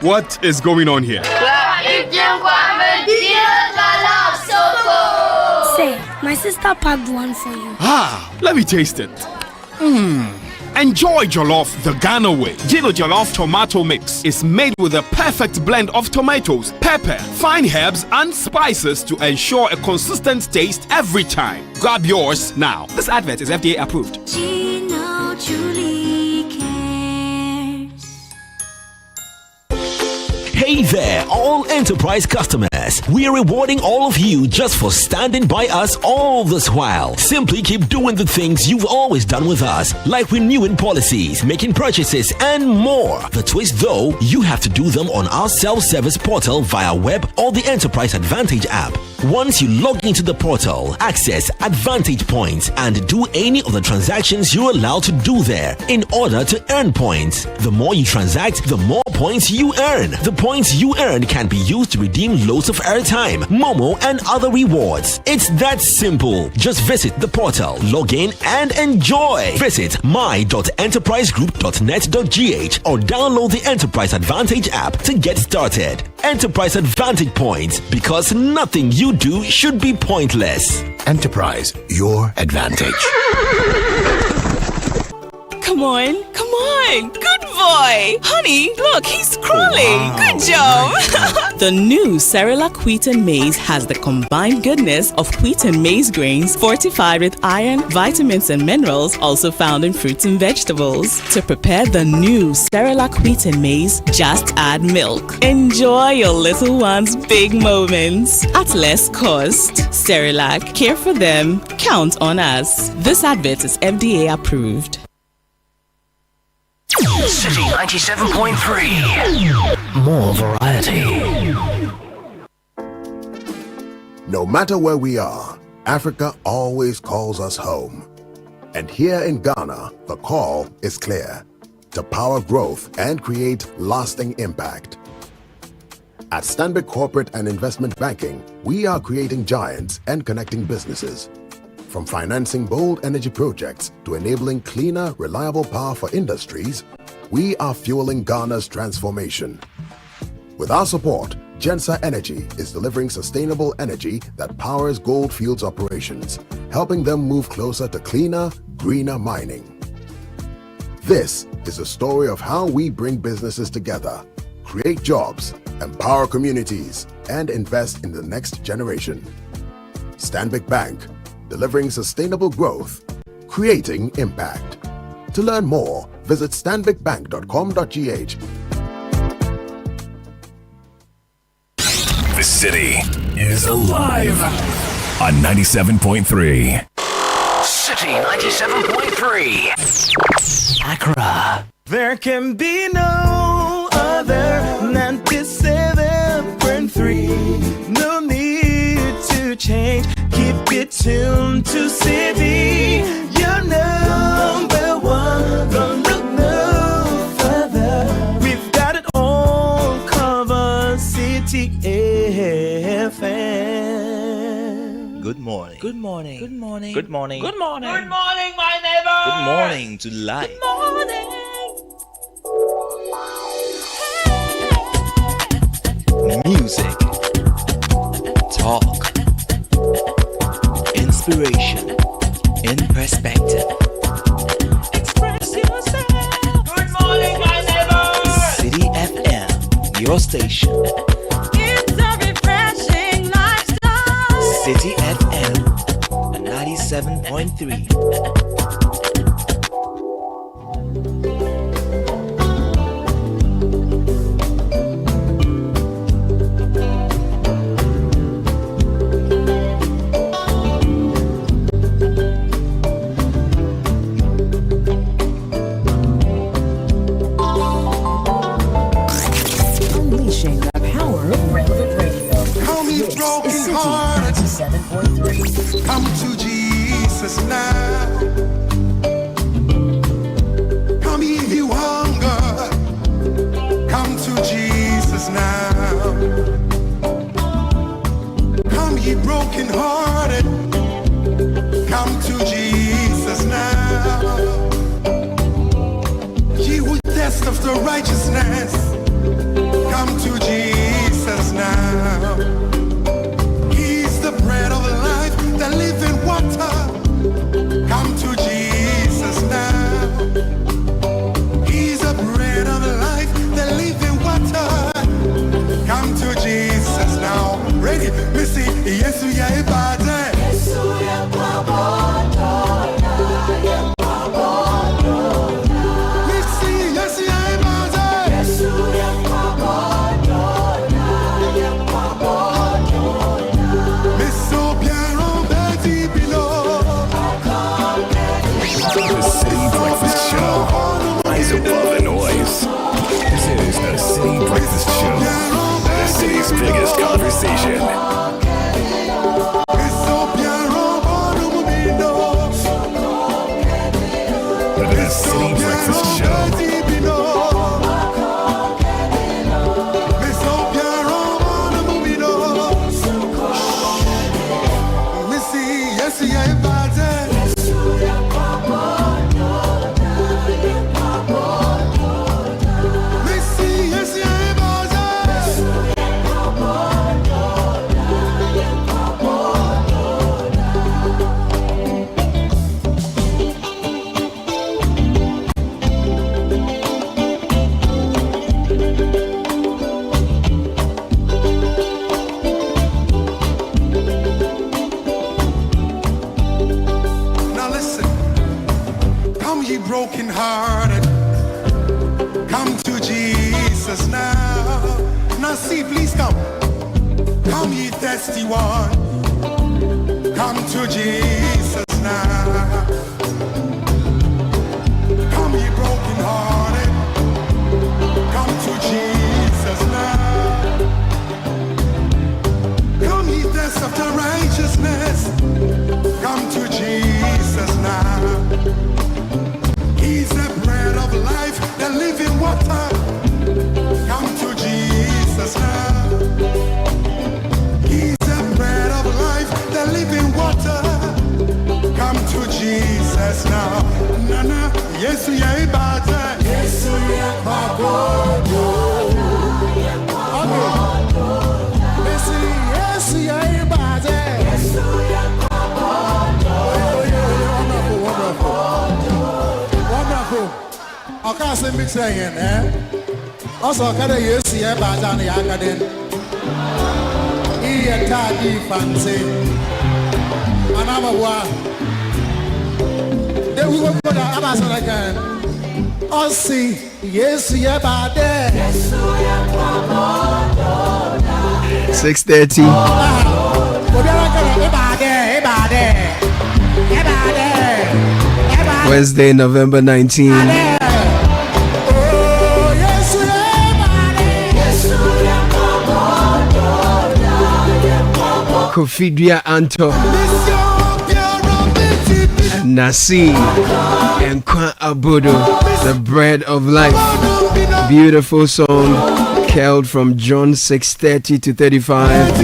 What is going on here? Say, my sister packed one for you. Let me taste it. Enjoy jollof the Ghana way. Gino Jollof Tomato Mix is made with a perfect blend of tomatoes, pepper, fine herbs, and spices to ensure a consistent taste every time. Grab yours now. This advert is FDA approved. Gino truly cares. Hey there, all enterprise customers. We are rewarding all of you just for standing by us all this while. Simply keep doing the things you've always done with us, like renewing policies, making purchases, and more. The twist though, you have to do them on our self-service portal via web or the Enterprise Advantage app. Once you log into the portal, access Advantage Points and do any of the transactions you're allowed to do there in order to earn points. The more you transact, the more points you earn. The points you earn can be used to redeem loads of airtime, Momo, and other rewards. It's that simple. Just visit the portal, log in, and enjoy. Visit my.enterprisegroup.net.gh or download the Enterprise Advantage app to get started. Enterprise Advantage Points, because nothing you do should be pointless. Enterprise, your advantage. Come on. Good boy. Honey, look, he's crawling. Good job. The new Cerelac Wheat and Maize has the combined goodness of wheat and maize grains fortified with iron, vitamins, and minerals also found in fruits and vegetables. To prepare the new Cerelac Wheat and Maize, just add milk. Enjoy your little one's big moments at less cost. Cerelac, care for them, count on us. This advert is FDA approved. City 97.3. More variety. No matter where we are, Africa always calls us home. And here in Ghana, the call is clear: to power growth and create lasting impact. At Stanbic Corporate and Investment Banking, we are creating giants and connecting businesses. From financing bold energy projects to enabling cleaner, reliable power for industries, we are fueling Ghana's transformation. With our support, Gensa Energy is delivering sustainable energy that powers Goldfields operations, helping them move closer to cleaner, greener mining. This is a story of how we bring businesses together, create jobs, empower communities, and invest in the next generation. Stanbic Bank, delivering sustainable growth, creating impact. To learn more, visit stanbicbank.com.gh. The city is alive on 97.3. City 97.3. Accra. There can be no other 97.3. No need to change. Keep it tuned to City. You're number one. Don't look no further. We've got it all covered. City FM. Good morning. Good morning. Good morning. Good morning. Good morning. Good morning, my neighbor. Good morning to life. Good morning. Music. Talk. Inspiration. In perspective. Express yourself. Good morning, my neighbor. City FM, your station. It's a refreshing lifestyle. City FM, 97.3. Come to Jesus now. Come ye who hunger. Come to Jesus now. Come ye broken hearted. Come to Jesus now. Ye who test of the righteousness. Missy, yes, we are bad. Above the noise. This is the City Breakfast Show, the city's biggest conversation. The City Breakfast Show. Broken hearted, come to Jesus now. Now see, please come. Come ye thirsty one, come to Jesus now. Come ye broken hearted, come to Jesus now. Come ye thirst after righteousness, come to Jesus now. He's the bread of life, the living water. Come to Jesus now. He's the bread of life, the living water. Come to Jesus now. Nana, yes, we are about that. Yes, we are about yes, we are about that. Yes, we are I can't say mix again, eh? Also, can you see a bad on the academy? He a taggy fancy. And I'm a one. Then we will go to Amazon again. Oh, see, yes, we are bad there. 6:30. Wednesday, November 19. Kofidria Anto Nasi and Kwa Abudu, the bread of life. Beautiful song, held from John 6:30 to 35.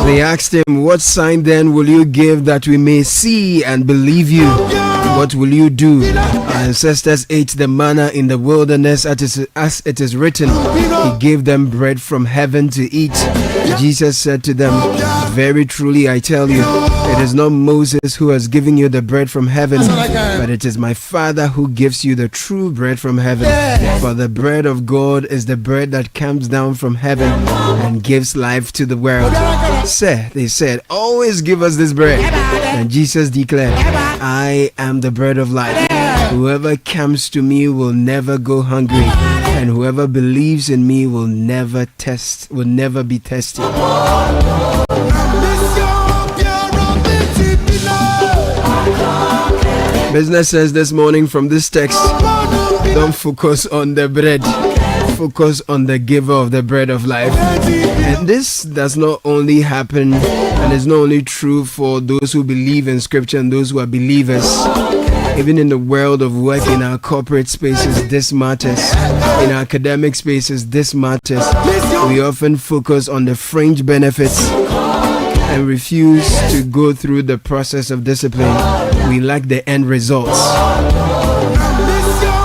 They asked him, what sign then will you give that we may see and believe you? What will you do? Our ancestors ate the manna in the wilderness as it is written. He gave them bread from heaven to eat. Jesus said to them, very truly I tell you, it is not Moses who has given you the bread from heaven, but it is my Father who gives you the true bread from heaven. For the bread of God is the bread that comes down from heaven and gives life to the world. They said, always give us this bread. And Jesus declared, I am the bread of life. Whoever comes to me will never go hungry, and whoever believes in me will never be tested. Business says this morning from this text, don't focus on the bread, focus on the giver of the bread of life. And this does not only happen, and is not only true for those who believe in scripture and those who are believers. Even in the world of work, in our corporate spaces, this matters. In our academic spaces, this matters. We often focus on the fringe benefits and refuse to go through the process of discipline. We lack the end results.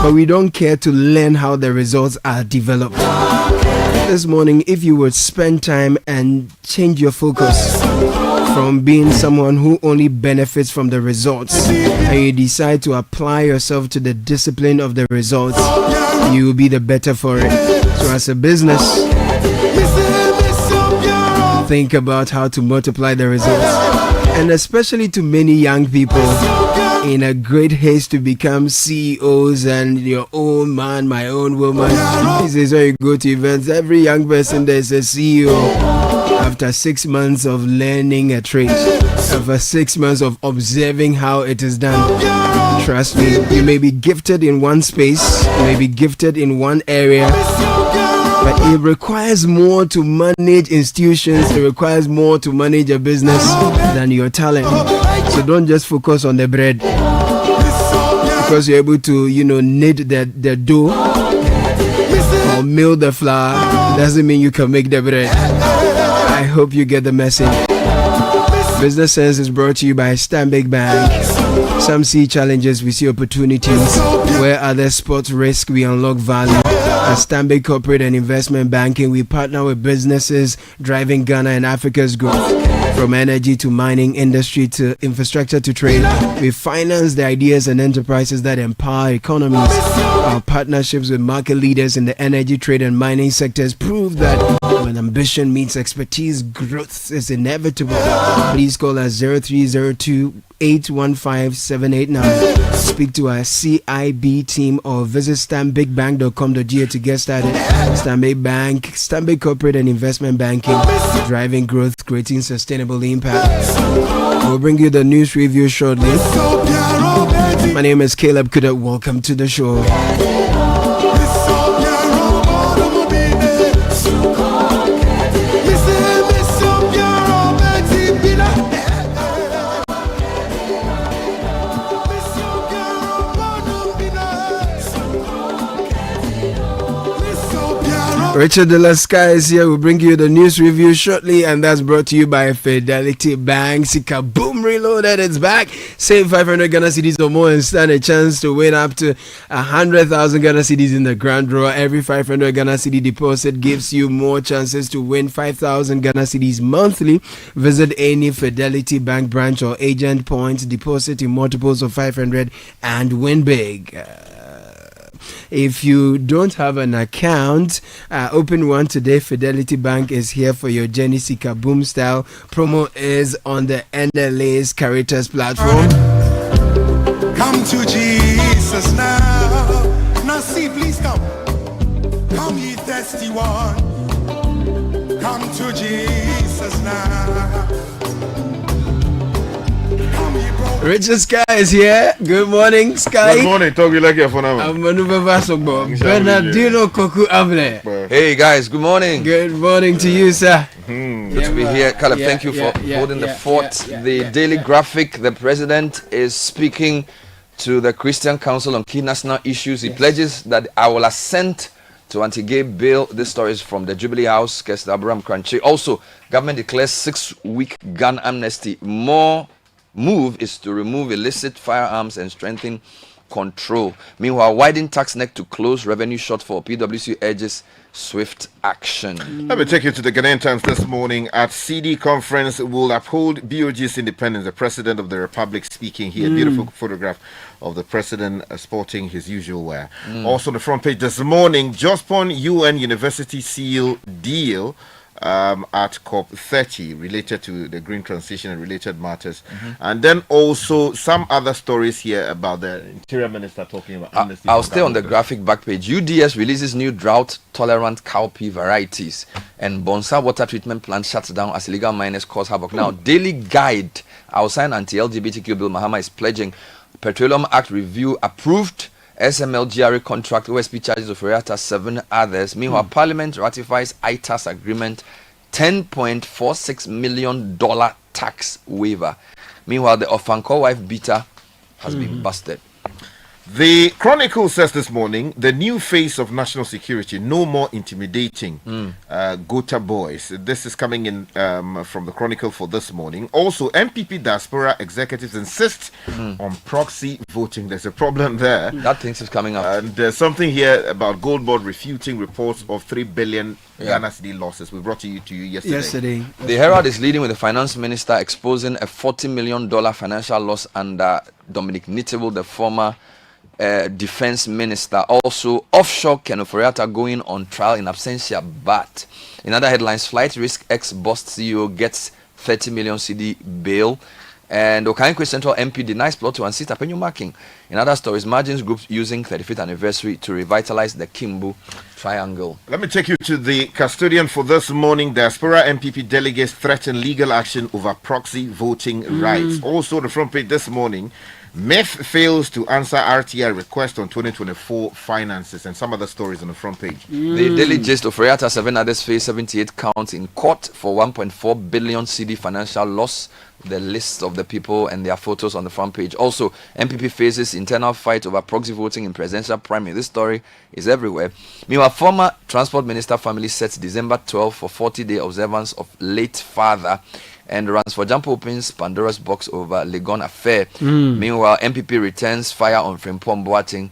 But we don't care to learn how the results are developed. This morning, if you would spend time and change your focus from being someone who only benefits from the results and you decide to apply yourself to the discipline of the results, you will be the better for it. So as a business, think about how to multiply the results. And especially to many young people in a great haste to become CEOs and your own man, my own woman. This is where you go to events. Every young person there is a CEO after 6 months of learning a trade, after 6 months of observing how it is done. Trust me, you may be gifted in one space, you may be gifted in one area, but it requires more to manage institutions, it requires more to manage a business than your talent. So don't just focus on the bread. Because you're able to, knead the dough or mill the flour, doesn't mean you can make the bread. I hope you get the message. Business Sense is brought to you by Stanbic Bank. Some see challenges, we see opportunities. Where others spot risk, we unlock value. At Stanbic Corporate and Investment Banking, we partner with businesses driving Ghana and Africa's growth. From energy to mining, industry to infrastructure to trade, we finance the ideas and enterprises that empower economies. Our partnerships with market leaders in the energy, trade and mining sectors prove that when ambition meets expertise, growth is inevitable. Please call us 0302 815-789. Speak to our CIB team or visit stanbicbank.com.ga to get started. Stanbic Bank, Stanbic Corporate and Investment Banking, driving growth, creating sustainable impact. We'll bring you the news review shortly. My name is Caleb Kuda. Welcome to the show. Richard de la Sky is here. We'll bring you the news review shortly, and that's brought to you by Fidelity Bank. Sika Boom Reloaded, it's back. Save 500 Ghana cedis or more and stand a chance to win up to 100,000 Ghana cedis in the grand draw. Every 500 Ghana cedi deposit gives you more chances to win 5,000 Ghana cedis monthly. Visit any Fidelity Bank branch or agent point, deposit in multiples of 500 and win big. If you don't have an account, open one today. Fidelity Bank is here for your Jenny Sika Boom style. Promo is on the NLA's Caritas platform. Come to Jesus now. Now see, please come. Come ye thirsty one. Come to Jesus now. Richard Sky is here. Good morning, Sky. Good morning. Talk you like your phone. I'm Manuva Vasobo. Bernardino Koku Able. Hey guys, good morning. Good morning to you, sir. Good to be here. Caleb, thank you for holding the fort. The Daily Graphic, the president is speaking to the Christian Council on key national issues. He pledges that I will assent to anti-gay bill. This story is from the Jubilee House, Kester Abraham Kranchi. Also, government declares 6-week gun amnesty. More move is to remove illicit firearms and strengthen control. Meanwhile, widen tax neck to close revenue shortfall. PwC urges swift action. Let me take you to the Ghanaian Times this morning. At CD conference will uphold BOG's independence. The President of the Republic speaking here. Beautiful photograph of the President sporting his usual wear. Also on the front page this morning, Jospon UN University seal deal at COP30 related to the green transition and related matters. And then also some other stories here about the Interior Minister talking about amnesty. I'll stay on the graphic back page. UDS releases new drought-tolerant cowpea varieties, and Bonsa water treatment plant shuts down as illegal miners cause havoc. Now, Daily Guide, our sign anti-LGBTQ bill, Mahama is pledging Petroleum Act review approved. SML GRA contract, OSP charges of Reata, 7 others. Meanwhile, Parliament ratifies ITAS agreement, $10.46 million tax waiver. Meanwhile, the Ofanko wife beater has been busted. The Chronicle says this morning, the new face of national security, no more intimidating Gota boys. This is coming in from the Chronicle for this morning. Also, MPP diaspora executives insist on proxy voting. There's a problem there. That thing is coming up. And there's something here about Gold Board refuting reports of 3 billion Ghana cedi losses. We brought to you yesterday. The Herald is leading with the finance minister exposing a $40 million financial loss under Dominic Nitable, the former defense minister. Also, offshore Kenoforiata going on trial in absentia. But in other headlines, Flight Risk ex-boss CEO gets 30 million cedi bail. And Okankwe Central MP denies plot to unseat Apenyo Marking. In other stories, Margins Group using 35th anniversary to revitalize the Kimbu Triangle. Let me take you to the custodian for this morning. Diaspora MPP delegates threaten legal action over proxy voting rights. Also, the front page this morning, MEF fails to answer RTI request on 2024 finances, and some other stories on the front page. The Daily Gist of Oriata 7 others face 78 counts in court for 1.4 billion cedi financial loss. The list of the people and their photos on the front page. Also, MPP faces internal fight over proxy voting in presidential primary. This story is everywhere. Meanwhile, former transport minister family sets December 12 for 40-day observance of late father. And Ransford Jump opens Pandora's box over Legon affair. Meanwhile, MPP returns fire on Frimpong Boateng.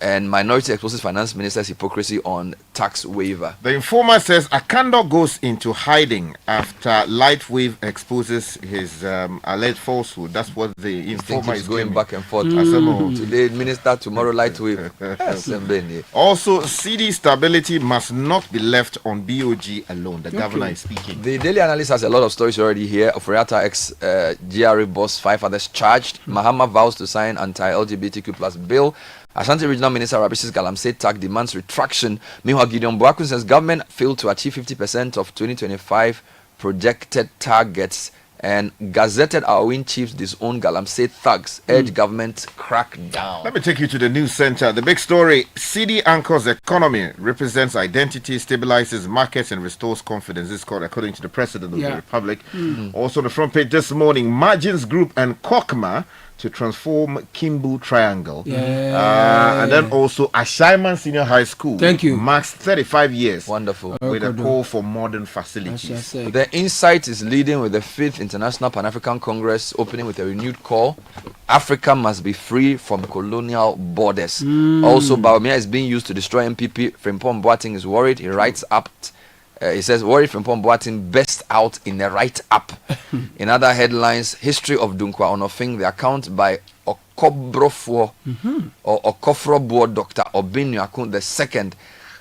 And minority exposes finance minister's hypocrisy on tax waiver. The informer says Akando goes into hiding after Lightwave exposes his alleged falsehood. That's what the informer is going back and forth. Today, minister, tomorrow, Lightwave. Also, CD stability must not be left on BOG alone. The governor is speaking. The Daily Analyst has a lot of stories already here. Oforiata ex GRA boss, 5 others charged. Mahama vows to sign anti-LGBTQ plus bill. Ashanti Regional Minister Rabishis Galamsey TAG demands retraction. Meanwhile, Gideon Boaku says government failed to achieve 50% of 2025 projected targets. And gazetted Awin chiefs disown Galamsey thugs, urge government crack down. Let me take you to the news center. The big story, Citi anchors economy, represents identity, stabilizes markets and restores confidence. This is called according to the President of the Republic. Also the front page this morning, Margins Group and Kokma to transform Kimbu Triangle. And then also Ashaiman Senior High School. Thank you. Marks 35 years. Wonderful. With a call for modern facilities. The Insight is leading with the 5th International Pan-African Congress, opening with a renewed call. Africa must be free from colonial borders. Also, Baumia is being used to destroy MPP. Frimpong Boateng is worried. He writes up. He says, worried Frimpong Boateng best out in the write-up. In other headlines, history of Dunkwa Onofing, the account by Okobrofo or Okofrobo Dr. Obin Yakun II.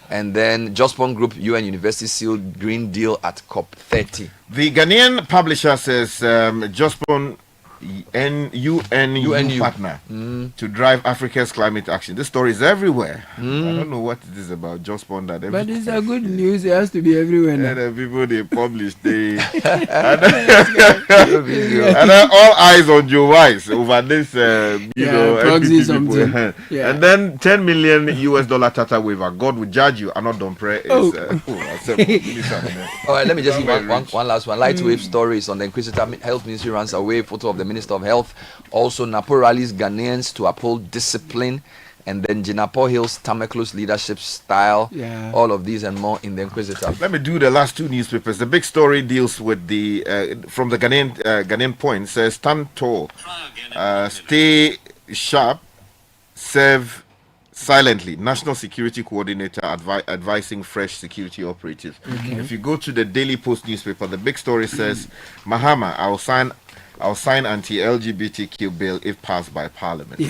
And then Jospon Group UN University sealed Green Deal at COP30. The Ghanaian publisher says Jospon UNU partner to drive Africa's climate action. This story is everywhere. I don't know what it is about Jospon that. But it's a good news. It has to be everywhere now. And the people they publish, and then all eyes on Joe Wise over this, proxy something. And then $10 million Tata waiver. God will judge you. And not don't pray. All right, let me just give one last one. Lightwave stories on the Inquisitor Health Ministry runs away. Photo of the Minister of Health. Also, Napo rallies Ghanaians to uphold discipline. And then Jinapo Hill's Tameklus leadership style. All of these and more in the Inquisitor. Let me do the last two newspapers. The big story deals with the from the Ghanaian Point. Says stand tall, stay sharp, serve silently. National Security Coordinator advising fresh security operatives. If you go to the Daily Post newspaper, the big story says Mahama, I'll sign anti-LGBTQ bill if passed by Parliament.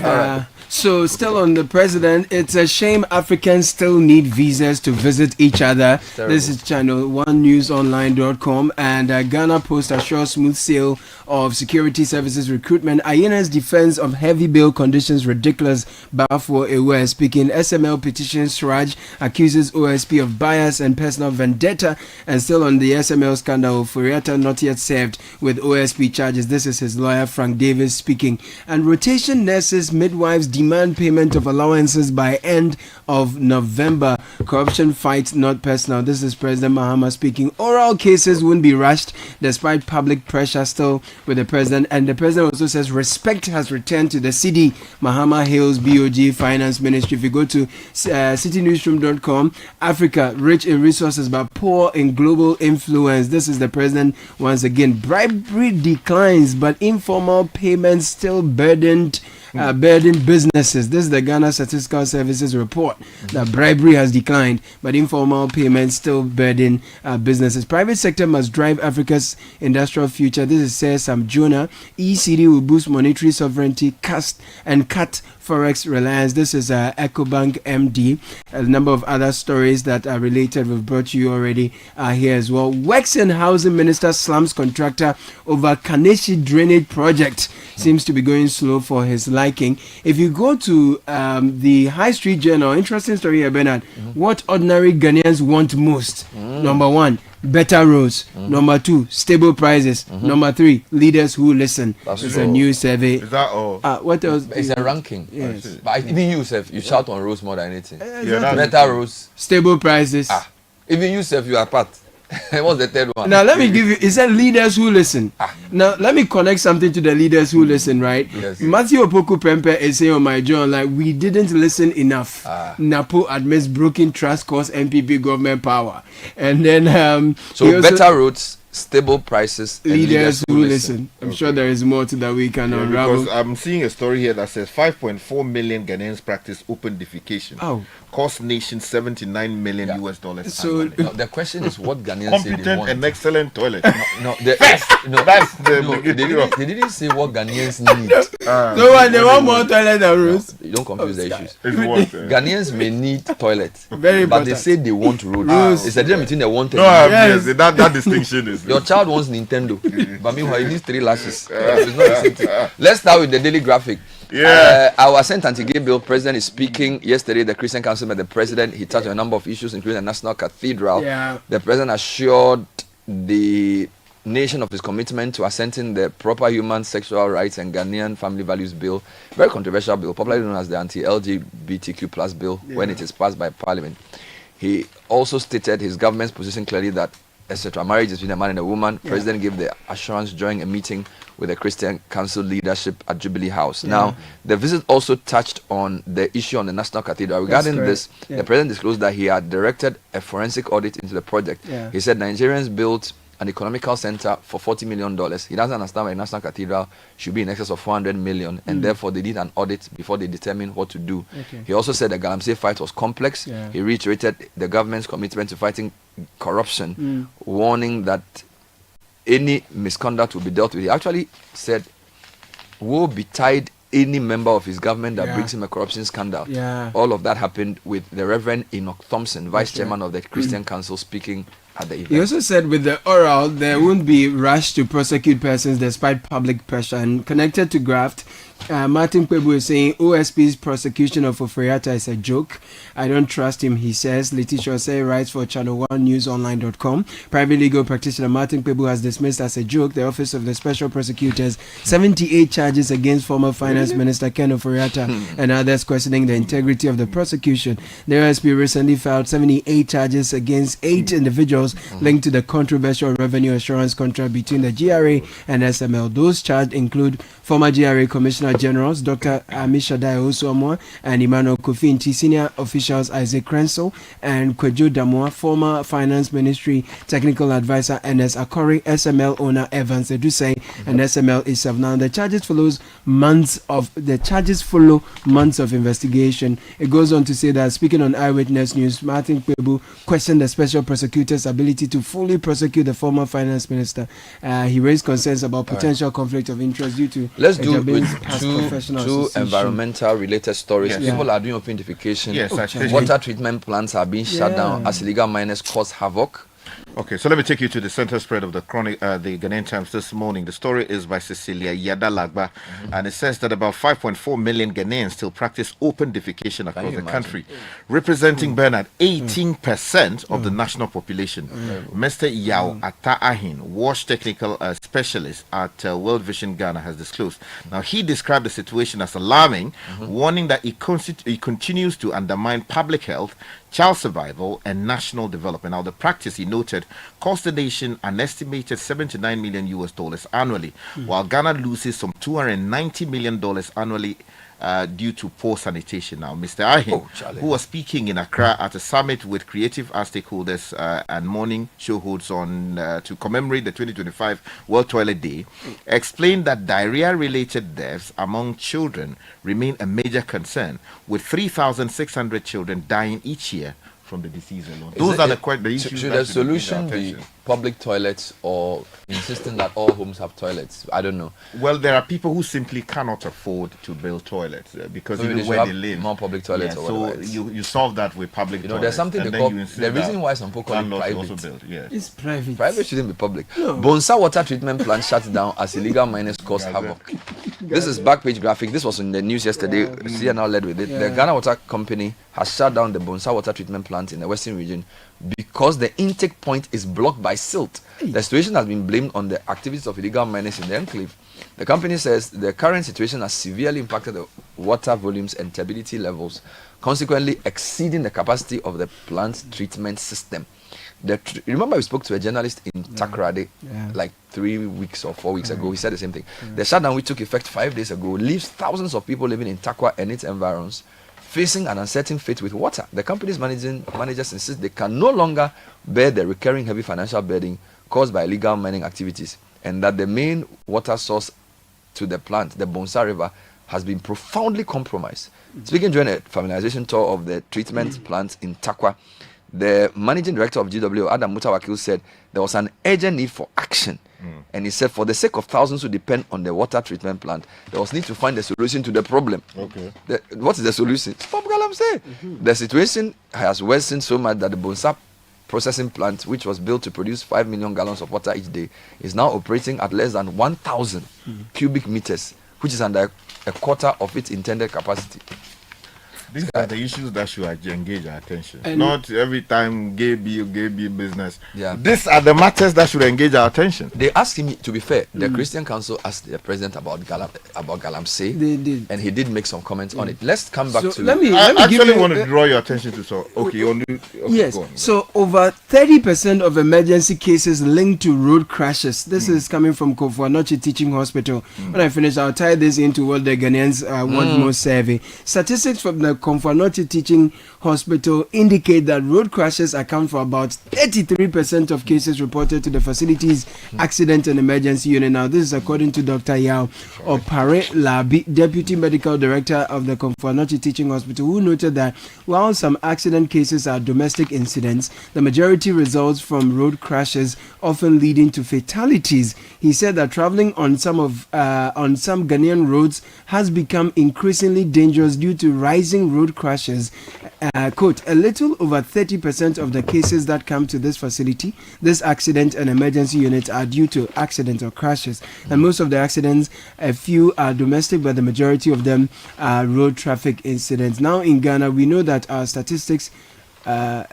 So still on the president, it's a shame Africans still need visas to visit each other. This is channel 1newsonline.com, and Ghana Post assures smooth sale of security services recruitment. Ayena's defense of heavy bail conditions ridiculous. Bafo Ewe speaking. SML petition Suraj accuses OSP of bias and personal vendetta. And still on the SML scandal, Furiata not yet served with OSP charges. This This is his lawyer, Frank Davis, speaking. And rotation nurses, midwives demand payment of allowances by end of November. Corruption fight not personal. This is President Mahama speaking. Oral cases won't be rushed despite public pressure still with the president. And the president also says respect has returned to the Citi. Mahama hails BOG Finance Ministry. If you go to citinewsroom.com, Africa, rich in resources but poor in global influence. This is the president once again. Bribery declines, but informal payments still burden businesses. This is the Ghana Statistical Services report that bribery has declined, but informal payments still burden businesses. Private sector must drive Africa's industrial future. This is says Sam Jonah. ECD will boost monetary sovereignty, cut forex reliance. This is EcoBank MD. A number of other stories that are related we've brought to you already here as well. Works and Housing Minister slams contractor over Kaneshi drainage project. Seems to be going slow for his liking. If you go to the High Street Journal, interesting story here, Bernard. What ordinary Ghanaians want most? Number one, better roads. Number two, stable prices. Number three, leaders who listen. It's a new survey. Is that all? What else? It's a ranking. Yes. But even you, you shout on roads more than anything. Exactly. Better roads. Stable prices. Even you, you are part. What's the third one? Now let me give you. It said leaders who listen. Now let me connect something to the leaders who listen. Right? Yes. Matthew Opoku Pempe is saying on my journal like we didn't listen enough. Napo admits broken trust cost MPP government power, and then so better roads, stable prices, and leaders who listen. I'm sure there is more to that we can unravel. Because I'm seeing a story here that says 5.4 million Ghanaians practice open defecation. Cost nation $79 million US dollars. So the question is what Ghanaians say they competent want. and excellent toilet. That's the they didn't say what Ghanaians need. So they want more toilet than roads. You don't confuse the issues. Ghanaians may need toilet, Very but important. they say they want roads. It's a difference between the want and yes. that distinction is. Your child wants Nintendo, but meanwhile he needs 3 lashes. It's not the same thing. Let's start with the Daily Graphic. Our St. Anti-Gay Bill president is speaking yesterday. The Christian Council met the president. He touched on a number of issues, including the National Cathedral. The president assured the nation of his commitment to assenting the Proper Human Sexual Rights and Ghanaian Family Values Bill, very controversial bill, popularly known as the anti-LGBTQ plus bill, when it is passed by Parliament. He also stated his government's position clearly that etc. Marriage is between a man and a woman. President gave the assurance during a meeting with the Christian Council leadership at Jubilee House. Now, the visit also touched on the issue on the National Cathedral. Regarding this, the president disclosed that he had directed a forensic audit into the project. He said Nigerians built an economical center for $40 million. He doesn't understand why a National Cathedral should be in excess of $400 million, and therefore they did an audit before they determined what to do. He also said the Galamsey fight was complex. He reiterated the government's commitment to fighting corruption, warning that any misconduct will be dealt with. He actually said, woe betide any member of his government that brings him a corruption scandal. All of that happened with the Reverend Enoch Thompson, vice chairman of the Christian Council, speaking at the event. He also said with the oral, there won't be rush to prosecute persons despite public pressure. And connected to graft, Martin Kwebu is saying OSP's prosecution of Oforiatta is a joke. I don't trust him, he says. Letitia Osei writes for channel1newsonline.com. Private legal practitioner Martin Kwebu has dismissed as a joke the Office of the Special Prosecutors 78 charges against former Finance Minister Ken Oforiatta and others, questioning the integrity of the prosecution. The OSP recently filed 78 charges against 8 individuals linked to the controversial revenue assurance contract between the GRA and SML. Those charged include former GRA Commissioner Generals Dr. Amishadai Osuamwa and Emmanuel Kofi Nti, senior officials Isaac Krensel and Kwejo Damwa, former Finance Ministry Technical Advisor NS Akori, SML owner Evans Edusei, and SML itself. Now the charges follow months of investigation. It goes on to say that speaking on Eyewitness News, Martin Kwebu questioned the special prosecutor's ability to fully prosecute the former Finance Minister. He raised concerns about potential conflict of interest due to let's do with two environmental related stories. People are doing open defecation. Water treatment plants are being shut down as illegal miners cause havoc. Okay, so let me take you to the center spread of the the Ghanaian Times this morning. The story is by Cecilia Yadalagba, and it says that about 5.4 million Ghanaians still practice open defecation across the country, representing Bernard 18% of the national population. Mr. Yao Ataahin, wash technical specialist at World Vision Ghana, has disclosed. Now, he described the situation as alarming, warning that it continues to undermine public health, child survival, and national development. Now, the practice, he noted, cost the nation an estimated $79 million annually, while Ghana loses some $290 million annually due to poor sanitation. Now, Mr. Ahin, who was speaking in Accra at a summit with creative arts stakeholders and morning show hosts on to commemorate the 2025 World Toilet Day, explained that diarrhea-related deaths among children remain a major concern, with 3,600 children dying each year from the disease alone. Those are the issues. Should the solution be public toilets or insisting that all homes have toilets? I don't know. Well, there are people who simply cannot afford to build toilets because So even they where should they have live, more public toilets or so whatever it is. you solve that with public toilets. There's something and they then call you insist the reason that why some people call it landlords private. also build, yes. It's private. Private shouldn't be public. No. Bonsa water treatment plant shut down as illegal miners cause havoc. This is back page graphic. This was in the news yesterday. CNL led with it. The Ghana Water Company has shut down the Bonsa water treatment plant in the western region because the intake point is blocked by silt. The situation has been blamed on the activities of illegal miners in the enclave. The company says the current situation has severely impacted the water volumes and turbidity levels, consequently exceeding the capacity of the plant treatment system. Remember we spoke to a journalist in Takoradi like 3 weeks or 4 weeks ago. He said the same thing. The shutdown, which took effect 5 days ago, leaves thousands of people living in Takwa and its environs facing an uncertain fate with water. The company's managers insist they can no longer bear the recurring heavy financial burden caused by illegal mining activities, and that the main water source to the plant, the Bonsa River, has been profoundly compromised. Speaking during a familiarization tour of the treatment plant in Takwa, the managing director of GW, Adam Mutawakil, said there was an urgent need for action. And he said, for the sake of thousands who depend on the water treatment plant, there was need to find a solution to the problem. Okay. What is the solution? Stop Galamsey. The situation has worsened so much that the Bonsa processing plant, which was built to produce 5 million gallons of water each day, is now operating at less than 1,000 cubic meters, which is under a quarter of its intended capacity. These are the issues that should engage our attention. And not every time gay business. Yeah. These are the matters that should engage our attention. They asked him, to be fair, the Christian Council asked the president about Galamsey. They did. And he did make some comments on it. Let's come back to... Let me actually want to draw your attention to yes. So over 30% of emergency cases linked to road crashes. This is coming from Kofu Anokye Teaching Hospital. When I finish, I'll tie this into what the Ghanaians want more survey. Statistics from the Kofu Anokye Teaching Hospital indicate that road crashes account for about 33% of cases reported to the facility's accident and emergency unit. Now, this is according to Dr. Yao Opare Labi, Deputy Medical Director of the Kofu Anokye Teaching Hospital, who noted that while some accident cases are domestic incidents, the majority results from road crashes, often leading to fatalities. He said that traveling on some Ghanaian roads has become increasingly dangerous due to rising road crashes. Quote, a little over 30% of the cases that come to this facility, this accident and emergency unit, are due to accidents or crashes. And most of the accidents, a few are domestic, but the majority of them are road traffic incidents. Now in Ghana, we know that our statistics, a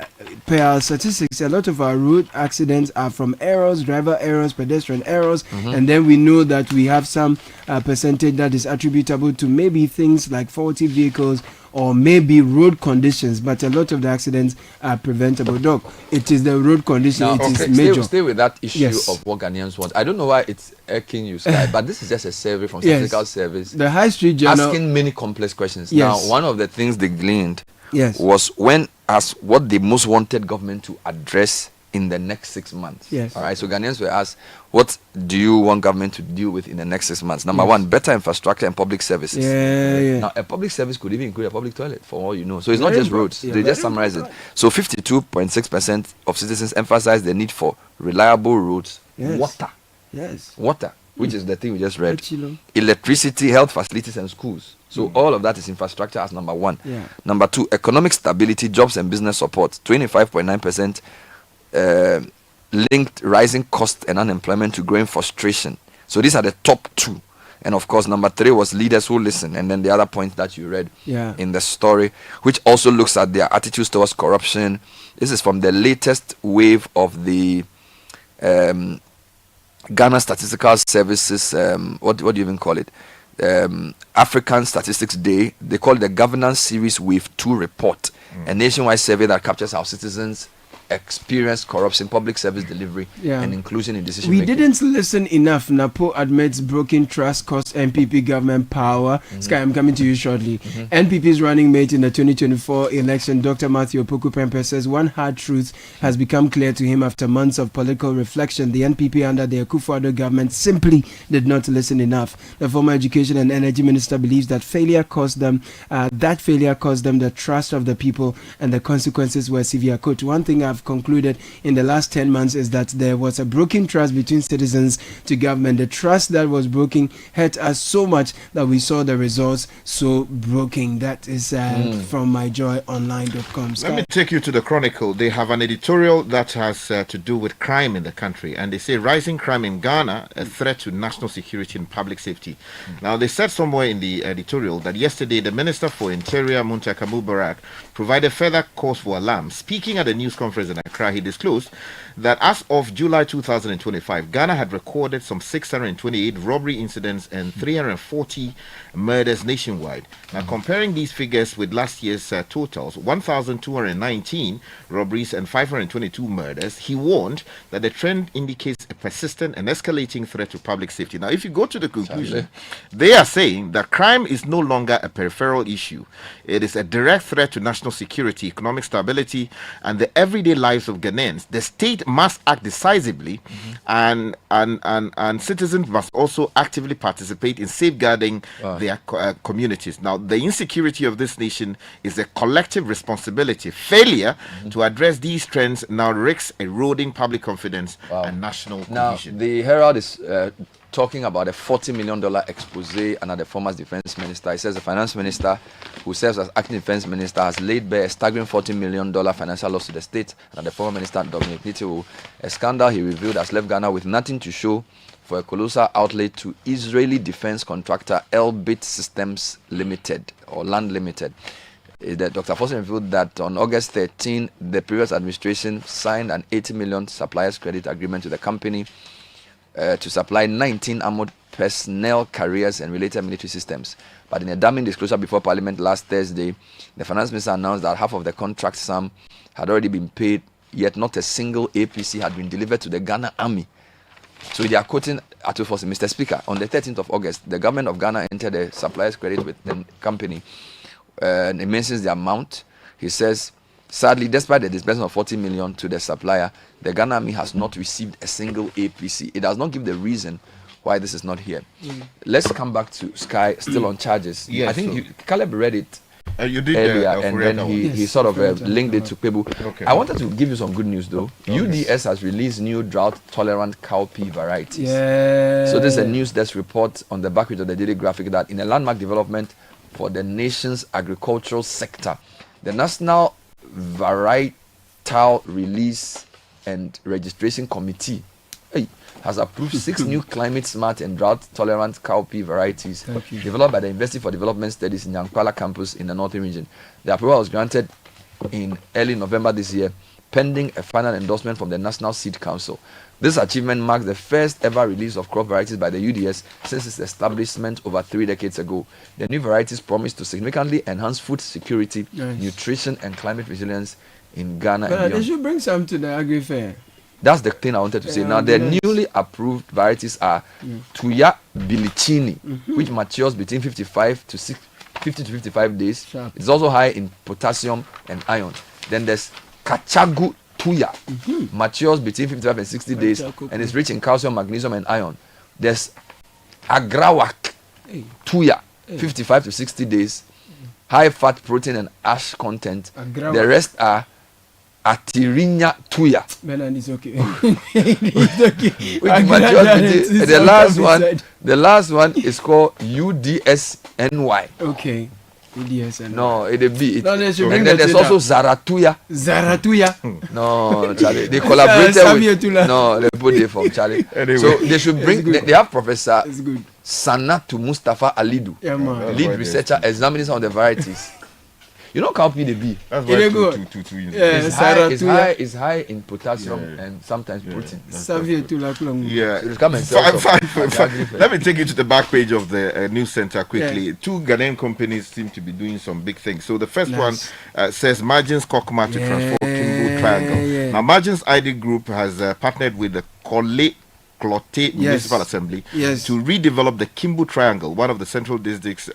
lot of our road accidents are from errors, driver errors, pedestrian errors, and then we know that we have some percentage that is attributable to maybe things like faulty vehicles or maybe road conditions, but a lot of the accidents are preventable. Doc, it is the road condition, Now, it is major. Stay with that issue Yes. of what Ghanaians want. I don't know why it's irking you, Sky, but this is just a survey from Statistical Service. The High Street Journal asking many complex questions. Yes. Now, one of the things they gleaned Yes. was when asked what they most wanted government to address in the next 6 months. Yes. All right. So Ghanaians were asked, what do you want government to deal with in the next 6 months? Number Yes. one, better infrastructure and public services. Yeah. Now, a public service could even include a public toilet, for all you know. So it's not Very just broad. roads. Yeah, They just very summarize it. So 52.6% of citizens emphasize the need for reliable roads, Yes. water, which is the thing we just read, Chilo. electricity, health facilities, and schools. So all of that is infrastructure as number one. Yeah. Number two, economic stability, jobs and business support. 25.9% linked rising cost and unemployment to growing frustration. So these are the top two. And of course, number 3 was leaders who listen. And then the other point that you read in the story, which also looks at their attitudes towards corruption. This is from the latest wave of the Ghana Statistical Services, what do you even call it? African Statistics Day. They call it the Governance Series Wave 2 report, a nationwide survey that captures how citizens experience corruption, public service delivery, and inclusion in decision making. We didn't listen enough. Napo admits broken trust cost NPP government power. Sky, I'm coming to you shortly. NPP's running mate in the 2024 election, Dr. Matthew Opoku Pempe, says one hard truth has become clear to him after months of political reflection. The NPP under the Akufo-Addo government simply did not listen enough. The former education and energy minister believes that failure caused them the trust of the people, and the consequences were severe. Quote, one thing I've concluded in the last 10 months is that there was a broken trust between citizens to government. The trust that was broken hurt us so much that we saw the results so broken. That is from myjoyonline.com. Let me take you to the Chronicle. They have an editorial that has to do with crime in the country, and they say rising crime in Ghana, a threat to national security and public safety. Now, they said somewhere in the editorial that yesterday the Minister for Interior, Muntaka Mubarak, provided further cause for alarm. Speaking at a news conference in Accra, he disclosed that as of July 2025, Ghana had recorded some 628 robbery incidents and 340 murders nationwide. Now, comparing these figures with last year's totals, 1,219 robberies and 522 murders, he warned that the trend indicates a persistent and escalating threat to public safety. Now, if you go to the conclusion, they are saying that crime is no longer a peripheral issue. It is a direct threat to national security, economic stability, and the everyday lives of Ghanaians. The state must act decisively, and citizens must also actively participate in safeguarding their communities. Now, the insecurity of this nation is a collective responsibility. Failure to address these trends now risks eroding public confidence and national cohesion. Now, the Herald is talking about a $40 million expose under the former defense minister. He says the finance minister, who serves as acting defense minister, has laid bare a staggering $40 million financial loss to the state, and the former minister, Dominic Nitiwo, a scandal he revealed has left Ghana with nothing to show for a colossal outlay to Israeli defense contractor Elbit Systems Limited, or Land Limited. Dr. Foster revealed that on August 13, the previous administration signed an $80 million suppliers credit agreement with the company to supply 19 armored personnel carriers and related military systems. But in a damning disclosure before Parliament last Thursday, the finance minister announced that half of the contract sum had already been paid, yet not a single APC had been delivered to the Ghana Army. So they are quoting Ato Foster, Mr. Speaker, on the 13th of August, the government of Ghana entered a suppliers credit with the company. And it mentions the amount. He says, sadly, despite the disbursement of 40 million to the supplier, the Ghana Army has not received a single APC. It does not give the reason why this is not here. Let's come back to Sky, still on charges. Yes, I think Caleb read it you did earlier, and then he sort of linked it to Pebu. Okay. I wanted to give you some good news, though. UDS has released new drought-tolerant cowpea varieties. So this is a news desk report on the back page of the Daily Graphic that in a landmark development for the nation's agricultural sector, the National Varietal Release and Registration Committee has approved 6 new climate-smart and drought-tolerant cowpea varieties developed by the University for Development Studies in Nyankwala campus in the northern region. The approval was granted in early November this year, pending a final endorsement from the National Seed Council. This achievement marks the first ever release of crop varieties by the UDS since its establishment over 3 decades ago. The new varieties promise to significantly enhance food security, nutrition, and climate resilience in Ghana and beyond. They should bring some to the Agri Fair. That's the thing I wanted to say. Now, the newly approved varieties are Tuya Bilicini, which matures between 50 to 55 days. It's also high in potassium and iron. Then there's Kachagu Tuya, matures between 55 and 60 days, and is rich in calcium, magnesium, and iron. There's Agrawak Tuya, 55 to 60 days, high fat, protein, and ash content. The rest are Atirinya Tuya. It's okay. The last one is called UDSNY. Okay. EDSN. No, it'll be. No, they should and bring then the there's Twitter. also Zaratuya. Zaratuya. No, Charlie. They collaborated with. Tula. No, they put it from Charlie. Anyway. So they should bring. They have Professor It's good. Sanatu Mustafa Alidu, Yeah, man. lead researcher examining some of the varieties. You know, cowpea the bee. That's It why is good. Yeah, It's high in potassium and sometimes protein. Savia Tula Kulang. Yeah. It'll come and sell some. Let me take you to the back page of the news center quickly. Yeah. Two Ghanaian companies seem to be doing some big things. So the first one says Margins Kokma to transform Kimbo Triangle. Now, Margins ID Group has partnered with the Clote Municipal Assembly to redevelop the Kimbu Triangle, one of the central district's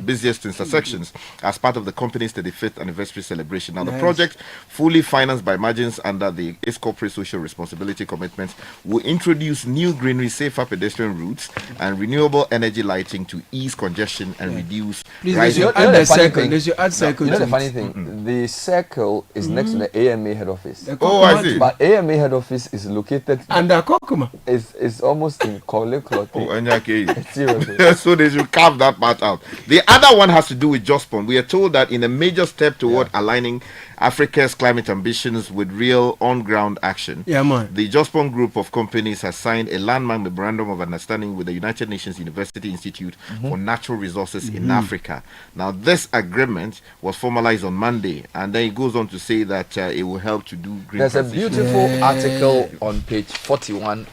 busiest intersections, as part of the company's 35th anniversary celebration. Now, the project, fully financed by Margins under the ACE Corporate Social Responsibility Commitments, will introduce new greenery, safer pedestrian routes, and renewable energy lighting to ease congestion and reduce. Please, they should add the circle. They should add circle. You know the funny thing? The circle is next to the AMA head office. Oh, I see. But AMA head office is located under Kokuma. It's almost in Kole Clote. Oh, NJK. Seriously. So they should carve that part out. The other one has to do with Jospon. We are told that in a major step toward aligning Africa's climate ambitions with real on-ground action, the Jospon group of companies has signed a landmark memorandum of understanding with the United Nations University Institute for Natural Resources in Africa. Now, this agreement was formalized on Monday, and then it goes on to say that it will help to do green There's transition. a beautiful article on page 41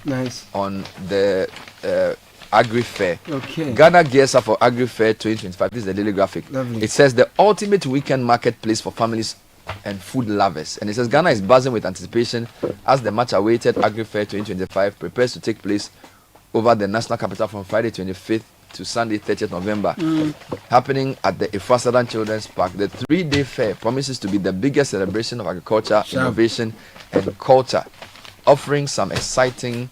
on the Agri Fair. Okay. Ghana gears up for Agri Fair 2025. This is the daily graphic. Lovely. It says the ultimate weekend marketplace for families and food lovers. And it says Ghana is buzzing with anticipation as the much awaited Agri Fair 2025 prepares to take place over the national capital from Friday 25th to Sunday 30th November, happening at the Ifrasadan Children's Park. The 3-day fair promises to be the biggest celebration of agriculture, innovation, and culture, offering some exciting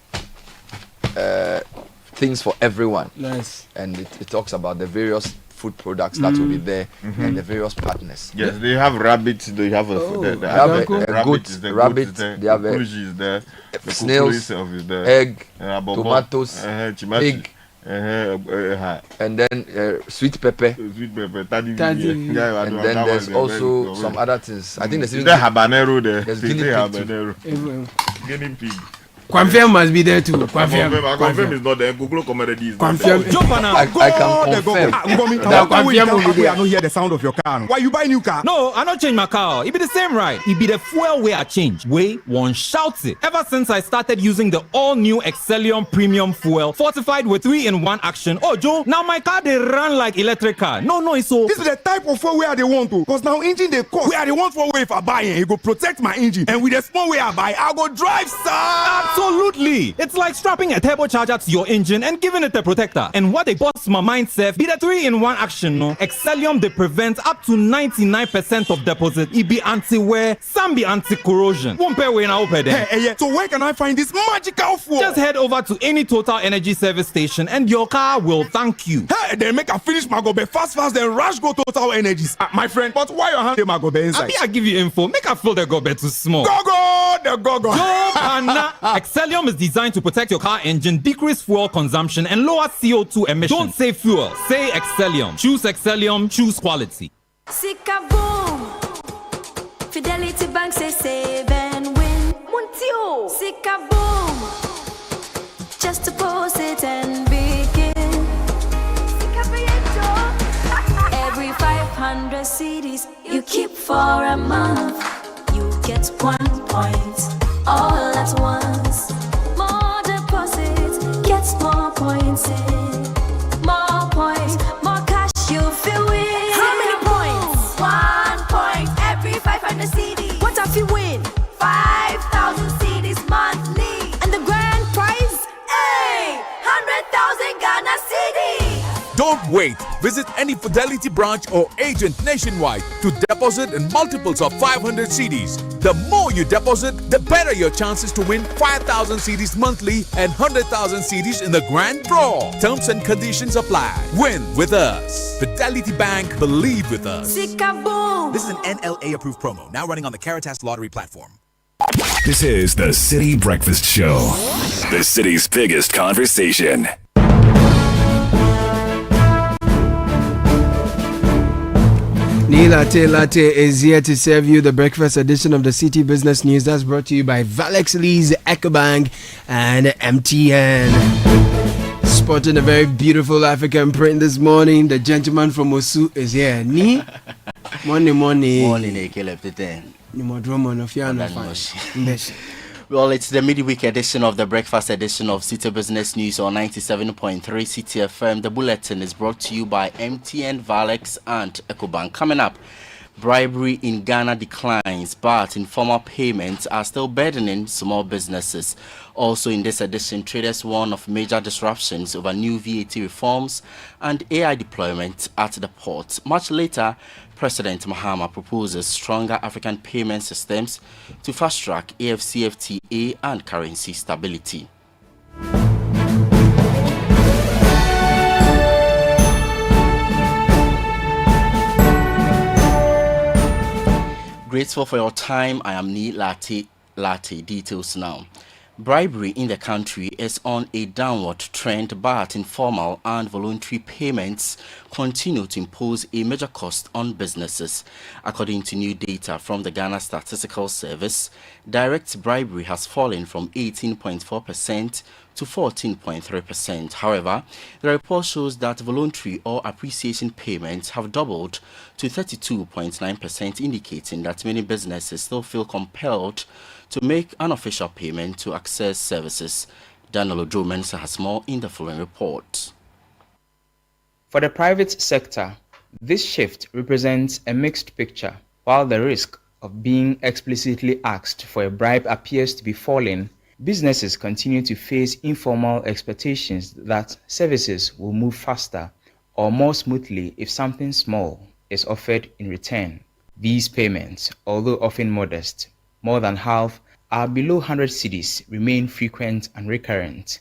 things for everyone. Nice. And it talks about the various food products that will be there and the various partners. Yes, they have rabbits. They have a goat. They have a snails, egg, tomatoes, pig, and then sweet pepper. And then there's also some other things. I think there's habanero there. There's guinea pig. Kwamfiam must be there too. Kwamfiam is not there. Google comedy is not there. I can confirm. We are not hear the sound of your car. Why you buy new car? No, I not change my car. It be the same ride. It be the fuel way I change. Way one shouts it. Ever since I started using the all-new Excellium Premium Fuel, fortified with 3-in-1 action. Oh, Joe, now my car they run like electric car. No, it's so. This is the type of fuel where they want to. Cause now engine they cost. Where they want for way if I buy it, it go protect my engine. And with the small way I buy, I go drive sir. Absolutely. It's like strapping a turbocharger to your engine and giving it a protector. And what they boss my mind safe be the 3-in-1 action, no? Excellium they prevent up to 99% of deposit. It be anti-wear, some be anti-corrosion. Won't pay when I open them. Hey, so where can I find this magical fuel? Just head over to any Total Energy service station and your car will thank you. Hey, they make a finish my gobe fast, then rush go Total Energies. My friend, but why your hand my gobe inside? I give you info. Make I feel the gobe too small. Go. Excellium is designed to protect your car engine, decrease fuel consumption, and lower CO2 emissions. Don't say fuel, say Excellium. Choose Excellium, choose quality. Sika boom. Fidelity Bank say save and win. Muntio. Sika boom. Just deposit and begin. Sika Prieto. Every 500 CDs you keep for a month, you get 1 point all at once. More deposits gets more points in. More points, more cash you feel win. How many points? 1 point every 500 CDs. What if you win? 5,000 CDs monthly. And the grand prize? Hey! 100,000 Ghana CDs. Don't wait. Visit any Fidelity branch or agent nationwide to deposit in multiples of 500 CDs. The more you deposit, the better your chances to win 5,000 CDs monthly and 100,000 CDs in the grand draw. Terms and conditions apply. Win with us. Fidelity Bank, believe with us. Sika boom. This is an NLA approved promo, now running on the Caritas Lottery platform. This is the City Breakfast Show, the city's biggest conversation. Latte is here to serve you the breakfast edition of the City Business News. That's brought to you by Valex Lease, EcoBank, and MTN. Spotting a very beautiful African print this morning. The gentleman from Osu is here. Morning. Well, it's the midweek edition of the breakfast edition of City Business News on 97.3 City FM. The bulletin is brought to you by MTN, Valex, and EcoBank. Coming up, bribery in Ghana declines, but informal payments are still burdening small businesses. Also in this edition, traders warn of major disruptions over new VAT reforms and AI deployment at the port. Much later, President Mahama proposes stronger African payment systems to fast-track AfCFTA and currency stability. Grateful for your time. I am Ni Latte. Details now. Bribery in the country is on a downward trend, but informal and voluntary payments continue to impose a major cost on businesses. According to new data from the Ghana Statistical Service, direct bribery has fallen from 18.4% to 14.3%. However, the report shows that voluntary or appreciation payments have doubled to 32.9%, indicating that many businesses still feel compelled to make an official payment to access services. Daniel Odromensa has more in the following report. For the private sector, this shift represents a mixed picture. While the risk of being explicitly asked for a bribe appears to be falling, businesses continue to face informal expectations that services will move faster or more smoothly if something small is offered in return. These payments, although often modest, more than half are below 100 cedis, remain frequent and recurrent.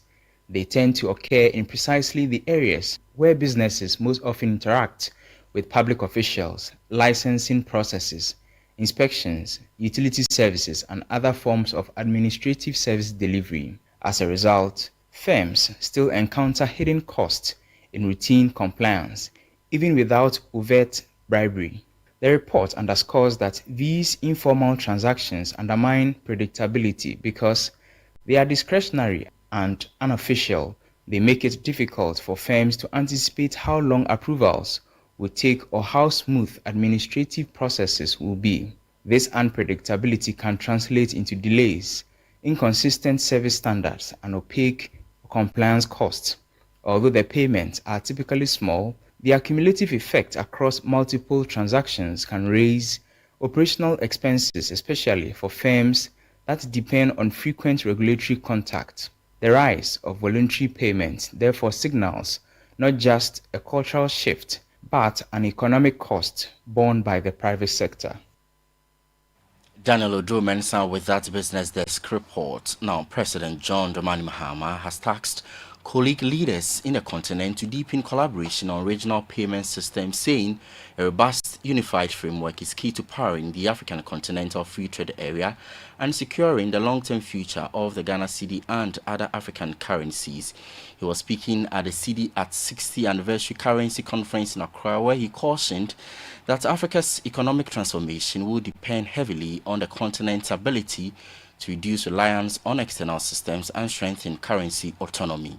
They tend to occur in precisely the areas where businesses most often interact with public officials, licensing processes, inspections, utility services, and other forms of administrative service delivery. As a result, firms still encounter hidden costs in routine compliance, even without overt bribery. The report underscores that these informal transactions undermine predictability because they are discretionary and unofficial. They make it difficult for firms to anticipate how long approvals will take or how smooth administrative processes will be. This unpredictability can translate into delays, inconsistent service standards, and opaque compliance costs. Although the payments are typically small, the accumulative effect across multiple transactions can raise operational expenses, especially for firms that depend on frequent regulatory contact. The rise of voluntary payments therefore signals not just a cultural shift, but an economic cost borne by the private sector. Daniel Odromensa with that Business Desk report. Now, President John Dramani Mahama has tasked colleague leaders in the continent to deepen collaboration on regional payment systems, saying a robust, unified framework is key to powering the African Continental Free Trade Area and securing the long-term future of the Ghana cedi and other African currencies. He was speaking at the Citi at 60th Anniversary Currency Conference in Accra, where he cautioned that Africa's economic transformation will depend heavily on the continent's ability to reduce reliance on external systems and strengthen currency autonomy.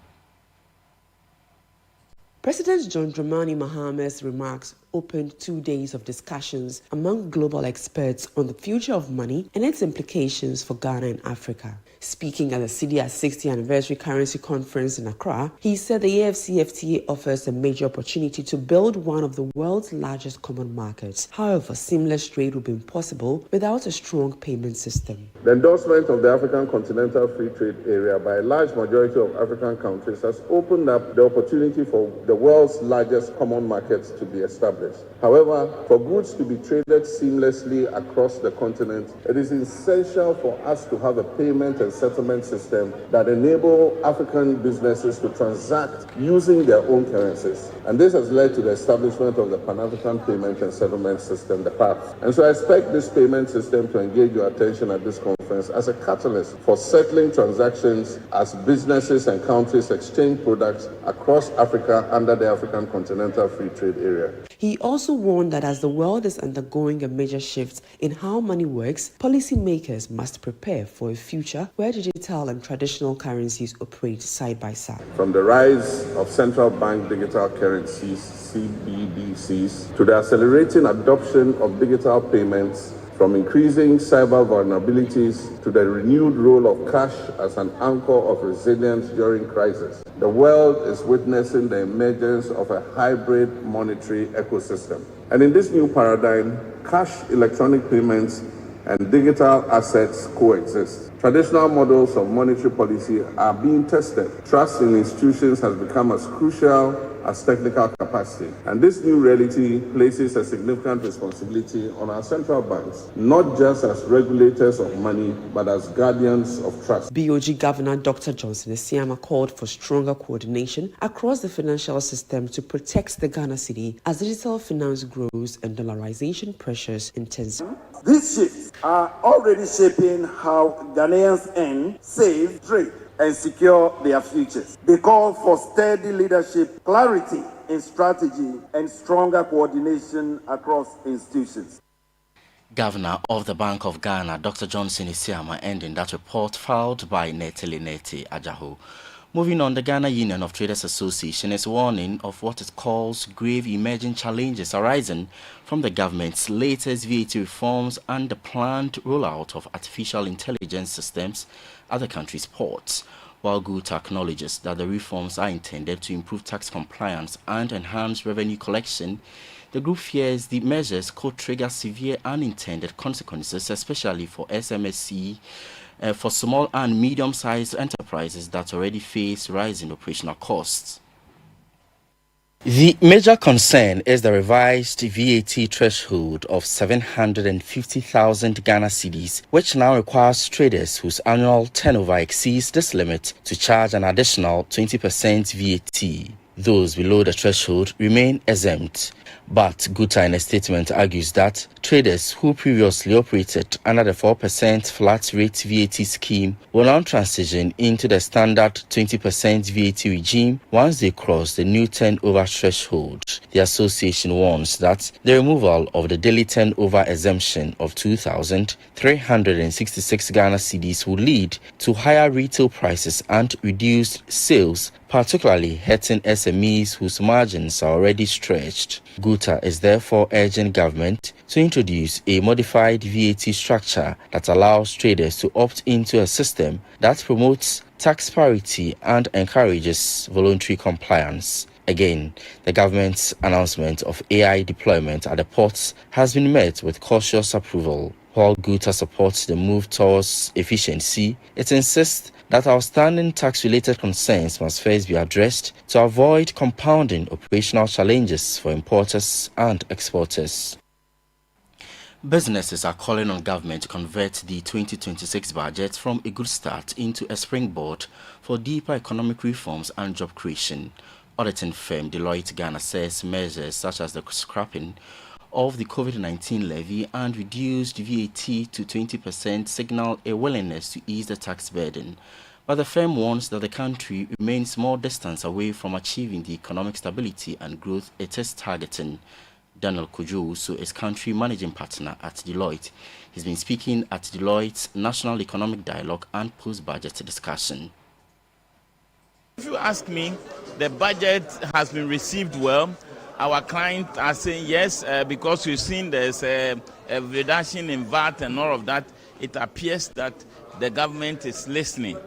President John Dramani Mahama's remarks opened 2 days of discussions among global experts on the future of money and its implications for Ghana and Africa. Speaking at the Citi at 60th Anniversary Currency Conference in Accra, he said the AfCFTA offers a major opportunity to build one of the world's largest common markets. However, seamless trade would be impossible without a strong payment system. The endorsement of the African Continental Free Trade Area by a large majority of African countries has opened up the opportunity for the world's largest common markets to be established. However, for goods to be traded seamlessly across the continent, it is essential for us to have a payment and settlement system that enable African businesses to transact using their own currencies. And this has led to the establishment of the Pan-African Payment and Settlement System, the PAS. And so I expect this payment system to engage your attention at this conference as a catalyst for settling transactions as businesses and countries exchange products across Africa under the African Continental Free Trade Area. He also warned that as the world is undergoing a major shift in how money works, policymakers must prepare for a future where digital and traditional currencies operate side by side. From the rise of central bank digital currencies, CBDCs, to the accelerating adoption of digital payments, from increasing cyber vulnerabilities to the renewed role of cash as an anchor of resilience during crisis, the world is witnessing the emergence of a hybrid monetary ecosystem. And in this new paradigm, cash, electronic payments, and digital assets coexist. Traditional models of monetary policy are being tested. Trust in institutions has become as crucial as technical capacity. And this new reality places a significant responsibility on our central banks, not just as regulators of money, but as guardians of trust. BOG Governor Dr. Johnson Esiama called for stronger coordination across the financial system to protect the Ghana cedi as digital finance grows and dollarization pressures intensify. These shifts are already shaping how Ghanaians earn, save, trade, and secure their futures. They call for steady leadership, clarity in strategy, and stronger coordination across institutions. Governor of the Bank of Ghana, Dr. Johnson Isiama, ending that report filed by Neteli Neti Ajaho. Moving on, the Ghana Union of Traders Association is warning of what it calls grave emerging challenges arising from the government's latest VAT reforms and the planned rollout of artificial intelligence systems at the country's ports. While Guta acknowledges that the reforms are intended to improve tax compliance and enhance revenue collection, the group fears the measures could trigger severe unintended consequences, especially for SMSC, for small and medium-sized enterprises that already face rising operational costs. The major concern is the revised VAT threshold of 750,000 Ghana cedis, which now requires traders whose annual turnover exceeds this limit to charge an additional 20% VAT. Those below the threshold remain exempt. But Guta in a statement argues that traders who previously operated under the 4% flat rate VAT scheme will now transition into the standard 20% VAT regime once they cross the new turnover threshold. The association warns that the removal of the daily turnover exemption of 2,366 Ghana cedis will lead to higher retail prices and reduced sales, particularly hurting SMEs whose margins are already stretched. Guta is therefore urging government to introduce a modified VAT structure that allows traders to opt into a system that promotes tax parity and encourages voluntary compliance. Again, the government's announcement of AI deployment at the ports has been met with cautious approval. While Guta supports the move towards efficiency, it insists that outstanding tax-related concerns must first be addressed to avoid compounding operational challenges for importers and exporters. Businesses are calling on government to convert the 2026 budget from a good start into a springboard for deeper economic reforms and job creation. Auditing firm Deloitte Ghana says measures such as the scrapping of the COVID-19 levy and reduced VAT to 20% signal a willingness to ease the tax burden. But the firm warns that the country remains more distance away from achieving the economic stability and growth it is targeting. Daniel Kojo is country managing partner at Deloitte. He's been speaking at Deloitte's National Economic Dialogue and Post-Budget Discussion. If you ask me, the budget has been received well. Our clients are saying yes, because we've seen there's a reduction in VAT and all of that. It appears that the government is listening.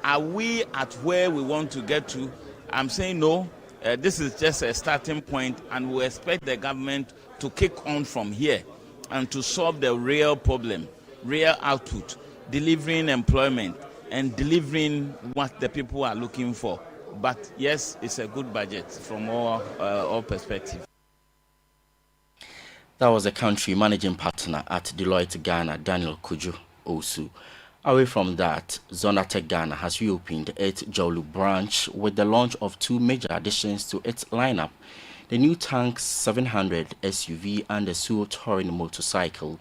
Are we at where we want to get to? I'm saying no. This is just a starting point, and we expect the government to kick on from here and to solve the real problem, real output, delivering employment and delivering what the people are looking for. But yes, it's a good budget from all perspectives. That was a country managing partner at Deloitte Ghana, Daniel Kojo Osu. Away from that, Zonatech Ghana has reopened its Jolu branch with the launch of two major additions to its lineup: the new Tank 700 SUV and the Suo Touring motorcycle.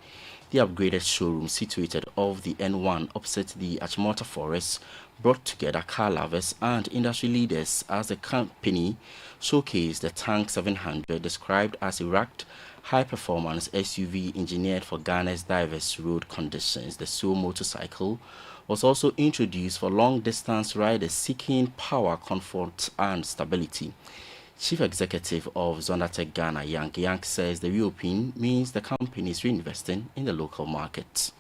The upgraded showroom, situated off the N1 opposite the Achimota Forest, brought together car lovers and industry leaders as the company showcased the Tank 700, described as a rugged, high-performance SUV engineered for Ghana's diverse road conditions. The SOO motorcycle was also introduced for long-distance riders seeking power, comfort, and stability. Chief Executive of Zondatech Ghana, Yang says the reopening means the company is reinvesting in the local market.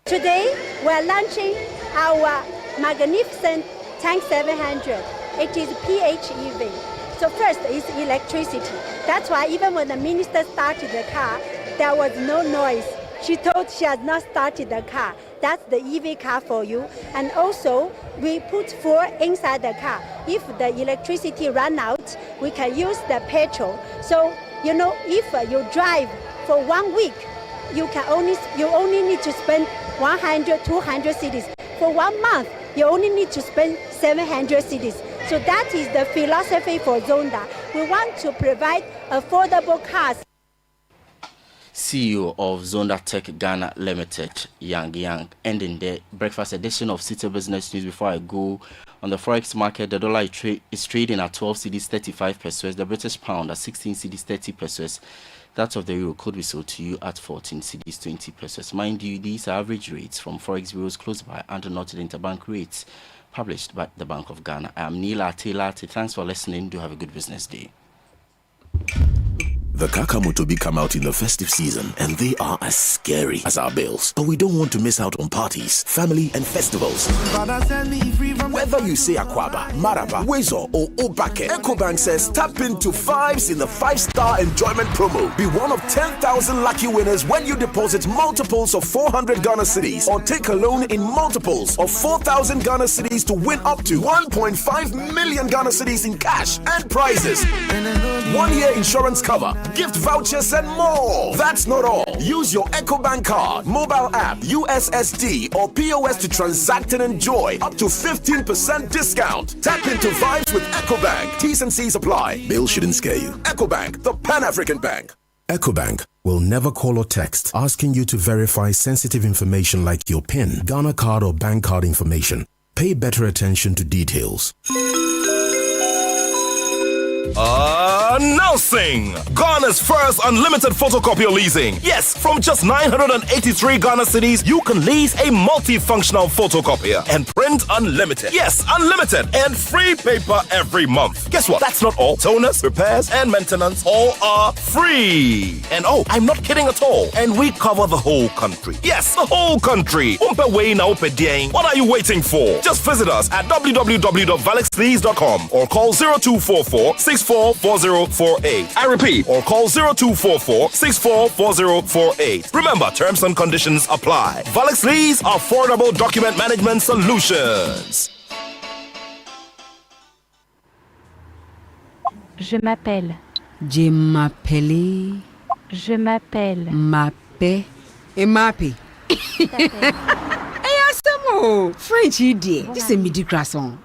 Today, we're launching our magnificent Tank 700. It is PHEV. So first is electricity. That's why even when the minister started the car, there was no noise. She thought she had not started the car. That's the EV car for you. And also, we put 4 inside the car. If the electricity run out, we can use the petrol. So, if you drive for 1 week, you only need to spend 100, 200 cedis. For 1 month, you only need to spend 700 cedis. So that is the philosophy for Zonda. We want to provide affordable cars. CEO of Zondatech Ghana Limited, Yang, ending the breakfast edition of Citi Business News. Before I go, on the forex market, the dollar is trading at 12 cedis 35 pesos, the British pound at 16 cedis 30 pesos. That of the euro could be sold to you at 14 cedis 20 pesos. Mind you, these are average rates from forex bureaus close by and not the interbank rates published by the Bank of Ghana. I am Neil Ate. Thanks for listening. Do have a good business day. The Kakamotobi come out in the festive season, and they are as scary as our bills. But we don't want to miss out on parties, family, and festivals. Whether you say Akwaba, Maraba, Wezo, or Obake, EcoBank says tap into Vibes in the 5-star enjoyment promo. Be one of 10,000 lucky winners when you deposit multiples of 400 Ghana cedis or take a loan in multiples of 4,000 Ghana cedis to win up to 1.5 million Ghana cedis in cash and prizes. 1-year insurance cover, gift vouchers, and more. That's not all. Use your EcoBank card, mobile app, USSD, or POS to transact and enjoy up to 15% discount. Tap into Vibes with EcoBank. T's and C's apply. Bill shouldn't scare you. EcoBank, the Pan-African Bank. EcoBank will never call or text asking you to verify sensitive information like your PIN, Ghana card, or bank card information. Pay better attention to details. Announcing Ghana's first unlimited photocopier leasing. Yes, from just 983 Ghana cedis, you can lease a multifunctional photocopier and print unlimited. Yes, unlimited and free paper every month. Guess what? That's not all. Toners, repairs, and maintenance all are free. And oh, I'm not kidding at all. And we cover the whole country. Yes, the whole country. What are you waiting for? Just visit us at www.valexlease.com or call 0244 644048. I repeat, or call 0244 644048. Remember, terms and conditions apply. Valex Lease, affordable document management solutions. Je m'appelle. Je m'appelle. Je m'appelle. Mappé. Et mappé. Hey, Asamo! French idiot. This is a midi croissant.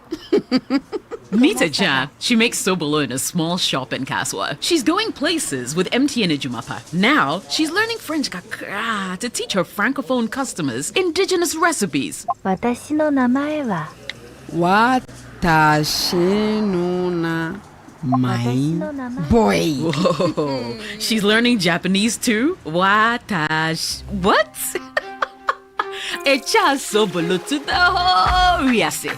Meet Aja. She makes sobolone in a small shop in Kaswa. She's going places with MTN Ejumapa. Now, she's learning French kakra to teach her francophone customers indigenous recipes. Watashi no namae wa. Watashi no namae. Boy. Whoa. She's learning Japanese too? Watashi. What?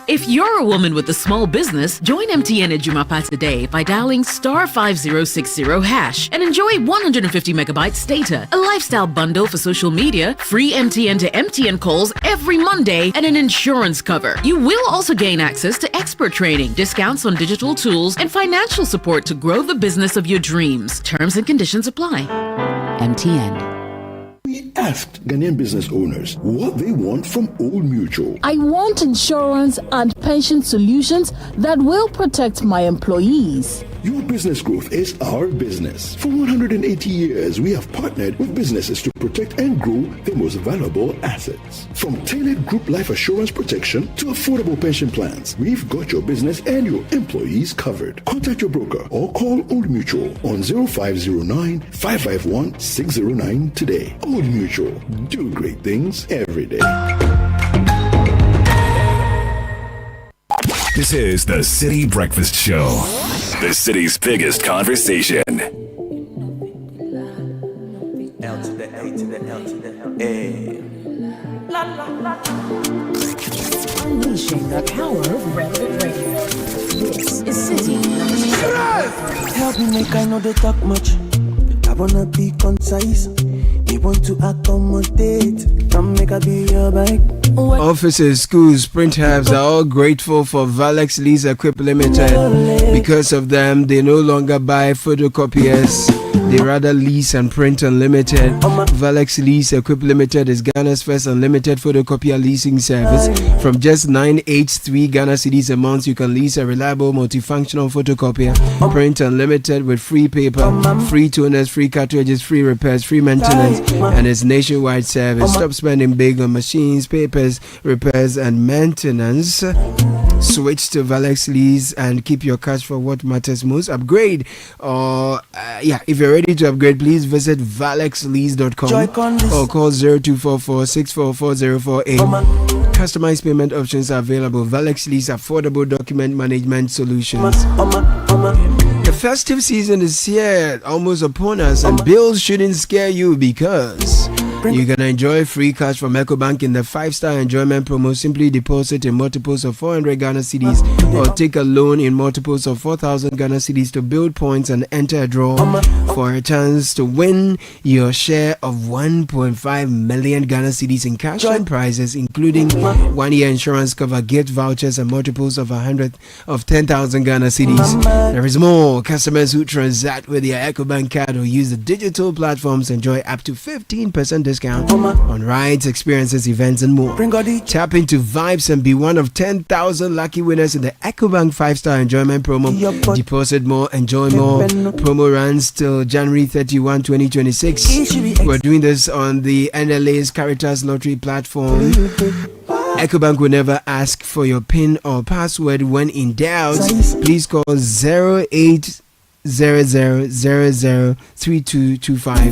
If you're a woman with a small business, join MTN Ejumapa today by dialing *5060# and enjoy 150 megabytes data, a lifestyle bundle for social media, free MTN to MTN calls every Monday, and an insurance cover. You will also gain access to expert training, discounts on digital tools, and financial support to grow the business of your dreams. Terms and conditions apply. MTN. We asked Ghanaian business owners what they want from Old Mutual. I want insurance and pension solutions that will protect my employees. Your business growth is our business. For 180 years, we have partnered with businesses to protect and grow their most valuable assets. From tailored group life assurance protection to affordable pension plans, we've got your business and your employees covered. Contact your broker or call Old Mutual on 0509 551 609 today. Old Mutual, do great things every day. This is the City Breakfast Show, the city's biggest conversation. L to the A to the L to the A. Unleashing the power of relevant radio. This is City. Help me make I know they talk much. I wanna be concise. Me want to accommodate. Come make I be your bike. Offices, schools, print hubs are all grateful for Valex Lease Equip Limited. Because of them, they no longer buy photocopiers. They rather lease and print unlimited. Valex Lease Equip Limited is Ghana's first unlimited photocopier leasing service. From just 983 Ghana cedis a month, you can lease a reliable multifunctional photocopier. Print unlimited with free paper, free toners, free cartridges, free repairs, free maintenance, and it's nationwide service. Stop spending big on machines, papers, repairs, and maintenance. Switch to Valex Lease and keep your cash for what matters most. Upgrade, if you're ready to upgrade, please visit valexlease.com or call 0244 644 048. Customized payment options are available. Valex Lease, affordable document management solutions. The festive season is here, almost upon us, and bills shouldn't scare you because you can enjoy free cash from EcoBank in the 5-star enjoyment promo. Simply deposit in multiples of 400 Ghana cedis or take a loan in multiples of 4,000 Ghana cedis to build points and enter a draw for a chance to win your share of 1.5 million Ghana cedis in cash and prizes, including 1-year insurance cover, gift vouchers, and multiples of 10,000 Ghana cedis. There is more. Customers who transact with their EcoBank card or use the digital platforms enjoy up to 15% discount on rides, experiences, events, and more. Tap into vibes and be one of 10,000 lucky winners in the EcoBank 5-star enjoyment promo. Deposit more, enjoy more. Promo runs till January 31, 2026. We're doing this on the NLA's Caritas Lottery platform. EcoBank will never ask for your PIN or password. When in doubt, please call 0800003225.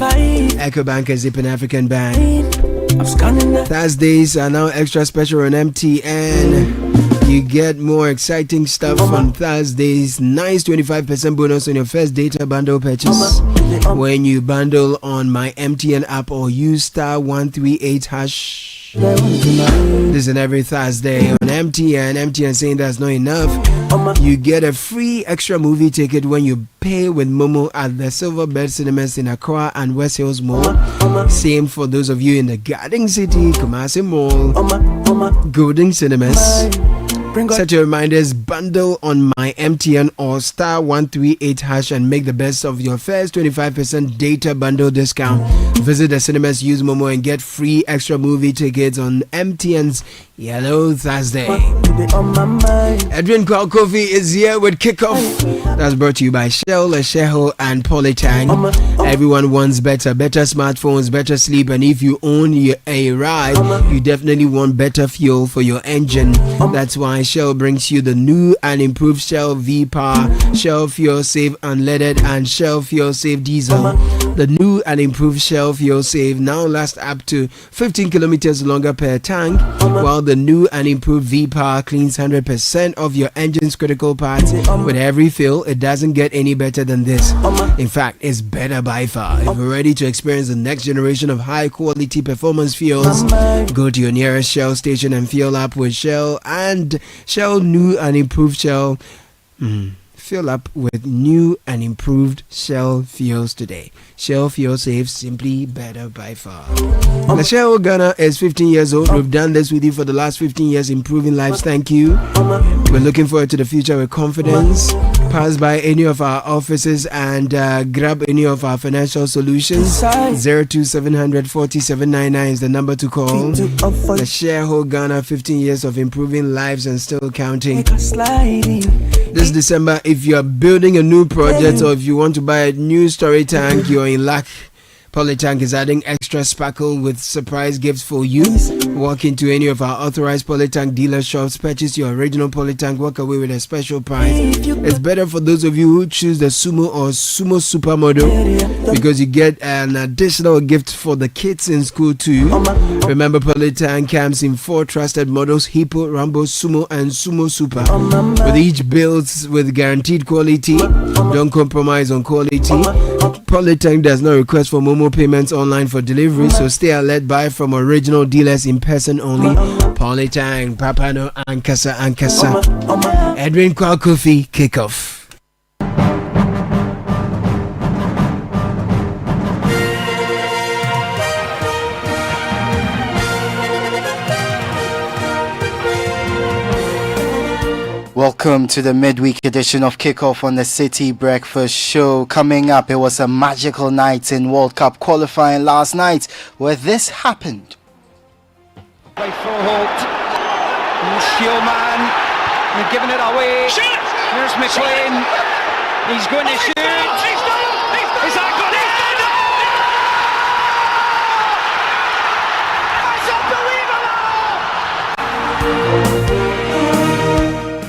EcoBank is a Pan-African bank. Thursdays are now extra special on MTN. You get more exciting stuff on Thursdays. Nice 25% bonus on your first data bundle purchase when you bundle on my MTN app or use *138#. This is every Thursday on MTN. MTN saying that's not enough. You get a free extra movie ticket when you pay with Momo at the Silverbird Cinemas in Accra and West Hills Mall. Same for those of you in the Garden City, Kumasi Mall, Golden Cinemas. Set your reminders, bundle on my MTN or *138# and make the best of your first 25% data bundle discount. Visit the cinemas, use Momo, and get free extra movie tickets on MTN's Yellow Thursday. Edwin Kofi is here with Kickoff. That's brought to you by Shell, Sheho, and Polytang. Everyone wants better smartphones, better sleep, and if you own a ride, you definitely want better fuel for your engine. That's why Shell brings you the new and improved Shell V-Power, Shell Fuel Save Unleaded, and Shell Fuel Save Diesel. The new and improved Shell Fuel Save now lasts up to 15 kilometers longer per tank, while the new and improved V-Power cleans 100% of your engine's critical parts with every fill. It doesn't get any better than this. In fact, it's better by far. If you're ready to experience the next generation of high-quality performance fuels, go to your nearest Shell station and fuel up with Shell and Shell new and improved Shell. Fill up with new and improved Shell fuels today. Shell Fuel Save, simply better by far. The Shell Ghana is 15 years old. We've done this with you for the last 15 years, improving lives. Thank you. We're looking forward to the future with confidence. Pass by any of our offices and grab any of our financial solutions. 02700 4799 is the number to call. The Shell Ghana, 15 years of improving lives and still counting. This December, if you are building a new project or if you want to buy a new storage tank, you're in luck. Polytank is adding extra sparkle with surprise gifts for you. Walk into any of our authorized Polytank dealer shops, purchase your original Polytank, walk away with a special price. It's better for those of you who choose the Sumo or Sumo Super model because you get an additional gift for the kids in school too. Remember, Polytank comes in 4 trusted models: Hippo, Rambo, Sumo, and Sumo Super. With each built with guaranteed quality. Don't compromise on quality. Polytank does not request for Momo payments online for delivery, so stay alert. Buy from original dealers in person only. Polytank, Papano, Ankasa. Edwin Kwakofi, kickoff. Welcome to the midweek edition of Kickoff on the City Breakfast Show. Coming up, it was a magical night in World Cup qualifying last night where this happened. Play full halt. Shieldman, they're giving it away. Shoot! Here's McLean. He's going to shoot. He's done! Is that good?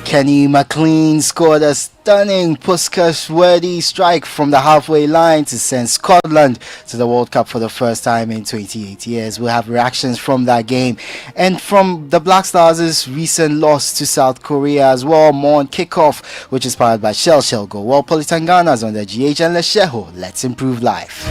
Kenny McLean scored a stunning Puskas-worthy strike from the halfway line to send Scotland to the World Cup for the first time in 28 years. We'll have reactions from that game and from the Black Stars' recent loss to South Korea as well. More on Kickoff, which is powered by Shell Go. Well, Politangana's on the GH and Lesheho. Let's improve life.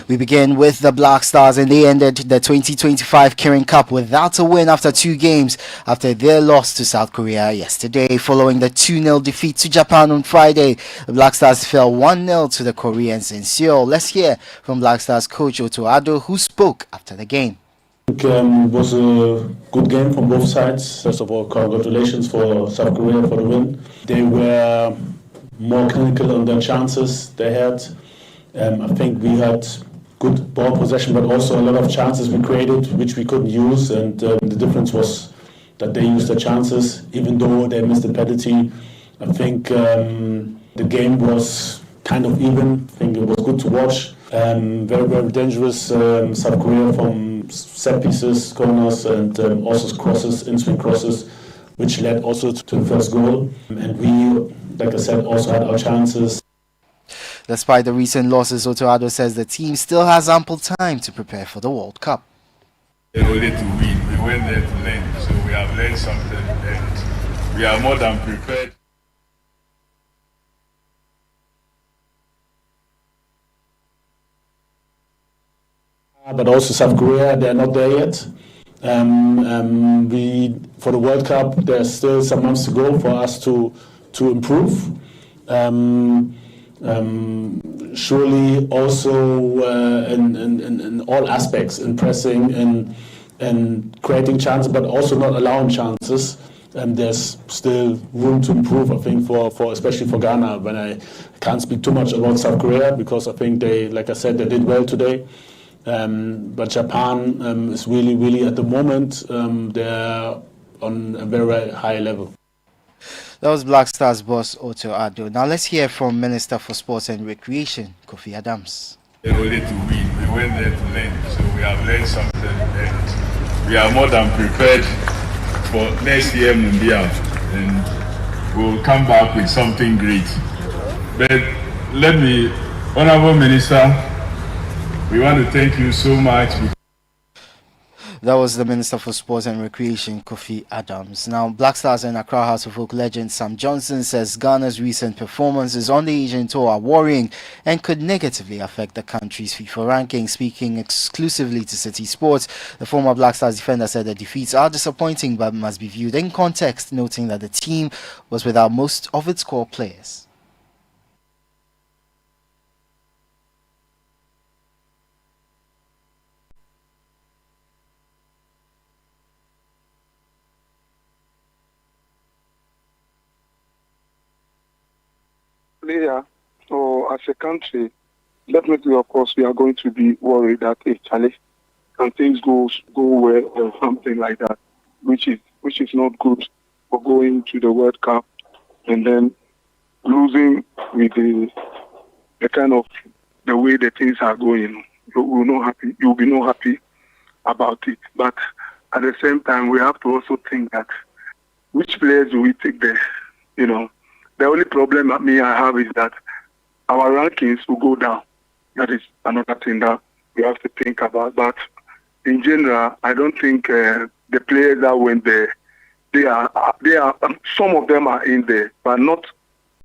We begin with the Black Stars, and they ended the 2025 Kirin Cup without a win after 2 games after their loss to South Korea yesterday. Following the 2-0 defeat to Japan on Friday, the Black Stars fell 1-0 to the Koreans in Seoul. Let's hear from Black Stars coach Otto Addo, who spoke after the game. It was a good game from both sides. First of all, congratulations for South Korea for the win. They were more clinical on their chances they had. I think we had good ball possession, but also a lot of chances we created which we couldn't use, and the difference was that they used their chances even though they missed the penalty. I think the game was kind of even. I think it was good to watch. Very, very dangerous South Korea from set pieces, corners, and also crosses, in-swing crosses, which led also to the first goal. And we, like I said, also had our chances. Despite the recent losses, Otto Addo says the team still has ample time to prepare for the World Cup. In order to win, we went there to learn, so we have learned something and we are more than prepared. But also South Korea, they are not there yet. For the World Cup, there's still some months to go for us to improve. Surely also in all aspects, in pressing and creating chances, but also not allowing chances. There's still room to improve, I think, for especially for Ghana. When I can't speak too much about South Korea because I think they, like I said, they did well today. But Japan is really, really at the moment they're on a very, very high level. That was Black Stars boss Otto Addo. Now let's hear from Minister for Sports and Recreation, Kofi Adams. In order to win, we went there to learn, so we have learned something and we are more than prepared for next year Mundial, and we'll come back with something great. But let me, Honorable Minister, we want to thank you so much. That was the Minister for Sports and Recreation, Kofi Adams. Now, Black Stars and Accra House of Folk legend Sam Johnson says Ghana's recent performances on the Asian tour are worrying and could negatively affect the country's FIFA ranking. Speaking exclusively to Citi Sports, the former Black Stars defender said the defeats are disappointing but must be viewed in context, noting that the team was without most of its core players. Player or as a country, definitely, of course, we are going to be worried that if Charlie and things go well or something like that, which is which is not good for going to the World Cup, and then losing with the kind of the way the things are going. You will not happy. You will be not happy about it. But at the same time, we have to also think that which players do we take there? You know, the only problem I have is that our rankings will go down. That is another thing that we have to think about. But in general, I don't think the players that went there, they are some of them are in there, but not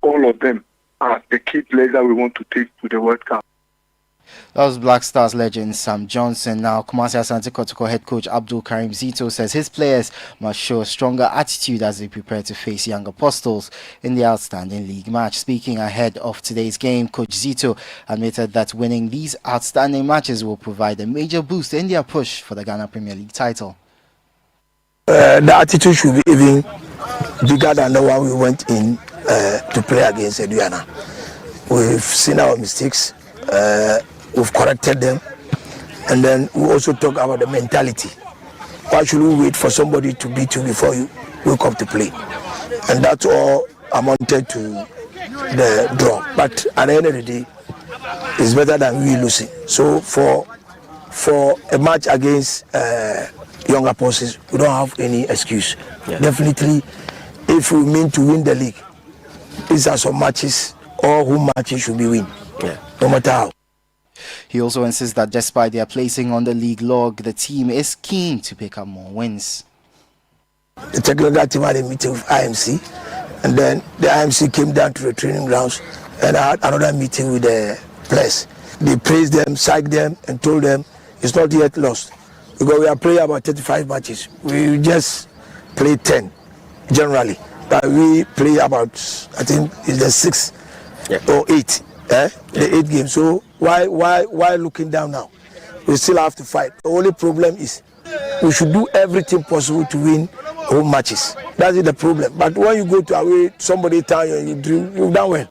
all of them are the key players that we want to take to the World Cup. That was Black Stars legend Sam Johnson. Now, Kumasi Asante Kotoko head coach Abdul Karim Zito says his players must show a stronger attitude as they prepare to face Young Apostles in the outstanding league match. Speaking ahead of today's game, Coach Zito admitted that winning these outstanding matches will provide a major boost in their push for the Ghana Premier League title. The attitude should be even bigger than the one we went in to play against Aduana. We've seen our mistakes. We've corrected them, and then we also talk about the mentality. Why should we wait for somebody to beat you before you wake up to play? And that's all amounted to the draw. But at the end of the day, it's better than we losing. So for a match against Young Apostles, we don't have any excuse. Yeah. Definitely, if we mean to win the league, these are some matches, all home matches should be win. Yeah. No matter how. He also insists that despite their placing on the league log, the team is keen to pick up more wins. The technical team had a meeting with IMC, and then the IMC came down to the training grounds and had another meeting with the players. They praised them, psyched them, and told them it's not yet lost. Because we are playing about 35 matches. We just play 10 generally. But we play about, I think it's the 6 or 8. The 8 games. So why looking down now? We still have to fight. The only problem is we should do everything possible to win home matches. That is the problem. But when you go to away, somebody tell you and you've done well.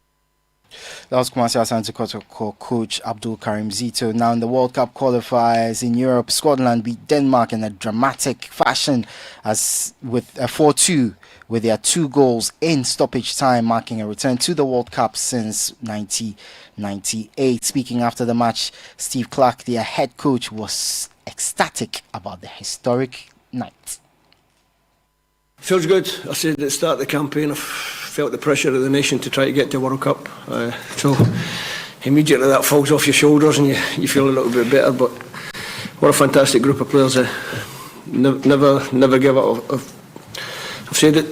That was Kumasi Asante Kotoko coach Abdul Karim Zito. Now in the World Cup qualifiers in Europe, Scotland beat Denmark in a dramatic fashion as with a 4-2 with their 2 goals in stoppage time, marking a return to the World Cup since 1998. Speaking after the match, Steve Clarke, their head coach, was ecstatic about the historic night. Feels good. I said at the start of the campaign, I felt the pressure of the nation to try to get to World Cup. So immediately that falls off your shoulders and you feel a little bit better. But what a fantastic group of players. Never give up. I've said it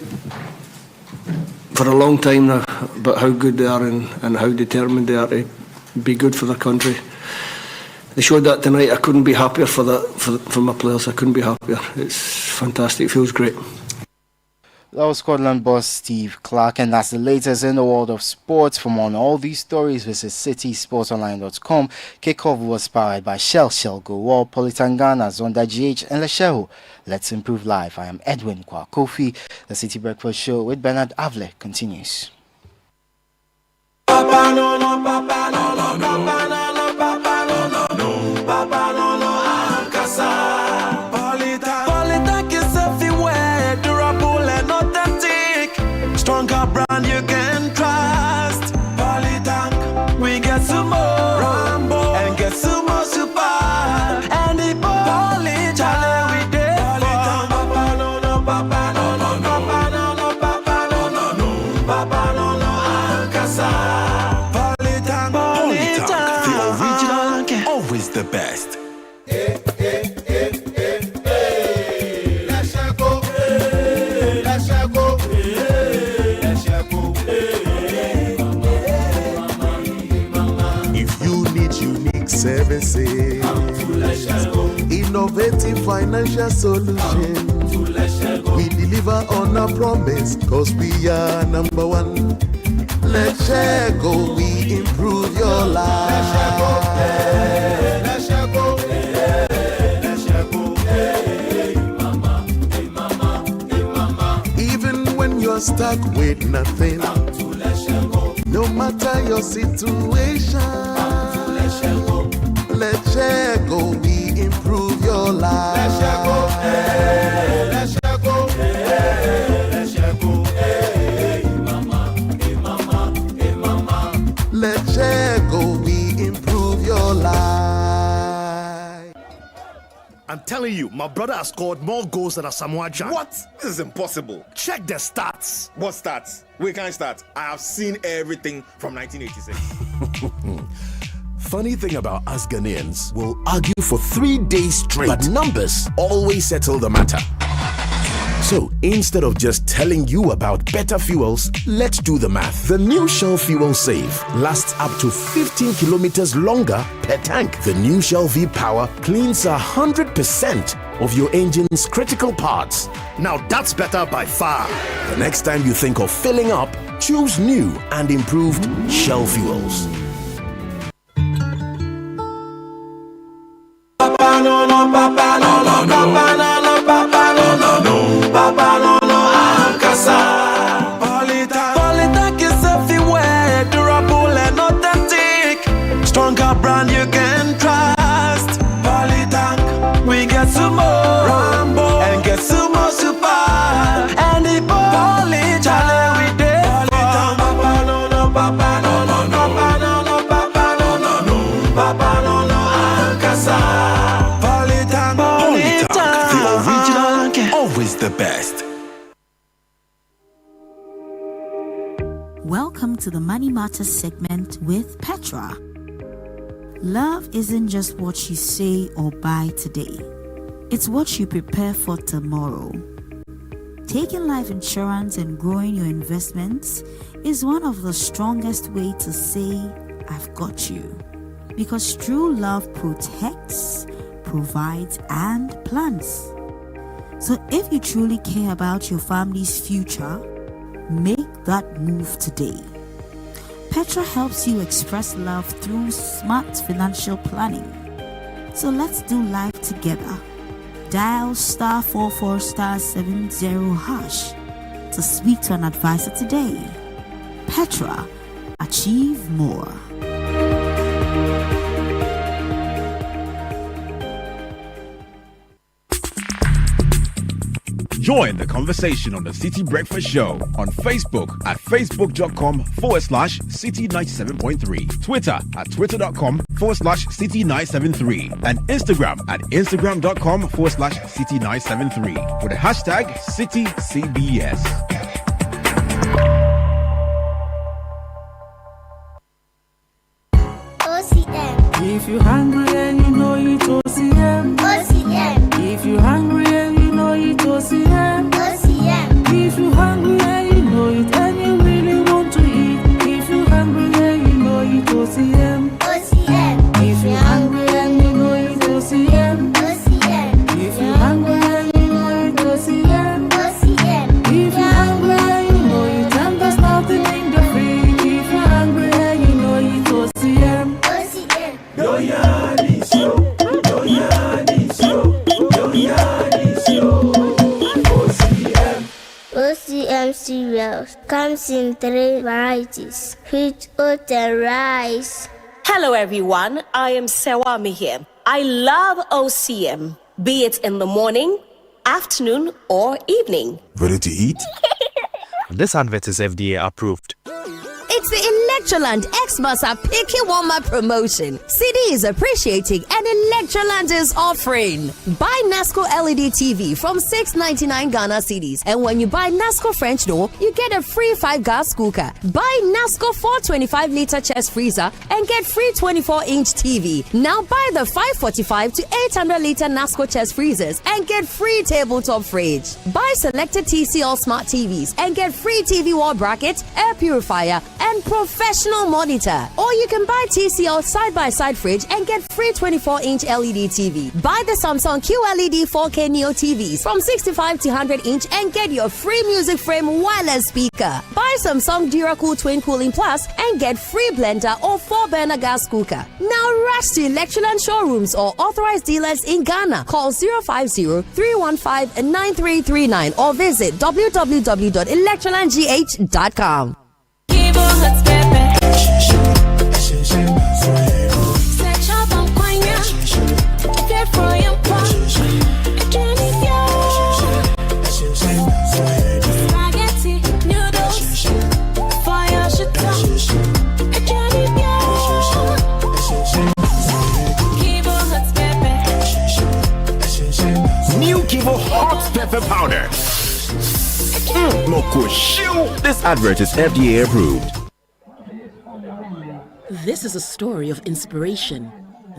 for a long time now about how good they are and how determined they are to be good for their country. They showed that tonight. I couldn't be happier for my players. I couldn't be happier. It's fantastic. It feels great. That was Scotland boss Steve Clarke, and that's the latest in the world of sports. For more on all these stories, visit citysportsonline.com. Kickoff was powered by Shell Go Wall, Politangana, Zonda GH, and Lesheho. Let's improve life. I am Edwin Kwakofi. The City Breakfast Show with Bernard Avle continues. Papa no no, papa no no, papa no no, papa no no, no, papa no no, Ankasa. Polita is everywhere, durable and authentic. Stronger brand you can trust. Polita, we get some more Rambo and get some more Super. And the Polita, we did. Polita, papa no no, papa no no, papa no no, papa no no, no, papa no no, Ankasa. Always the best. If you need unique services, innovative financial solutions, we deliver on our promise, cause we are number one. Let's share go, we improve your life. Even when you're stuck with nothing, no matter your situation, let's share go, we improve your life. I'm telling you, my brother has scored more goals than Asamoah Gyan. What? This is impossible. Check the stats. What stats? We can't start. I have seen everything from 1986. Funny thing about us Ghanaians, we'll argue for 3 days straight, but numbers always settle the matter. So instead of just telling you about better fuels, let's do the math. The new Shell Fuel Save lasts up to 15 kilometers longer per tank. The new Shell V Power cleans 100% of your engine's critical parts. Now that's better by far. The next time you think of filling up, choose new and improved Shell Fuels. Papa no no, papa no no, papa no no, papa no no, papa no no, Ankasa. Polytank is everywhere, durable and authentic. Stronger brand you can trust. Polytank, we get sumo, Rambo, and get sumo super. And the Polytank, we did. Polytank, papa no no, papa no no, papa no no, papa no no, papa no no, Ankasa. Always the best. Welcome to the Money Matters segment with Petra. Love isn't just what you say or buy today. It's what you prepare for tomorrow. Taking life insurance and growing your investments is one of the strongest ways to say, I've got you. Because true love protects, provides, and plans. So if you truly care about your family's future, make that move today. Petra helps you express love through smart financial planning. So let's do life together. Dial *44*70# to speak to an advisor today. Petra, achieve more. Join the conversation on the Citi Breakfast Show on Facebook at facebook.com/Citi97.3, Twitter at twitter.com/Citi973, and Instagram at instagram.com/Citi973 with the hashtag CitiCBS. OCM. If you're hungry and you know it, OCM. OCM. If you're hungry and you know it, OCM. OCM. If you're hungry and you know it and you really want to eat. If you're hungry and you know it, OCM. OCM. If you're hungry and you know it, OCM. OCM. If you're hungry and you know it, OCM. OCM. If you're hungry and you know it and there's nothing in the fridge. If you're hungry and you know it, OCM. OCM. Yo yard is yo. Yo yard is yo. Yo yard is yo. OCM. OCM cereals comes in 3 varieties: wheat, oat, and rice. Hello everyone, I am Sewami here. I love OCM, be it in the morning, afternoon, or evening. Ready to eat? This advert is FDA approved. It's the Electroland Xmas are picking one my promotion. Citi is appreciating and Electroland is offering. Buy Nasco LED TV from 699 Ghana cedis, and when you buy Nasco French door, you get a free 5 gas cooker. Buy Nasco 425-liter chest freezer and get free 24-inch TV. Now buy the 545 to 800-liter Nasco chest freezers and get free tabletop fridge. Buy selected TCL smart TVs and get free TV wall bracket, air purifier, and professional monitor. Or you can buy TCL side-by-side fridge and get free 24-inch LED TV. Buy the Samsung QLED 4K Neo TVs from 65 to 100-inch and get your free music frame wireless speaker. Buy Samsung DuraCool Twin Cooling Plus and get free blender or 4-burner gas cooker. Now rush to Electroland showrooms or authorized dealers in Ghana. Call 050-315-9339 or visit www.electrolandgh.com. flavor hot pepper powder. This advert is FDA approved. This is a story of inspiration.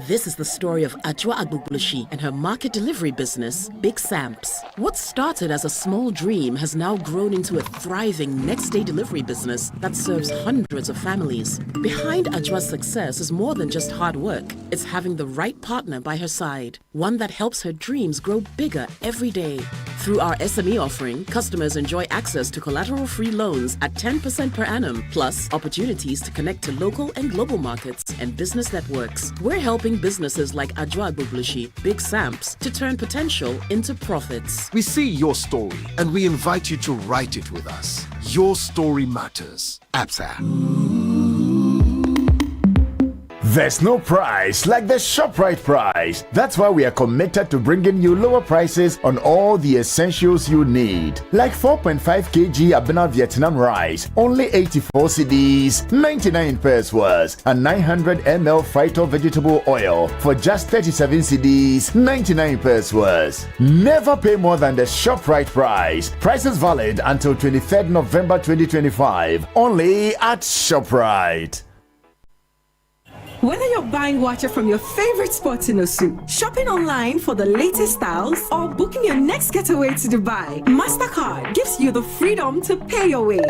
This is the story of Ajwa Agbugbuleshi and her market delivery business, Big Samps. What started as a small dream has now grown into a thriving next-day delivery business that serves hundreds of families. Behind Ajwa's success is more than just hard work. It's having the right partner by her side, one that helps her dreams grow bigger every day. Through our SME offering, customers enjoy access to collateral-free loans at 10% per annum, plus opportunities to connect to local and global markets and business networks. We're helping businesses like Ajwa Agbugbuleshi, Big Samps, to turn potential into profits. We see your story and we invite you to write it with us. Your story matters. APSA. There's no price like the ShopRite price. That's why we are committed to bringing you lower prices on all the essentials you need. Like 4.5 kg Abena Vietnam rice, only 84 cedis, 99 pesos, and 900 ml Phyto vegetable oil for just 37 cedis, 99 pesos. Never pay more than the ShopRite price. Prices valid until 23rd November 2025. Only at ShopRite. Whether you're buying water from your favorite spot in Osu, shopping online for the latest styles, or booking your next getaway to Dubai, MasterCard gives you the freedom to pay your way.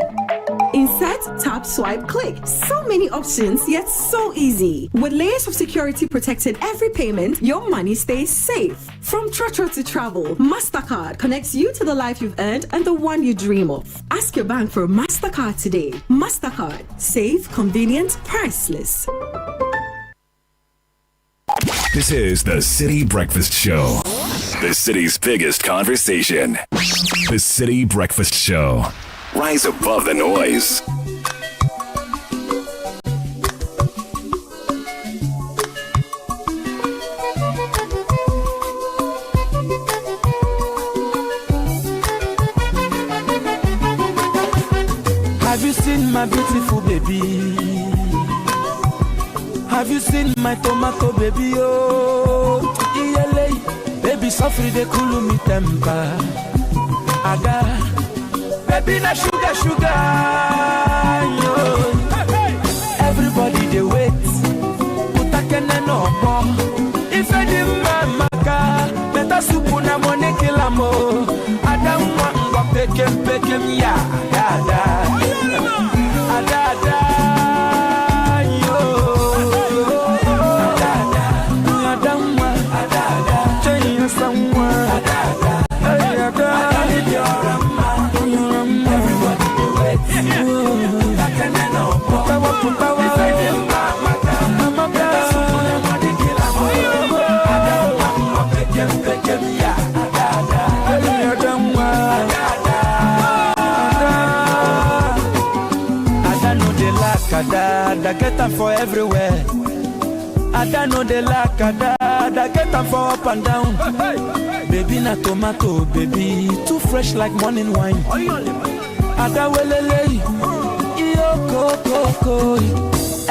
Insert, tap, swipe, click. So many options, yet so easy. With layers of security protecting every payment, your money stays safe. From Trotro to travel, MasterCard connects you to the life you've earned and the one you dream of. Ask your bank for a MasterCard today. MasterCard. Safe, convenient, priceless. This is the Citi Breakfast Show. The city's biggest conversation. The Citi Breakfast Show. Rise above the noise. Have you seen my beautiful baby? Have you seen my tomato baby? Oh, ELA, baby, suffer de cool me temper. Ada, baby, na sugar, sugar. Yo. Everybody they wait. Utakene no more. If I didn't maka, better soup na money kilamo. Ada mwa pekem ya, ada, ada. I get them for everywhere. I don't know they lack I get them for up and down. Baby na tomato, baby too fresh like morning wine. Ada welele, iyo koko.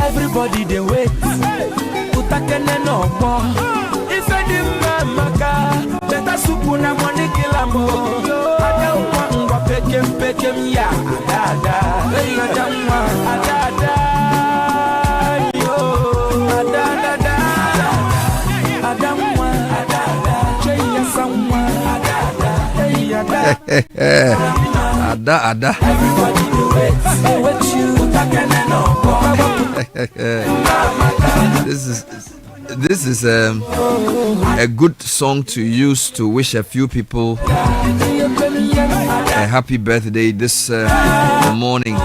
Everybody they wait. Utakene no more. If I didn't maka, better soup na money kilamo. Ada ngwa pekem ya. Ada. Ada. This is a good song to use to wish a few people a happy birthday this morning.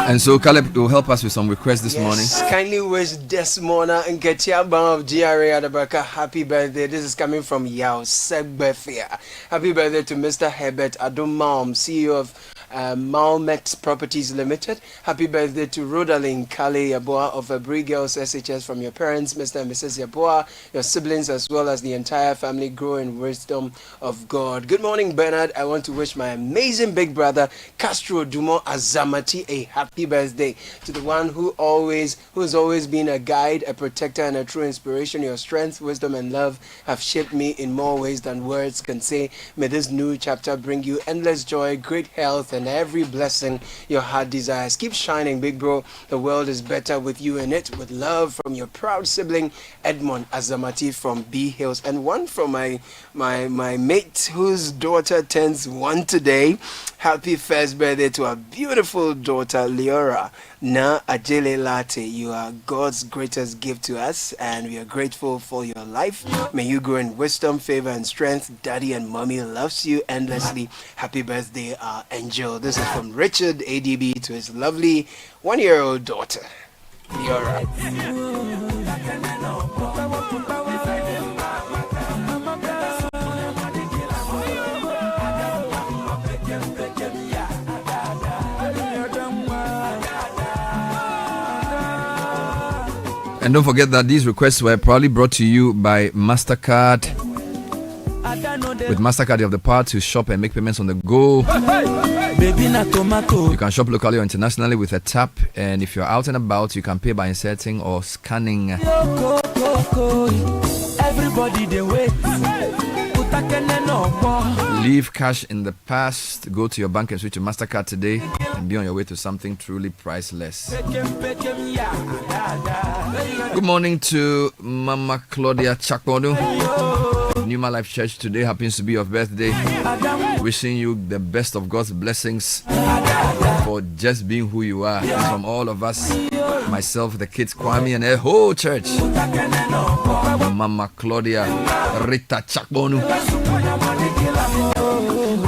And so Caleb will help us with some requests this morning. Kindly wish Desmona and Ketiaba of GRA Adabaka happy birthday. This is coming from Yao Segbefia. Happy birthday to Mr. Herbert Adumam, CEO of Malmet Properties Limited. Happy birthday to Rodalyn Kale Yaboa of Abri Girls SHS from your parents, Mr. and Mrs. Yaboa, your siblings, as well as the entire family. Grow in wisdom of God. Good morning, Bernard. I want to wish my amazing big brother, Castro Dumo Azamati, a happy birthday. To the one who has always been a guide, a protector, and a true inspiration. Your strength, wisdom, and love have shaped me in more ways than words can say. May this new chapter bring you endless joy, great health, and every blessing your heart desires. Keep shining, big bro. The world is better with you in it. With love from your proud sibling, Edmond Azamati from B Hills. And one from my mate whose daughter turns 1 today. Happy first birthday to our beautiful daughter, Leora Na Ajele Latte. You are God's greatest gift to us, and we are grateful for your life. May you grow in wisdom, favor, and strength. Daddy and mommy loves you endlessly. Happy birthday, our angel. This is from Richard ADB to his lovely 1-year-old daughter, Leora. And don't forget that these requests were probably brought to you by MasterCard. With MasterCard, you have the power to shop and make payments on the go. You can shop locally or internationally with a tap. And if you're out and about, you can pay by inserting or scanning. Everybody they wait. Leave cash in the past. Go to your bank and switch to MasterCard today and be on your way to something truly priceless. Good morning to Mama Claudia Chakbodu. Numa Life Church today happens to be your birthday. Wishing you the best of God's blessings for just being who you are. And from all of us, myself, the kids, Kwame, and the whole church. Mama Claudia Rita Chakbonu.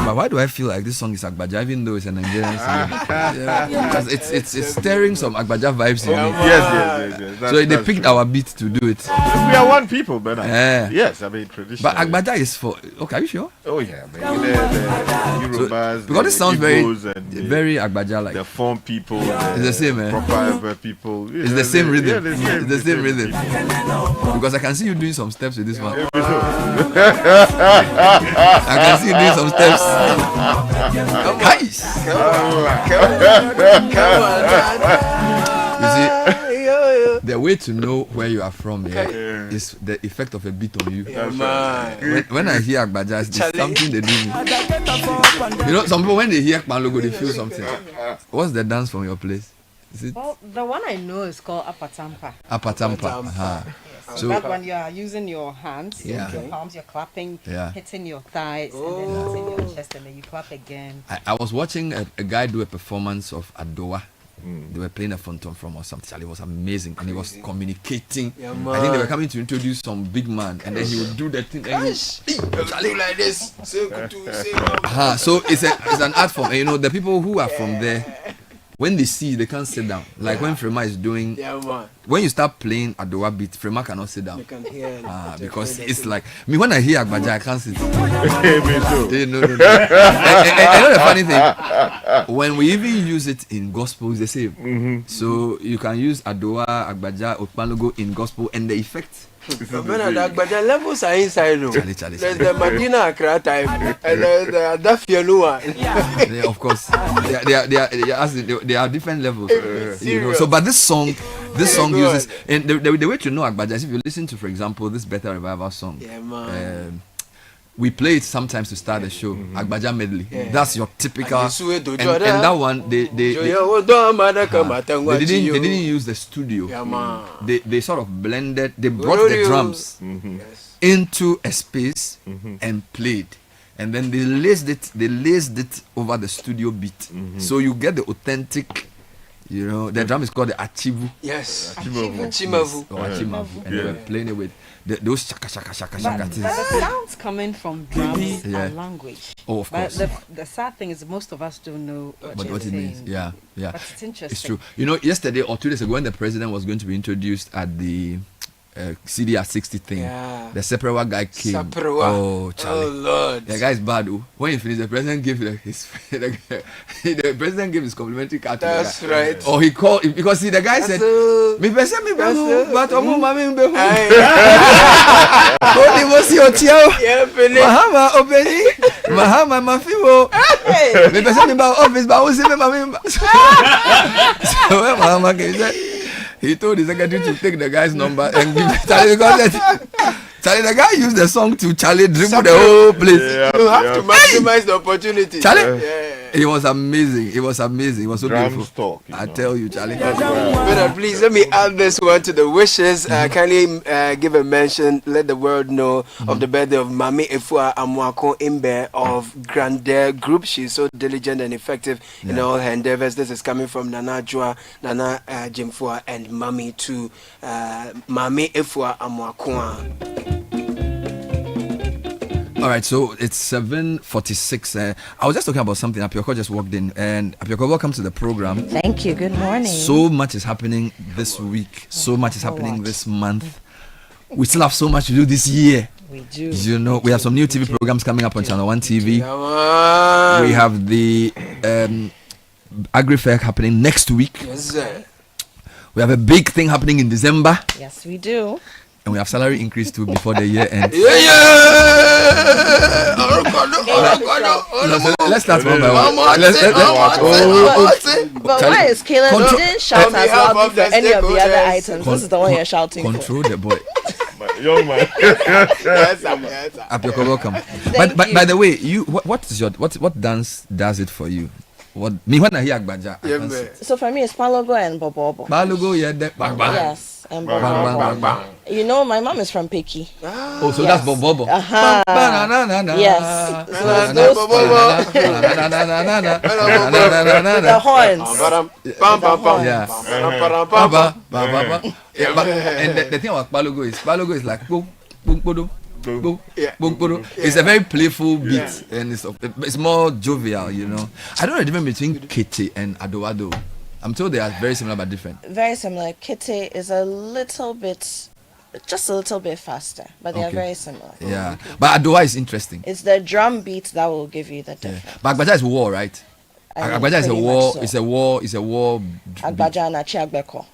But why do I feel like this song is Agbaja, even though it's a Nigerian song? Yeah. It's stirring some Agbaja vibes in me. Yes. So they picked our beat to do it. We are one people, but yes, I mean traditional. But Agbaja is for. Okay, are you sure? Oh yeah, the Yorubas, because this sounds very Agbaja like. The Fon people. It's the same, proper people. It's the same rhythm. Yeah, it's the same rhythm. Because I can see you doing some steps with this one. I can see you doing some steps. You see, the way to know where you are from is the effect of a beat on you. When I hear Agbaja, it's something they do. You know, some people when they hear Kpan logo, they feel something. What's the dance from your place? Is it? Well, the one I know is called Apatampa. Apatampa. So that one you are using your hands, your palms, you're clapping, hitting your thighs, and then hitting your chest, and then you clap again. I was watching a guy do a performance of Adowa. They were playing a phantom from or something. It was amazing, and he was communicating. I think they were coming to introduce some big man, and then he would do that thing. And he like this. So it's an art form. And you know, the people who are from there, when they see, they can't sit down. Like when Frema is doing, when you start playing Adowa beat, Frema cannot sit down. You can hear because it's like me when I hear Agbaja, I can't sit. No. And you know the funny thing, when we even use it in gospel, it's the same. So you can use Adowa, Agbaja, Okpanlogo in gospel, and the effect. But the levels are inside. There's the Medina Accra type and the Dafianu one. Yeah, of course, they are different levels. You know. So, but this song uses, and the way to know Agbaja is if you listen to, for example, this Better Revival song. We play it sometimes to start the show. Agbaja medley. That's your typical. And that one, they didn't use the studio. They sort of blended. They brought the drums into a space and played. And then they laced it over the studio beat. So you get the authentic. You know, the drum is called the Achivu. Yes, Achimavu. And they were playing it with those shaka things. The sounds coming from drums and language. Oh, of course. But the sad thing is most of us don't know what it means. Yeah. But it's interesting. It's true. You know, yesterday or 2 days ago when the president was going to be introduced at the CD at 60 thing. Yeah. The Seprewa guy came. Seprewa. Oh, Charlie. Oh, Lord. The guy is bad. Oh. When he finished, the president gave his the president gave his complimentary card to the guy. That's right. Or he called because see the guy said, "Me person me behu, but omo mami me behu." Kodi mo si otiao. Mahama obeni. Mahama mafiwo. Me person me ba office ba o si me mami. So when Mahama came, he told his secretary to take the guy's number and give it Charlie because Charlie, the guy used the song to Charlie dribble the whole place. You have to maximize the opportunity. Charlie, it was amazing. It was amazing. It was so Drum beautiful. stock, I tell you, Charlie. Brother, please let me add this one to the wishes. Kindly give a mention. Let the world know of the birthday of Mami Efua Amwako Imbe of Grandeur Group. She's so diligent and effective in all her endeavors. This is coming from Nana Joa, Nana Jimfua, and Mami to Mami Efua Amwako. All right, so it's 7:46. I was just talking about something. Apioko just walked in, and Apioko, welcome to the program. Thank you. Good morning. So much is happening this week. So much is happening this month. We still have so much to do this year. We do. You know, we have some new TV programs coming up on Channel 1 TV. We have the Agri Fair happening next week. Yes, sir. We have a big thing happening in December. Yes, we do. And we have salary increase too before the year ends. Let's start one by one. But why is Caleb? You didn't shout as loud for any of the other items. This is the one you're shouting for. Control the boy. Young man. Apioko, welcome. By the way, what dance does it for you? What me when I hear Agbaja? So for me, it's Palogo and Bobo. Palogo, yeah, bang bang. Yes, and Bobo. You know, my mom is from Peki. Oh, so that's Bobo. Yes. The horns. Yeah. And the thing about Palogo is like boom, boom, boom. It's a very playful beat and it's more jovial, you know. I don't know the difference between Kete and Ado. I'm told they are very similar but different. Very similar. Kete is just a little bit faster, but they are very similar. Yeah, but Adoa is interesting. It's the drum beat that will give you the difference. But Agbaja is war, right? Agbaja is a war. So. It's a war. Agbaja and Achiagbeko.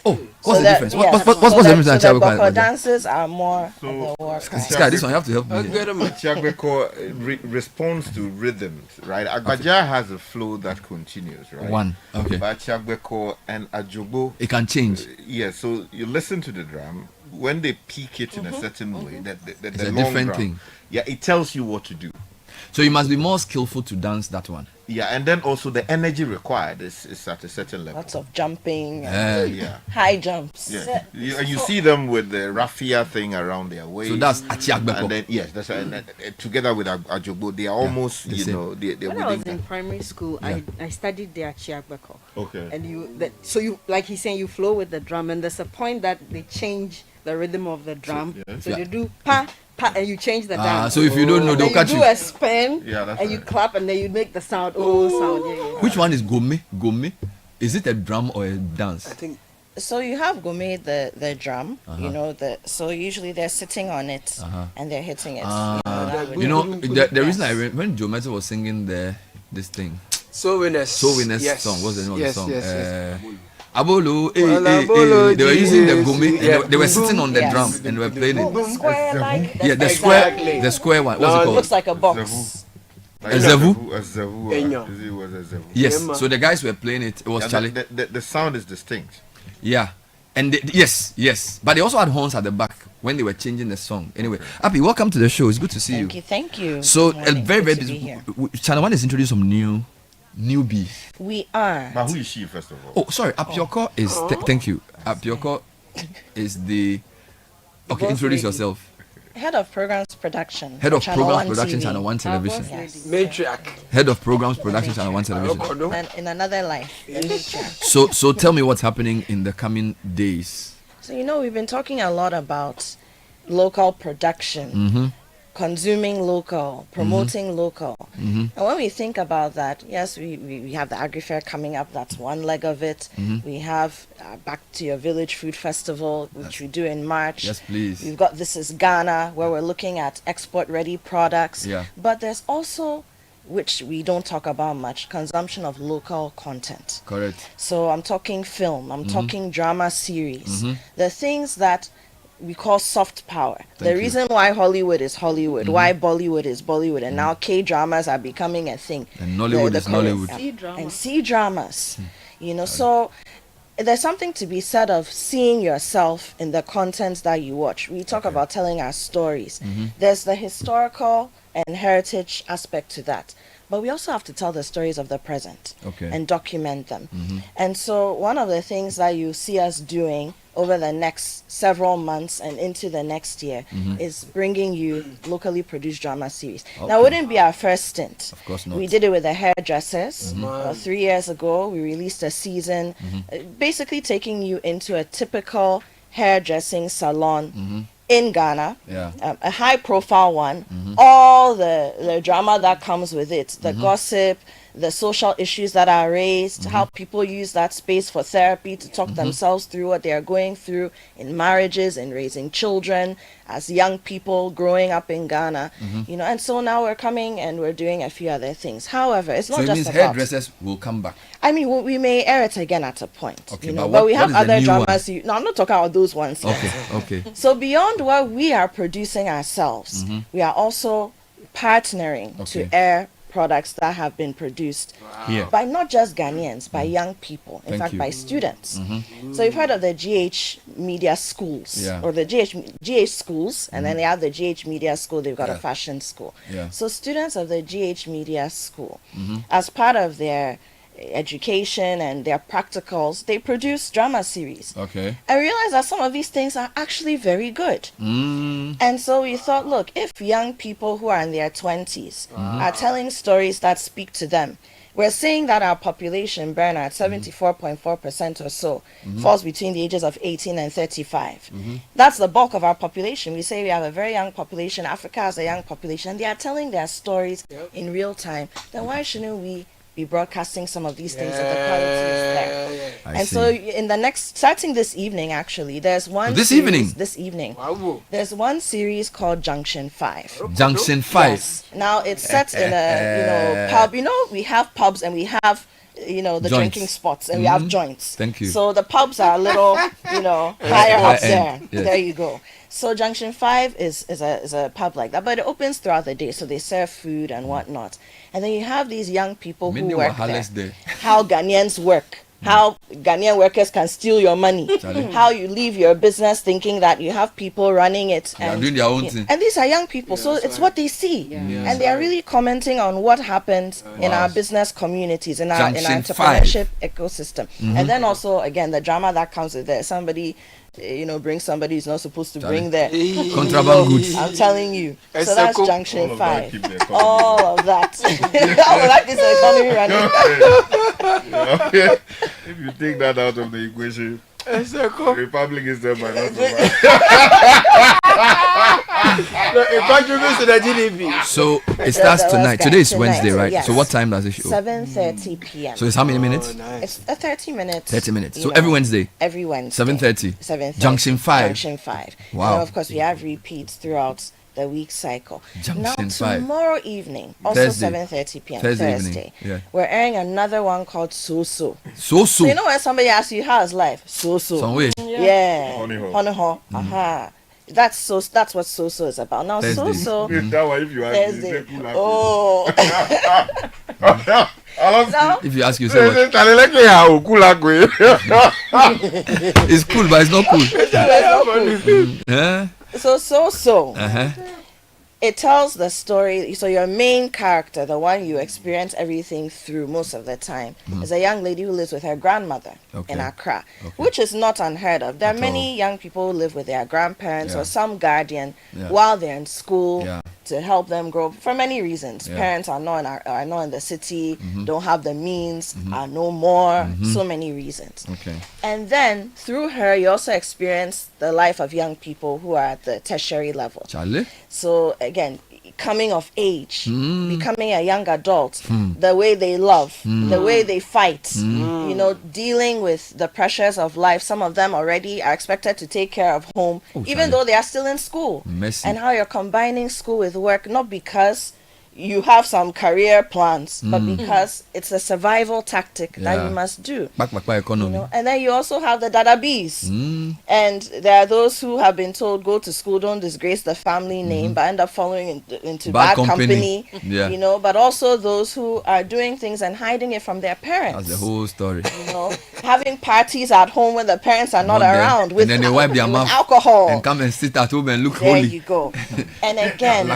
Oh, what's the difference? What's the difference? So the Boko dances are more of the war cry. Sky, this one you have to help me. Achiagbeko responds to rhythms, right? Agbaja has a flow that continues, right? One, okay. But Achiagbeko and Ajobo, it can change. Yeah, so you listen to the drum. When they peak it in a certain way, the it's a long different drum, thing. Yeah, it tells you what to do. So you must be more skillful to dance that one. Yeah, and then also the energy required is at a certain level. Lots of jumping, high jumps. Yeah, you see them with the raffia thing around their waist. So that's Achiagbeko. And then that's together with Ajobo, they are almost they're when I was in primary school, I studied the Achiagbeko. Okay. And you like he's saying, you flow with the drum, and there's a point that they change the rhythm of the drum. So you do pa. And you change the dance. So if you don't know, they'll catch you. You do a spin, and you right. clap, and then you make the sound. Which one is gome? Gome? Is it a drum or a dance? I think. So you have gome, the drum. You know so usually they're sitting on it and they're hitting it. The reason when Joe Metro was singing this thing. So Winners song. What's the name of the song? Abolo, they were using the gome, they were sitting on the drum and they were playing it. The square the square one. What's it called? It looks like a box. A zevu? Yes. Yeah. So the guys were playing it. It was Charlie. The sound is distinct. Yeah. And yes. But they also had horns at the back when they were changing the song. Anyway, Appy, welcome to the show. It's good to see you. Thank you. So very Channel 1 is introducing some newbie. We are. But who is she, first of all? Oh, sorry. Apioko is. Thank you. Apioko is the. Okay, introduce yourself. Head of Programs Production. Head of Programs Production, Channel 1 Television. Yes. Matriarch. Head of Programs Production, Channel 1 Television. And in another life. So tell me what's happening in the coming days. So we've been talking a lot about local production. consuming local, promoting local. And when we think about that, yes, we have the Agri-Fair coming up. That's one leg of it. We have Back to Your Village Food Festival, which we do in March. Yes, please. We've got This is Ghana, where we're looking at export-ready products. Yeah. But there's also, which we don't talk about much, consumption of local content. Correct. So I'm talking film, I'm talking drama series, the things that we call soft power. The reason why Hollywood is Hollywood, why Bollywood is Bollywood, and now K-dramas are becoming a thing. And Nollywood is Nollywood. And C-dramas. You know, so there's something to be said of seeing yourself in the content that you watch. We talk about telling our stories. There's the historical and heritage aspect to that. But we also have to tell the stories of the present and document them. And so one of the things that you see us doing over the next several months and into the next year is bringing you locally produced drama series. Now, it wouldn't be our first stint. Of course not. We did it with the hairdressers. 3 years ago, we released a season basically taking you into a typical hairdressing salon in Ghana, a high-profile one. All the drama that comes with it, the gossip, the social issues that are raised, how people use that space for therapy to talk themselves through what they are going through in marriages and raising children as young people growing up in Ghana, you know. And so now we're coming and we're doing a few other things. However, it's not so it just means about hairdressers will come back. I mean, we may air it again at a point, Okay, you know, but but we what have is the other new dramas. No, I'm not talking about those ones yet. Okay. So beyond what we are producing ourselves, we are also partnering to air products that have been produced by not just Ghanaians, by young people, in fact, by students. So you've heard of the GH Media Schools, or the GH Schools, and then they have the GH Media School, they've got a fashion school. So students of the GH Media School, as part of their education and their practicals, they produce drama series. I realized that some of these things are actually very good. And so we thought, look, if young people who are in their 20s are telling stories that speak to them, we're saying that our population, Bernard, 74.4% or so, falls between the ages of 18 and 35. That's the bulk of our population. We say we have a very young population. Africa has a young population. They are telling their stories in real time. Then why shouldn't we be broadcasting some of these things if the quality is there? And so in the next, starting this evening actually, there's one This series, evening? There's one series called Junction 5. Junction 5. Yes. Now it's set in a pub. You know, we have pubs and we have the joints. drinking spots, and we have joints. Thank you. So the pubs are a little higher up there. Yes. There you go. So Junction 5 is a pub like that, but it opens throughout the day, so they serve food and whatnot. And then you have these young people who work there. How Ghanaians work. How Ghanaian workers can steal your money. How you leave your business thinking that you have people running it. They are doing their own thing. And these are young people, so it's what they see. And they are really commenting on what happens in our business communities, in our entrepreneurship ecosystem. And then also, again, the drama that comes with it. Somebody bring somebody who's not supposed to bring their contraband goods. I'm telling you. So that's Junction 5. All of that. All of that is the economy running. If you take that out of the equation, Republic is there by not It contributes to the GDP. So it starts tonight. Today is Wednesday, right? Yes. So what time does it show? 7:30 p.m. So it's how many minutes? It's 30 minutes. 30 minutes. So every Wednesday? Every Wednesday. 7:30. 7:30. Junction 5. Junction 5. Wow. And of course, we have repeats throughout the week cycle. Junction now 5. Tomorrow evening, also 7:30 p.m. Thursday, we're airing another one called So. So you know when somebody asks you how's life? So. Some way. Yeah. Honey ho. That's what So is about. Now Thursday. So. That one, if you ask Thursday. me, Oh. If you ask yourself, it's cool, but it's not cool. So. It tells the story. So your main character, the one you experience everything through most of the time, is a young lady who lives with her grandmother in Accra, which is not unheard of. There are many young people who live with their grandparents or some guardian while they're in school, to help them grow for many reasons. Parents are not in the city, don't have the means, are no more, so many reasons. And then through her, you also experience the life of young people who are at the tertiary level. So again, coming of age, becoming a young adult, the way they love, the way they fight, you know, dealing with the pressures of life. Some of them already are expected to take care of home, even though they are still in school. And how you're combining school with work, not because you have some career plans, but because it's a survival tactic that you must do. You know? And then you also have the dadabis. And there are those who have been told, go to school, don't disgrace the family name, but end up falling into bad company. You know, but also those who are doing things and hiding it from their parents. That's the whole story. You know, having parties at home when the parents are not around, with, and then they wipe their mouth alcohol and come and sit at home and look there holy. You go. And again,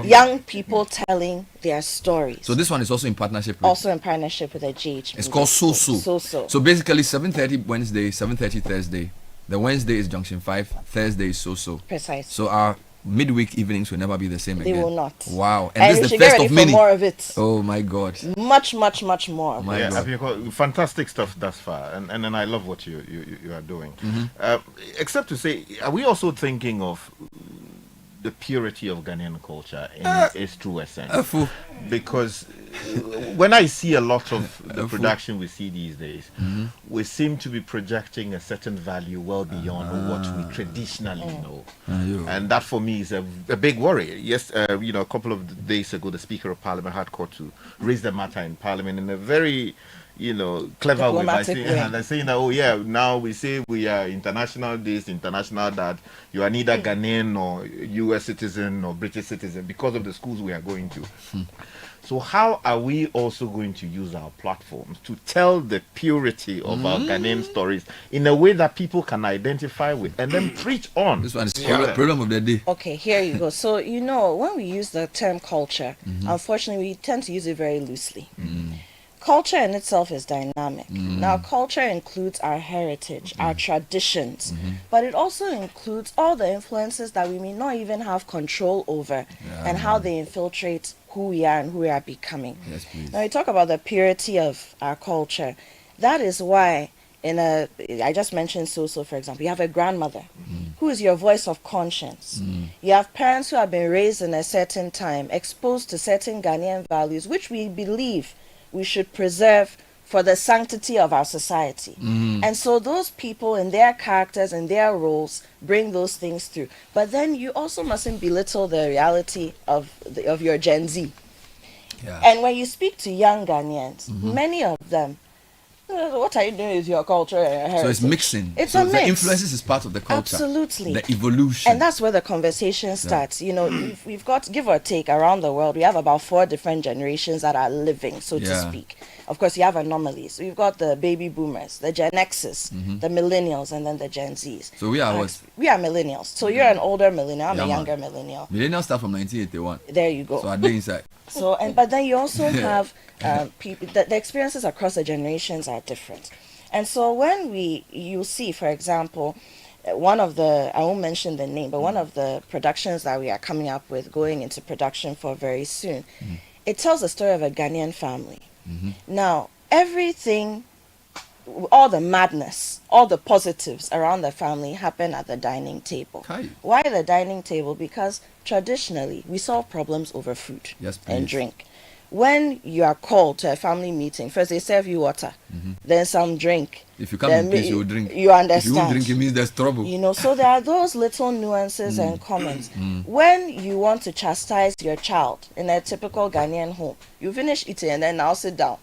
young people telling their stories. So this one is also in partnership with the GH. It's called So. So basically 7:30 Wednesday, 7:30 Thursday. The Wednesday is Junction 5, Thursday is So. Precisely. So our midweek evenings will never be the same again. They will not. Wow. And this is the first of many. More of it. Oh my God. Much more. My God. Fantastic stuff thus far, and then I love what you are doing. Except to say, are we also thinking of the purity of Ghanaian culture in its true essence? Because when I see a lot of the production we see these days, we seem to be projecting a certain value well beyond what we traditionally know. And that for me is a big worry. Yes, you know, a couple of days ago, the Speaker of Parliament had called to raise the matter in Parliament in a very, you know, clever way by saying, and they're saying that, oh yeah, now we say we are international this, international that, you are neither Ghanaian or US citizen or British citizen because of the schools we are going to. So how are we also going to use our platforms to tell the purity of our Ghanaian stories in a way that people can identify with and then preach on? This one is the problem of the day. Okay, here you go. So, you know, when we use the term culture, unfortunately, we tend to use it very loosely. Culture in itself is dynamic. Now, culture includes our heritage, our traditions, but it also includes all the influences that we may not even have control over and how they infiltrate who we are and who we are becoming. Now, we talk about the purity of our culture. That is why I just mentioned So, for example, you have a grandmother who is your voice of conscience. You have parents who have been raised in a certain time, exposed to certain Ghanaian values, which we believe we should preserve for the sanctity of our society. And so those people in their characters and their roles bring those things through. But then you also mustn't belittle the reality of your Gen Z. And when you speak to young Ghanaians, many of them, what are you doing with your culture and your heritage? So it's mixing. It's a mix. The influences is part of the culture. Absolutely. The evolution. And that's where the conversation starts. You know, we've got, give or take, around the world, we have about 4 different generations that are living, so to speak. Of course, you have anomalies. We've got the baby boomers, the Gen X's, the millennials, and then the Gen Z's. So we are what? We are millennials. So you're an older millennial, I'm a younger millennial. Millennials start from 1981. There you go. So are they inside? So, but then you also have people, the experiences across the generations are different. And so when you see, for example, one of the, I won't mention the name, but one of the productions that we are coming up with, going into production for very soon, it tells the story of a Ghanaian family. Now, everything, all the madness, all the positives around the family happen at the dining table. Why the dining table? Because traditionally, we solve problems over food and drink. When you are called to a family meeting, first they serve you water, then some drink. If you come in peace, you drink. You understand. If you won't drink, it means there's trouble. You know, so there are those little nuances and comments. When you want to chastise your child in a typical Ghanaian home, you finish eating and then now sit down.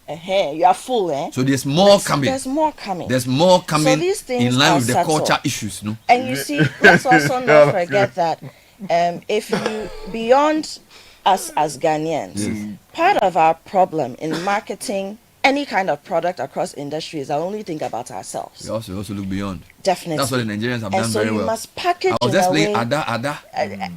You are full, eh? So there's more coming. There's more coming. There's more coming so these things in line with the subtle. culture issues, no? And you see, let's also not forget that if you, beyond us as Ghanaians, part of our problem in marketing any kind of product across industries, I only think about ourselves. We also look beyond. Definitely. That's what the Nigerians have done very well. And so you must package I was just playing Ada.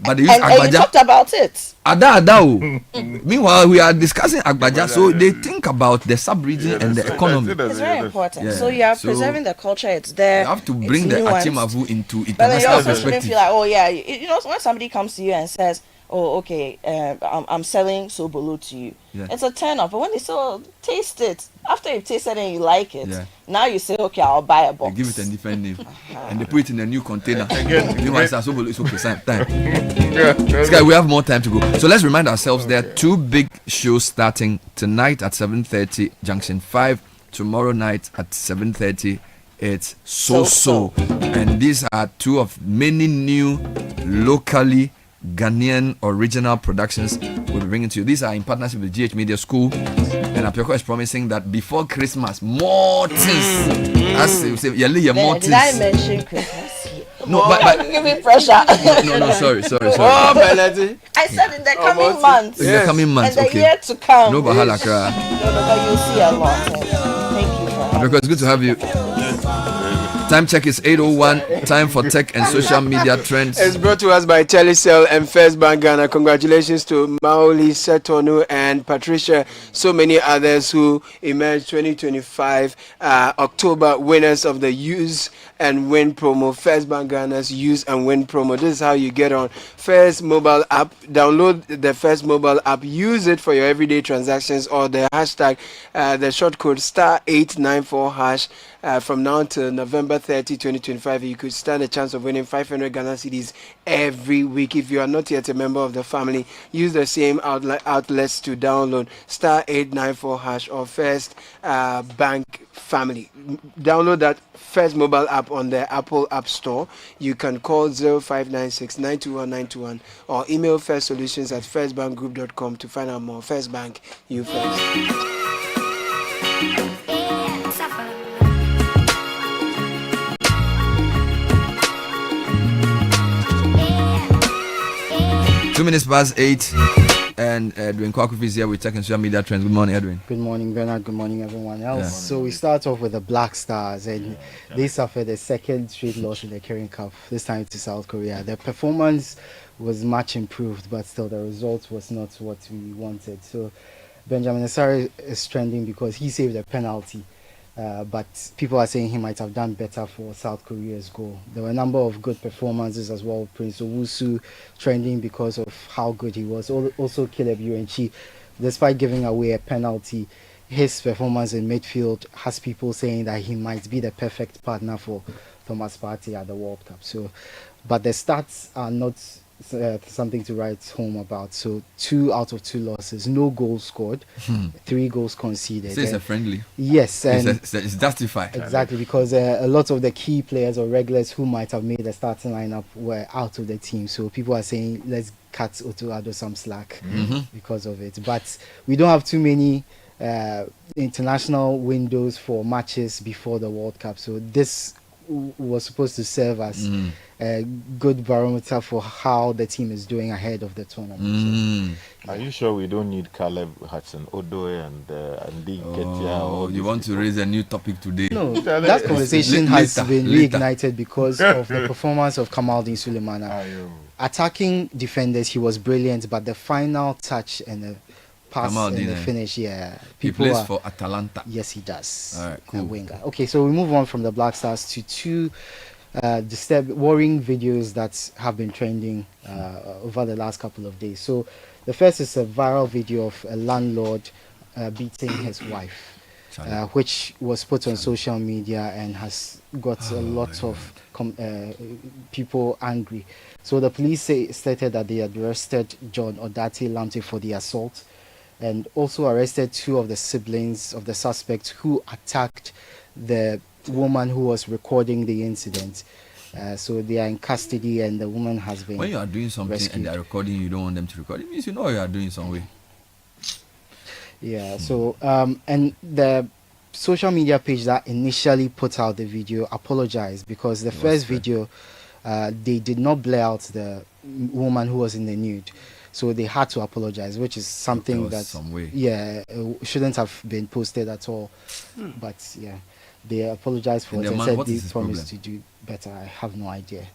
But they use and you talked about it. Ada. Meanwhile, we are discussing Agbaja, so they think about the sub-region and the economy. It's very important. So you are preserving the culture, it's there. You have to bring the Achimavu into international perspective. But then you also shouldn't feel like, oh yeah, you know, when somebody comes to you and says, oh, okay, I'm selling sobolo to you. It's a turn off. But when they say, oh, taste it, after you've tasted it and you like it, now you say, okay, I'll buy a box. They give it a different name. And they put it in a new container. It's okay, same time. This guy, we have more time to go. So let's remind ourselves there are 2 big shows starting tonight at 7:30, Junction 5. Tomorrow night at 7:30, it's So. And these are 2 of many new locally Ghanaian original productions we'll be bringing to you. These are in partnership with GH Media School, and Apioko is promising that before Christmas, more things. As you say, more things. Did I mention Christmas? No, but give me pressure. No, sorry. Oh, I said in the coming months. In the coming months, and the okay. year to come. No, bahala kra. No, but you'll see a lot. Thank you for having Because it's good to have you. Time check is 8:01. Time for tech and social media trends. It's brought to us by Telecel and First Bank Ghana. Congratulations to Maoli Setonu and Patricia, so many others who emerged 2025 October winners of the Use and Win promo. First Bank Ghana's Use and Win promo. This is how you get on First mobile app. Download the First mobile app. Use it for your everyday transactions or the hashtag, the short code *894# from now till November 30, 2025. You could stand a chance of winning 500 Ghana cedis every week. If you are not yet a member of the family, use the same outlets to download *894# or First Bank Family. Download that First mobile app on the Apple App Store. You can call 0596 921 921 or email firstsolutions@firstbankgroup.com to find out more. First Bank, you first. Two minutes past 8, and Edwin Kwakufi is here with Tech and Social Media Trends. Good morning, Edwin. Good morning, Bernard. Good morning, everyone else. So we start off with the Black Stars, and they suffered a second straight loss in the Kirin Cup, this time to South Korea. Their performance was much improved, but still the result was not what we wanted. So Benjamin Asare is trending because he saved a penalty. But people are saying he might have done better for South Korea's goal. There were a number of good performances as well. Prince Owusu trending because of how good he was. Also Caleb Urenchi, despite giving away a penalty, his performance in midfield has people saying that he might be the perfect partner for Thomas Partey at the World Cup. So, but the stats are not something to write home about. So 2 out of 2 losses, no goals scored, 3 goals conceded. So it's a friendly. Yes, and it's justified. Exactly, because a lot of the key players or regulars who might have made the starting lineup were out of the team. So people are saying let's cut Otto Addo some slack because of it. But we don't have too many international windows for matches before the World Cup. So this was supposed to serve as a good barometer for how the team is doing ahead of the tournament. Are you sure we don't need Caleb Hudson-Odoi and Andy Ketia? You want to raise a new topic today? No, that conversation has been reignited because of the performance of Kamaldeen Sulemana. Attacking defenders, he was brilliant, but the final touch and the pass and the finish, he plays for Atalanta. Yes, he does. All right, cool. Winger. Okay, so we move on from the Black Stars to 2 worrying videos that have been trending over the last couple of days. So the first is a viral video of a landlord beating his wife, which was put on social media and has got a lot of people angry. So the police stated that they had arrested John Odate Lamte for the assault and also arrested 2 of the siblings of the suspect who attacked the woman who was recording the incident. So they are in custody and the woman has been When you are doing something rescued. And they are recording, you don't want them to record. It means you know you are doing some way. Yeah, so and the social media page that initially put out the video apologized because the first video they did not blur out the woman who was in the nude. So they had to apologize, which is something that shouldn't have been posted at all. But yeah, they apologized for it and said they promised to do better. I have no idea.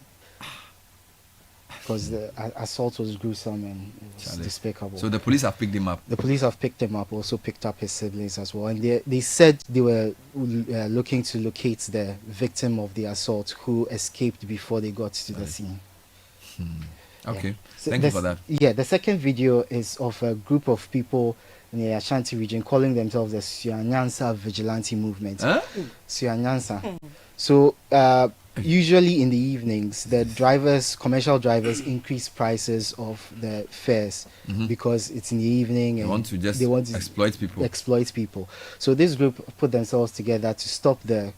Because the assault was gruesome and it was despicable. So the police have picked him up? The police have picked him up, also picked up his siblings as well. And they said they were looking to locate the victim of the assault who escaped before they got to the scene. Okay, So thank you for that. Yeah, the second video is of a group of people in the Ashanti region calling themselves the Suanyansa Vigilante Movement. Huh? Suanyansa. So usually in the evenings, the commercial drivers, increase prices of the fares because it's in the evening and they want to exploit people. So this group put themselves together to stop the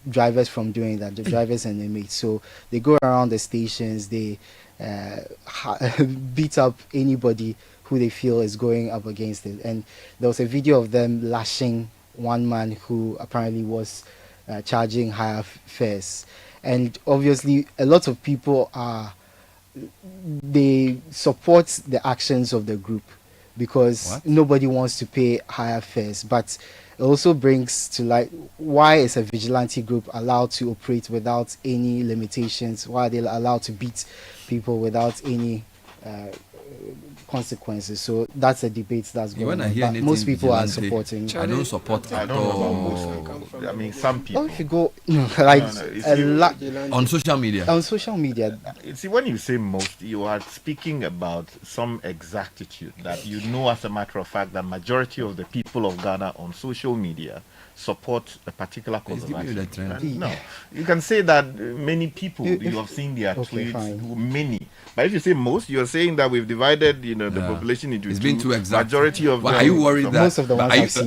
drivers from doing that, the drivers and the mates. So they go around the stations, they beat up anybody who they feel is going up against it. And there was a video of them lashing one man who apparently was charging higher fares. And obviously a lot of people they support the actions of the group because nobody wants to pay higher fares. But it also brings to light, why is a vigilante group allowed to operate without any limitations? Why are they allowed to beat people without any consequences? So that's a debate that's going on. But most people are supporting. I don't support. I don't know about most. I mean, some people. Oh, if you go like a lot on social media. On social media. See, when you say most, you are speaking about some exactitude that you know, as a matter of fact, the majority of the people of Ghana on social media support a particular cause of action. No, you can say that many people you have seen their tweets, many. But if you say most, you are saying that we've divided, the population into been too exact. Majority of them. Are you worried that most of the ones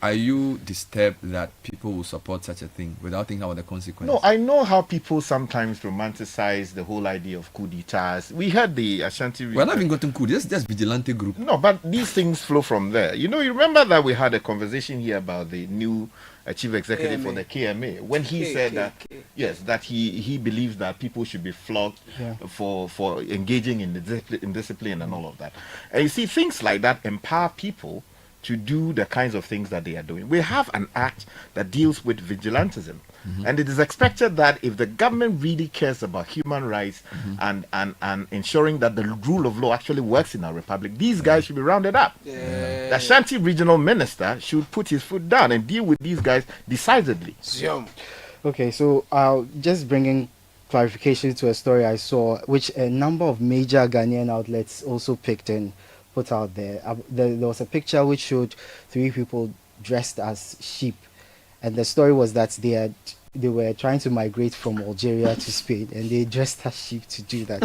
are you disturbed that people will support such a thing without thinking about the consequences? No, I know how people sometimes romanticize the whole idea of coup d'etats. We had the Ashanti. We're not even gotten coup. Just vigilante group. No, but these things flow from there. You remember that we had a conversation here about the new chief executive for the KMA when he said that that he believes that people should be flogged for engaging in discipline and all of that. And you see, things like that empower people to do the kinds of things that they are doing. We have an act that deals with vigilantism. And it is expected that if the government really cares about human rights and ensuring that the rule of law actually works in our republic, these guys should be rounded up. The Ashanti regional minister should put his foot down and deal with these guys decidedly. Okay, so I'll just bringing clarification to a story I saw, which a number of major Ghanaian outlets also picked and put out there. There was a picture which showed 3 people dressed as sheep. And the story was that they were trying to migrate from Algeria to Spain, and they dressed as sheep to do that,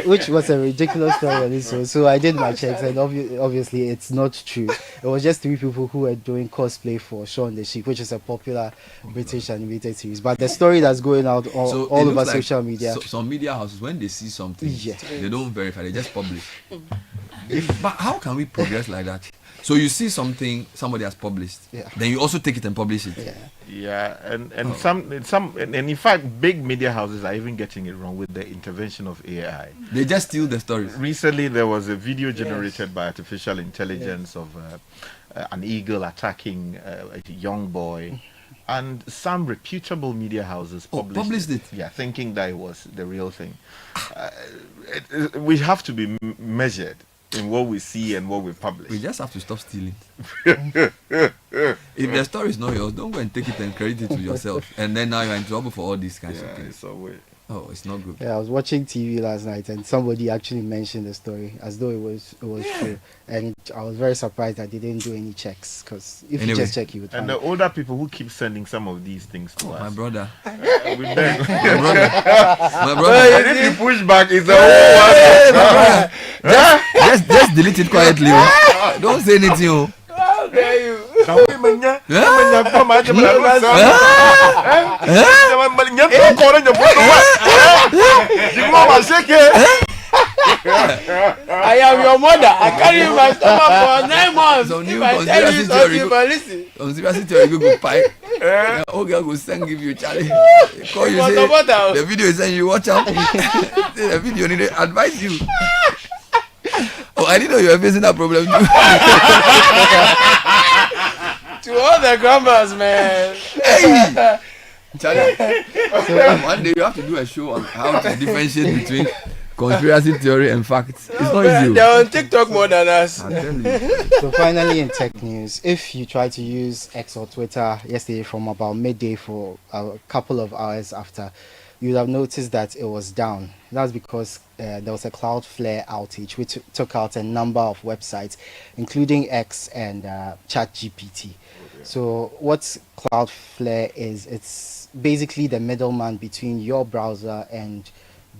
which was a ridiculous story. So I did my checks, and obviously it's not true. It was just 3 people who were doing cosplay for Shaun the Sheep, which is a popular British animated series. But the story that's going out all over social media. Some media houses, when they see something, they don't verify; they just publish. But how can we progress like that? So you see something somebody has published, then you also take it and publish it. And in fact, big media houses are even getting it wrong with the intervention of AI. They just steal the stories. Recently, there was a video generated by artificial intelligence of an eagle attacking a young boy, and some reputable media houses published it. Yeah, thinking that it was the real thing. We have to be measured in what we see and what we publish. We just have to stop stealing. If the story is not yours, don't go and take it and credit it to yourself. And then now you're in trouble for all these kinds of things. It's so weird. Oh, it's not good. Yeah, I was watching TV last night and somebody actually mentioned the story as though it was true. And I was very surprised that they didn't do any checks, because if you just check, you would find. And the older people who keep sending some of these things to us. My brother. We beg. My brother. And if you push back, it's the whole one. Just delete it quietly. Don't say anything. How dare you? How I am your mother. I carry you in my stomach for 9 months. Some new conspiracy theory go pipe. Oh, girl go send give you Charlie. Call you say the video is saying you watch out. The video need to advise you. Oh, I didn't know you were facing that problem too. To all the grandmas, man. Hey! Charlie, one day you have to do a show on how to differentiate between conspiracy theory and facts. It's not easy. They're on TikTok more than us. So finally, in tech news, if you try to use X or Twitter yesterday from about midday for a couple of hours after, you would have noticed that it was down. That's because there was a Cloudflare outage, which took out a number of websites, including X and ChatGPT. So what Cloudflare is, it's basically the middleman between your browser and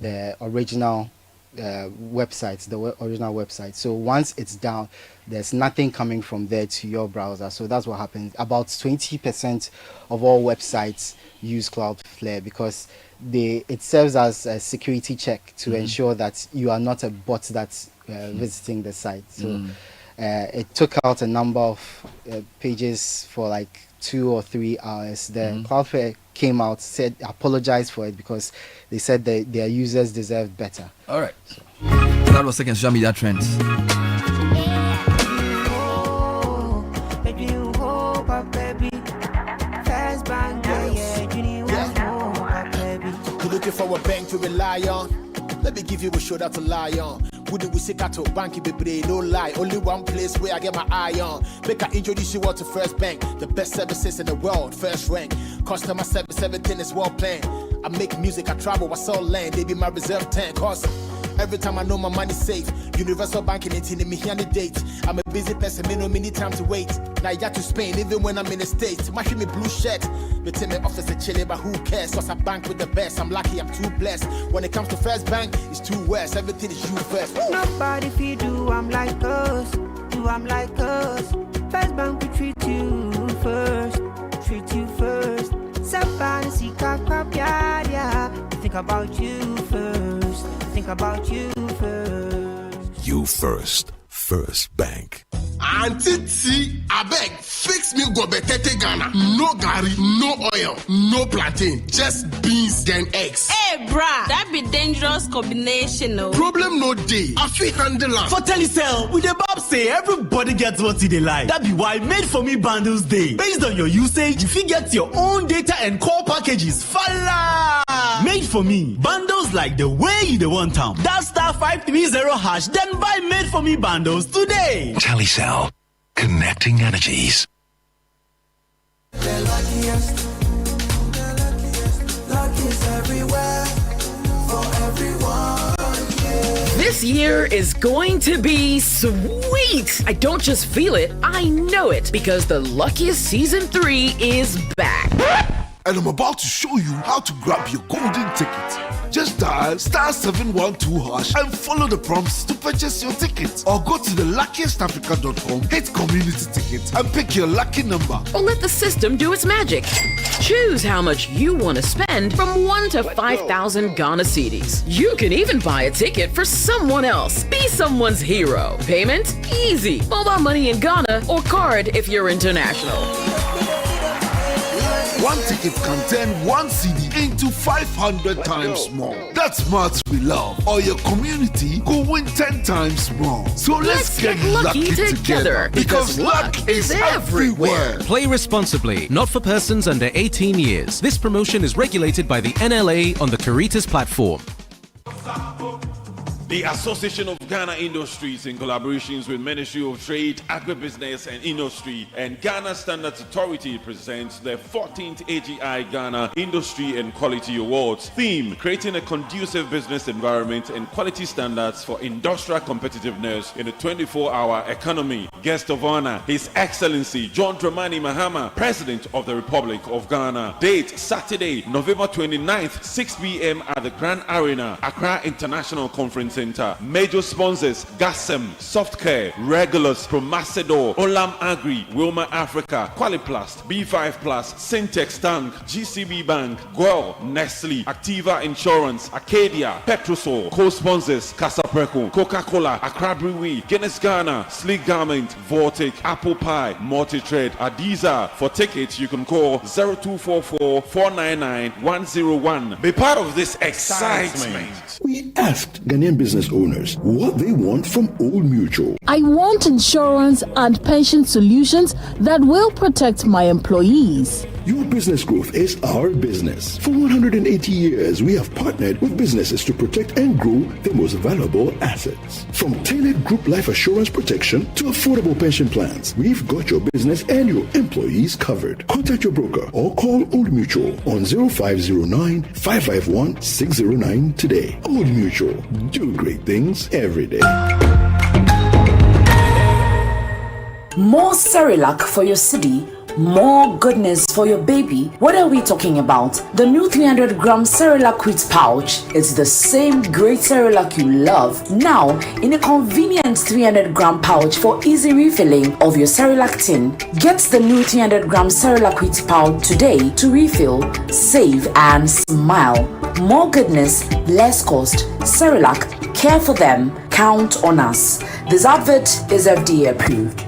the original websites, original website. So once it's down, there's nothing coming from there to your browser. So that's what happens. About 20% of all websites use Cloudflare because it serves as a security check to ensure that you are not a bot that's visiting the site. So it took out a number of pages for like 2 or 3 hours. The Cloudflare came out, apologized for it because they said that their users deserve better. All right. So that was second social media trends. You're looking for a bank to rely on? Let me give you a shoulder to lie on. Wouldn't we seek out to bank be no lie? Only one place where I get my eye on. Make I introduce you all to First Bank, the best services in the world, first rank. Customer service, everything is well planned. I make music, I travel, I sell land. They be my reserve tank. Cause every time I know my money's safe. Universal banking ain't in me here on the date. I'm a busy person, me no need time to wait. Now I got to Spain, even when I'm in the States. My me blue shirt. Me tell me office a chilly, but who cares? Cause I bank with the best. I'm lucky, I'm too blessed. When it comes to First Bank, it's too west. Everything is you first. Nobody feed you, I'm like us. Do I'm like us. First Bank, we treat you first. Treat you first. Somebody see yeah. Think about you first. Think about you first. You first. First Bank. Auntie T, I beg, fix me gobetete Ghana. No gari, no oil, no plantain, just beans then eggs. Hey, brah, that be dangerous combination, no. Problem no day. I feel handle am. For Telecel, with the Bob say everybody gets what they like. That be why Made For Me bundles day. Based on your usage, you fit get your own data and call packages. Fala! Made For Me bundles like the way you the want them. That *530# then buy Made For Me bundles today. Telecel, connecting energies. The luckiest everywhere, for everyone. Yeah. This year is going to be sweet. I don't just feel it, I know it, because the Luckiest Season 3 is back. And I'm about to show you how to grab your golden ticket. Just dial *712# and follow the prompts to purchase your ticket. Or go to theluckiestafrica.com, hit community tickets, and pick your lucky number. Or let the system do its magic. Choose how much you want to spend from 1 to 5,000 Ghana cedis. You can even buy a ticket for someone else. Be someone's hero. Payment? Easy. Mobile money in Ghana or card if you're international. One ticket can turn 1 CD into 500 times more. That's smart we love. Or your community go win 10 times more. So let's get lucky together. Because luck is everywhere. Play responsibly. Not for persons under 18 years. This promotion is regulated by the NLA on the Caritas platform. The Association of Ghana Industries, in collaborations with Ministry of Trade, Agribusiness and Industry and Ghana Standards Authority, presents the 14th AGI Ghana Industry and Quality Awards. Theme: creating a conducive business environment and quality standards for industrial competitiveness in a 24-hour economy. Guest of honor, His Excellency John Dramani Mahama, President of the Republic of Ghana. Date: Saturday, November 29th, 6 p.m. at the Grand Arena, Accra International Conference Center. Major sponsors: Gasem, Softcare, Regulus, Promacidor, Olam Agri, Wilma Africa, Qualiplast, B5 Plus, Syntex Tank, GCB Bank, Guel, Nestle, Activa Insurance, Arcadia, Petrosol. Co-sponsors: Casapreco, Coca-Cola, Accra Brewery, Guinness Ghana, Sleek Garment, Vortic, Apple Pie, Multitred, Adiza. For tickets, you can call 0244 499 101. Be part of this excitement. We asked Ghanaian business owners what they want from Old Mutual. I want insurance and pension solutions that will protect my employees. Your business growth is our business. For 180 years, we have partnered with businesses to protect and grow their most valuable assets. From tailored group life assurance protection to affordable pension plans, we've got your business and your employees covered. Contact your broker or call Old Mutual on 0509 551 609 today. Old Mutual, do great things every day. More Cerelac for your city, more goodness for your baby. What are we talking about? The new 300-gram Cerelac wheat pouch is the same great Cerelac you love, now in a convenient 300-gram pouch for easy refilling of your Cerelac tin. Get the new 300-gram Cerelac wheat pouch today to refill, save, and smile. More goodness, less cost. Cerelac, care for them, count on us. This advert is FDA approved.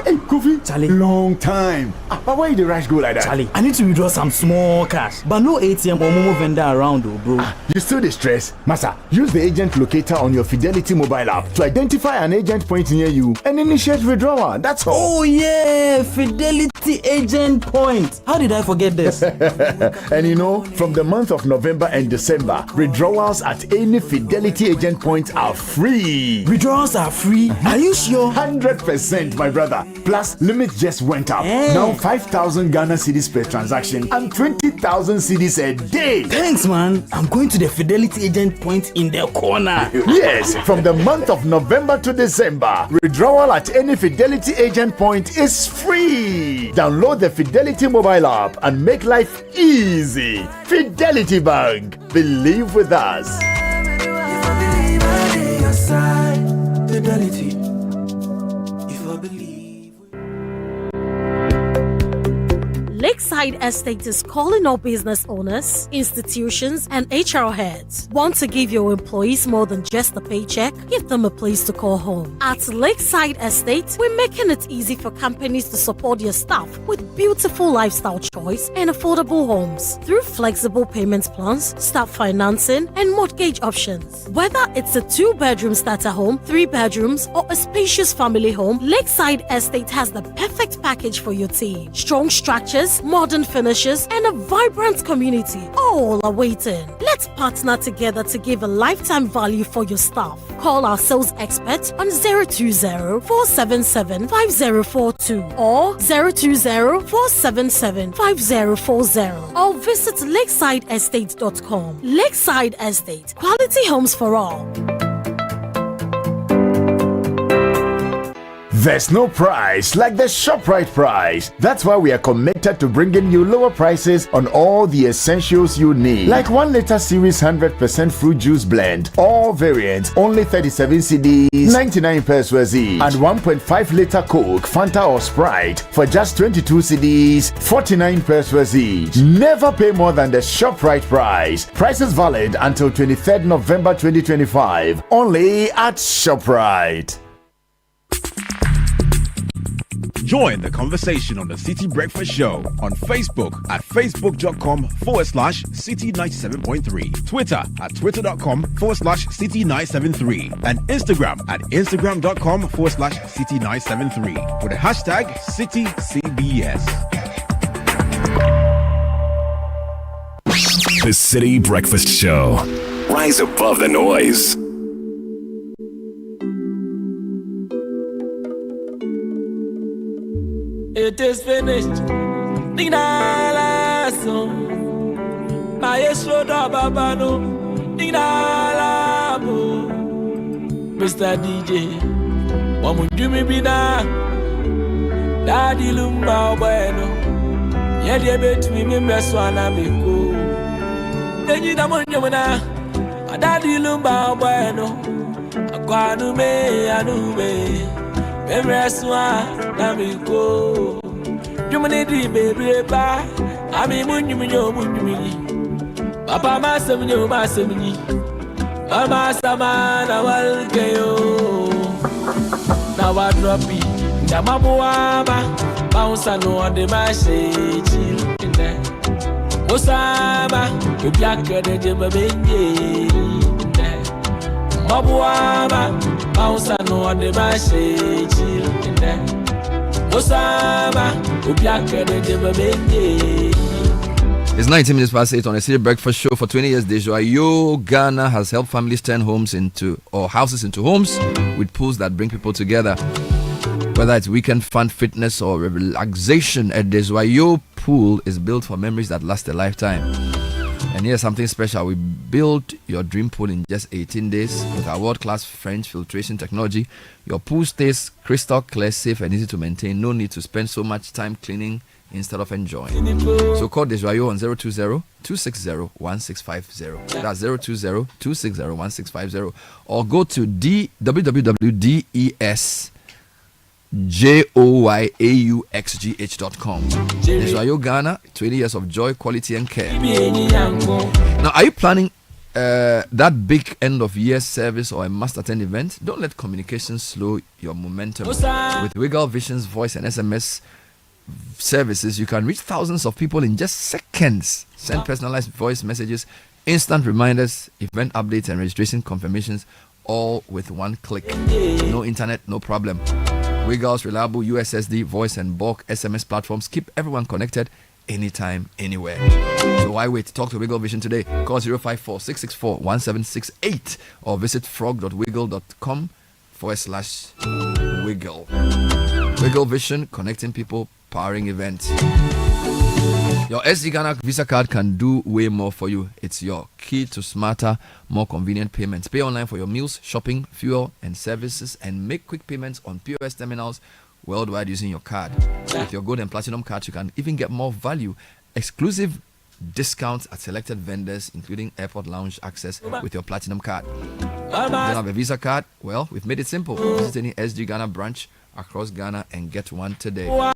Hey, Kofi. Charlie. Long time. But why did the rush go like that? Charlie, I need to withdraw some small cash. But no ATM or Momo vendor around, though, bro. You still distressed? Massa, use the agent locator on your Fidelity mobile app to identify an agent point near you and initiate withdrawal. That's all. Oh, yeah. Fidelity agent point. How did I forget this? And you know, from the month of November and December, withdrawals at any Fidelity agent point are free. Withdrawals are free? Are you sure? 100%, my brother. Plus, limit just went up. Now 5,000 Ghana cedis per transaction and 20,000 cedis a day. Thanks, man. I'm going to the Fidelity agent point in the corner. Yes, from the month of November to December, withdrawal at any Fidelity agent point is free. Download the Fidelity mobile app and make life easy. Fidelity Bank. Believe with us. Fidelity. Lakeside Estate is calling all business owners, institutions, and HR heads. Want to give your employees more than just a paycheck? Give them a place to call home. At Lakeside Estate, we're making it easy for companies to support their staff with beautiful lifestyle choice and affordable homes through flexible payment plans, staff financing, and mortgage options. Whether it's a 2-bedroom starter home, 3 bedrooms, or a spacious family home, Lakeside Estate has the perfect package for your team. Strong structures, modern finishes, and a vibrant community all are waiting. Let's partner together to give a lifetime value for your staff. Call our sales expert on 020-477-5042 or 020-477-5040 or visit lakesideestate.com. Lakeside Estate, quality homes for all. There's no price like the ShopRite price. That's why we are committed to bringing you lower prices on all the essentials you need. Like 1 liter series 100% fruit juice blend, all variants, only 37 cedis, 99 pesos each. And 1.5 liter Coke, Fanta or Sprite for just 22 cedis, 49 pesos each. Never pay more than the ShopRite price. Prices valid until 23rd November 2025. Only at ShopRite. Join the conversation on the Citi Breakfast Show on Facebook at facebook.com/Citi97.3, Twitter at twitter.com/Citi973, and Instagram at instagram.com/Citi973 with the hashtag CitiCBS. The Citi Breakfast Show. Rise above the noise. It is finished. Dinala so. Maestro da babano. Dinala bo. Mr. DJ. Wamu jumi bina. Daddy lumba bueno. Yedi bet mi mbeso anamiko. Denji da monyo mona. Daddy lumba bueno. Akwanu me anume. Emreswa namiko Jumani di baby ba Ami munyo Papa masemnyo Mama sama na walkeyo Na wadropi Ndamabuama Bounce no on the message Osama Ubyaka de jema benye Mabuama Bounce no on the message It's 19 minutes past 8 on a City Breakfast Show. For 20 years, Dejoyo Ghana has helped families turn houses into homes with pools that bring people together. Whether it's weekend fun, fitness, or relaxation, a Dejoyo pool is built for memories that last a lifetime. And here's something special. We built your dream pool in just 18 days with our world-class French filtration technology. Your pool stays crystal clear, safe, and easy to maintain. No need to spend so much time cleaning instead of enjoying. So call Dejoyo on 020-260-1650. That's 020-260-1650. Or go to www.desjoyauxgh.com. Dejoyo Ghana, 20 years of joy, quality, and care. Now, are you planning that big end of year service or a must attend event? Don't let communication slow your momentum. With Wiggle Vision's voice and SMS services, you can reach thousands of people in just seconds. Send personalized voice messages, instant reminders, event updates, and registration confirmations, all with one click. No internet, no problem. Wiggle's reliable USSD voice and bulk SMS platforms keep everyone connected anytime, anywhere. So why wait? Talk to Wiggle Vision today. Call 054-664-1768 or visit frog.wiggle.com/wiggle. Wiggle Vision, connecting people, powering events. Your SD Ghana Visa card can do way more for you. It's your key to smarter, more convenient payments. Pay online for your meals, shopping, fuel, and services, and make quick payments on POS terminals worldwide using your card. With your Gold and Platinum cards, you can even get more value, exclusive discounts at selected vendors, including airport lounge access with your Platinum card. Don't have a Visa card? Well, we've made it simple. Visit any SG Ghana branch across Ghana and get one today. Now,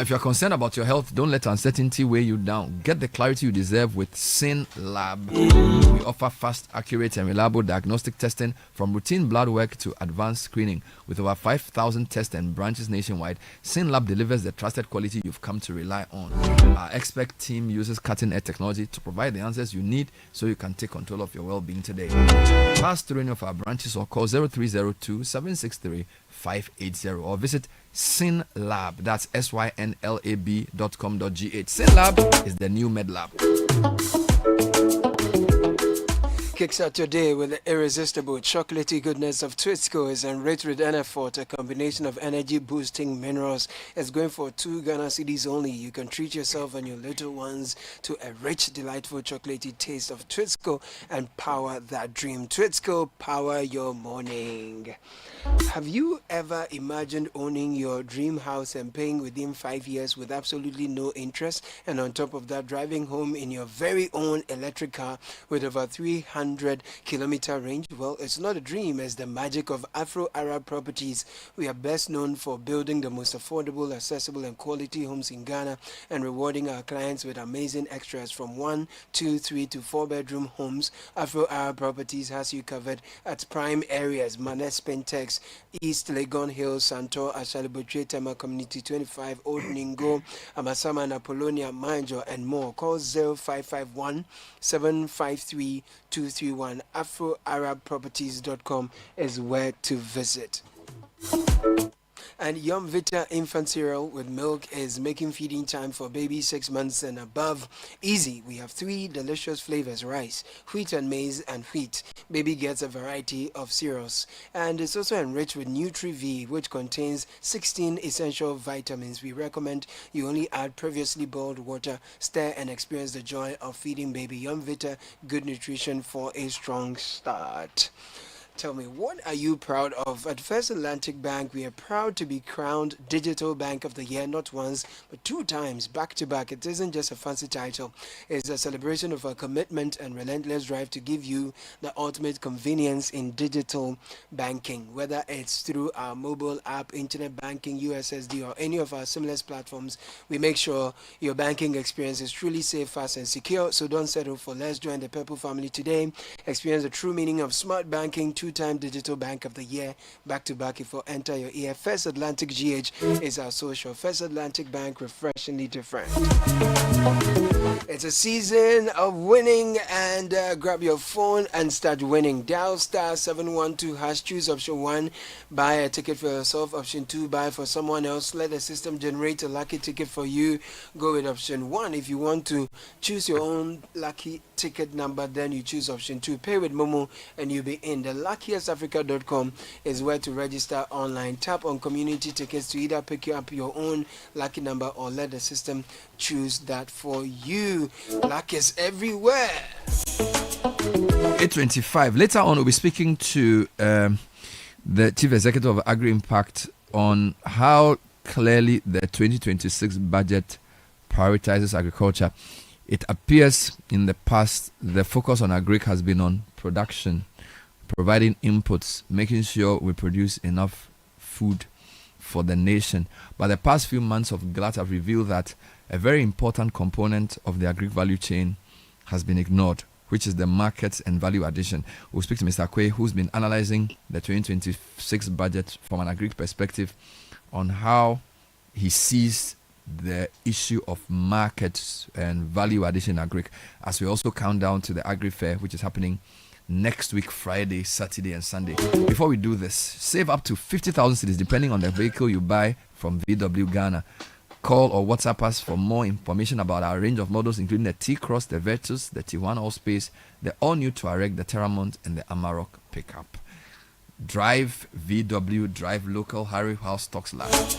if you're concerned about your health, don't let uncertainty weigh you down. Get the clarity you deserve with Sin Lab. We offer fast, accurate, and reliable diagnostic testing from routine blood work to advanced screening. With over 5,000 tests and branches nationwide, Sin Lab delivers the trusted quality you've come to rely on. Our expert team uses cutting-edge technology to provide the answers you need so you can take control of your well-being today. Pass through any of our branches or call 0302-763-580 or visit Sin Lab. That's synlab.com.gh. Sin Lab is the new med lab. Kicks out your day with the irresistible chocolatey goodness of Twitsco. Is enriched with NF4, a combination of energy boosting minerals. It's going for 2 Ghana cedis only. You can treat yourself and your little ones to a rich, delightful chocolatey taste of Twitsco and power that dream. Twitsco, power your morning. Have you ever imagined owning your dream house and paying within 5 years with absolutely no interest, and on top of that driving home in your very own electric car with over 300-kilometer range? Well, it's not a dream, it's the magic of Afro-Arab Properties. We are best known for building the most affordable, accessible, and quality homes in Ghana and rewarding our clients with amazing extras from 1, 2, 3 to 4-bedroom homes. Afro-Arab Properties has you covered at prime areas: Manes, Pentex, East Legon Hills, Santor, Ashalibutre, Tema Community 25, Old Ningo, Amasama and Apollonia, Manjo, and more. Call 0551 753 231. AfroArabProperties.com is where to visit. And Yum Vita infant cereal with milk is making feeding time for babies 6 months and above easy. We have 3 delicious flavors: rice, wheat and maize, and wheat. Baby gets a variety of cereals, and it's also enriched with Nutri-V, which contains 16 essential vitamins. We recommend you only add previously boiled water, stir, and experience the joy of feeding baby. Yum Vita, good nutrition for a strong start. Tell me, what are you proud of? At First Atlantic Bank, we are proud to be crowned Digital Bank of the Year, not once, but 2 times, back to back. It isn't just a fancy title. It's a celebration of our commitment and relentless drive to give you the ultimate convenience in digital banking. Whether it's through our mobile app, internet banking, USSD, or any of our seamless platforms, we make sure your banking experience is truly safe, fast, and secure. So don't settle for less. Join the Purple family today. Experience the true meaning of smart banking. 2-time Digital Bank of the Year, back to back. If you enter your ear, First Atlantic GH is our social. First Atlantic Bank, refreshingly different. It's a season of winning, and grab your phone and start winning. Dial star 712 hash, choose option 1, buy a ticket for yourself. Option 2, buy for someone else. Let the system generate a lucky ticket for you. Go with option 1. If you want to choose your own lucky ticket number, then you choose option 2. Pay with Momo and you'll be in. The luckiestafrica.com is where to register online. Tap on community tickets to either pick up your own lucky number or let the system choose that for you. Luck is everywhere. 8:25. Later on, we'll be speaking to the Chief Executive of Agri Impact on how clearly the 2026 budget prioritizes agriculture. It appears in the past the focus on agri has been on production, providing inputs, making sure we produce enough food for the nation. But the past few months of GLAT have revealed that a very important component of the agri value chain has been ignored, which is the markets and value addition. We'll speak to Mr. Kwe, who's been analyzing the 2026 budget from an agri perspective on how he sees the issue of markets and value addition agri, as we also count down to the agri fair, which is happening next week, Friday, Saturday, and Sunday. Before we do this, save up to 50,000 cedis depending on the vehicle you buy from VW Ghana. Call or WhatsApp us for more information about our range of models, including the T-Cross, the Virtus, the T1 Allspace, the all-new Touareg, the Terramont, and the Amarok pickup. Drive VW, drive local, hurry while stocks last.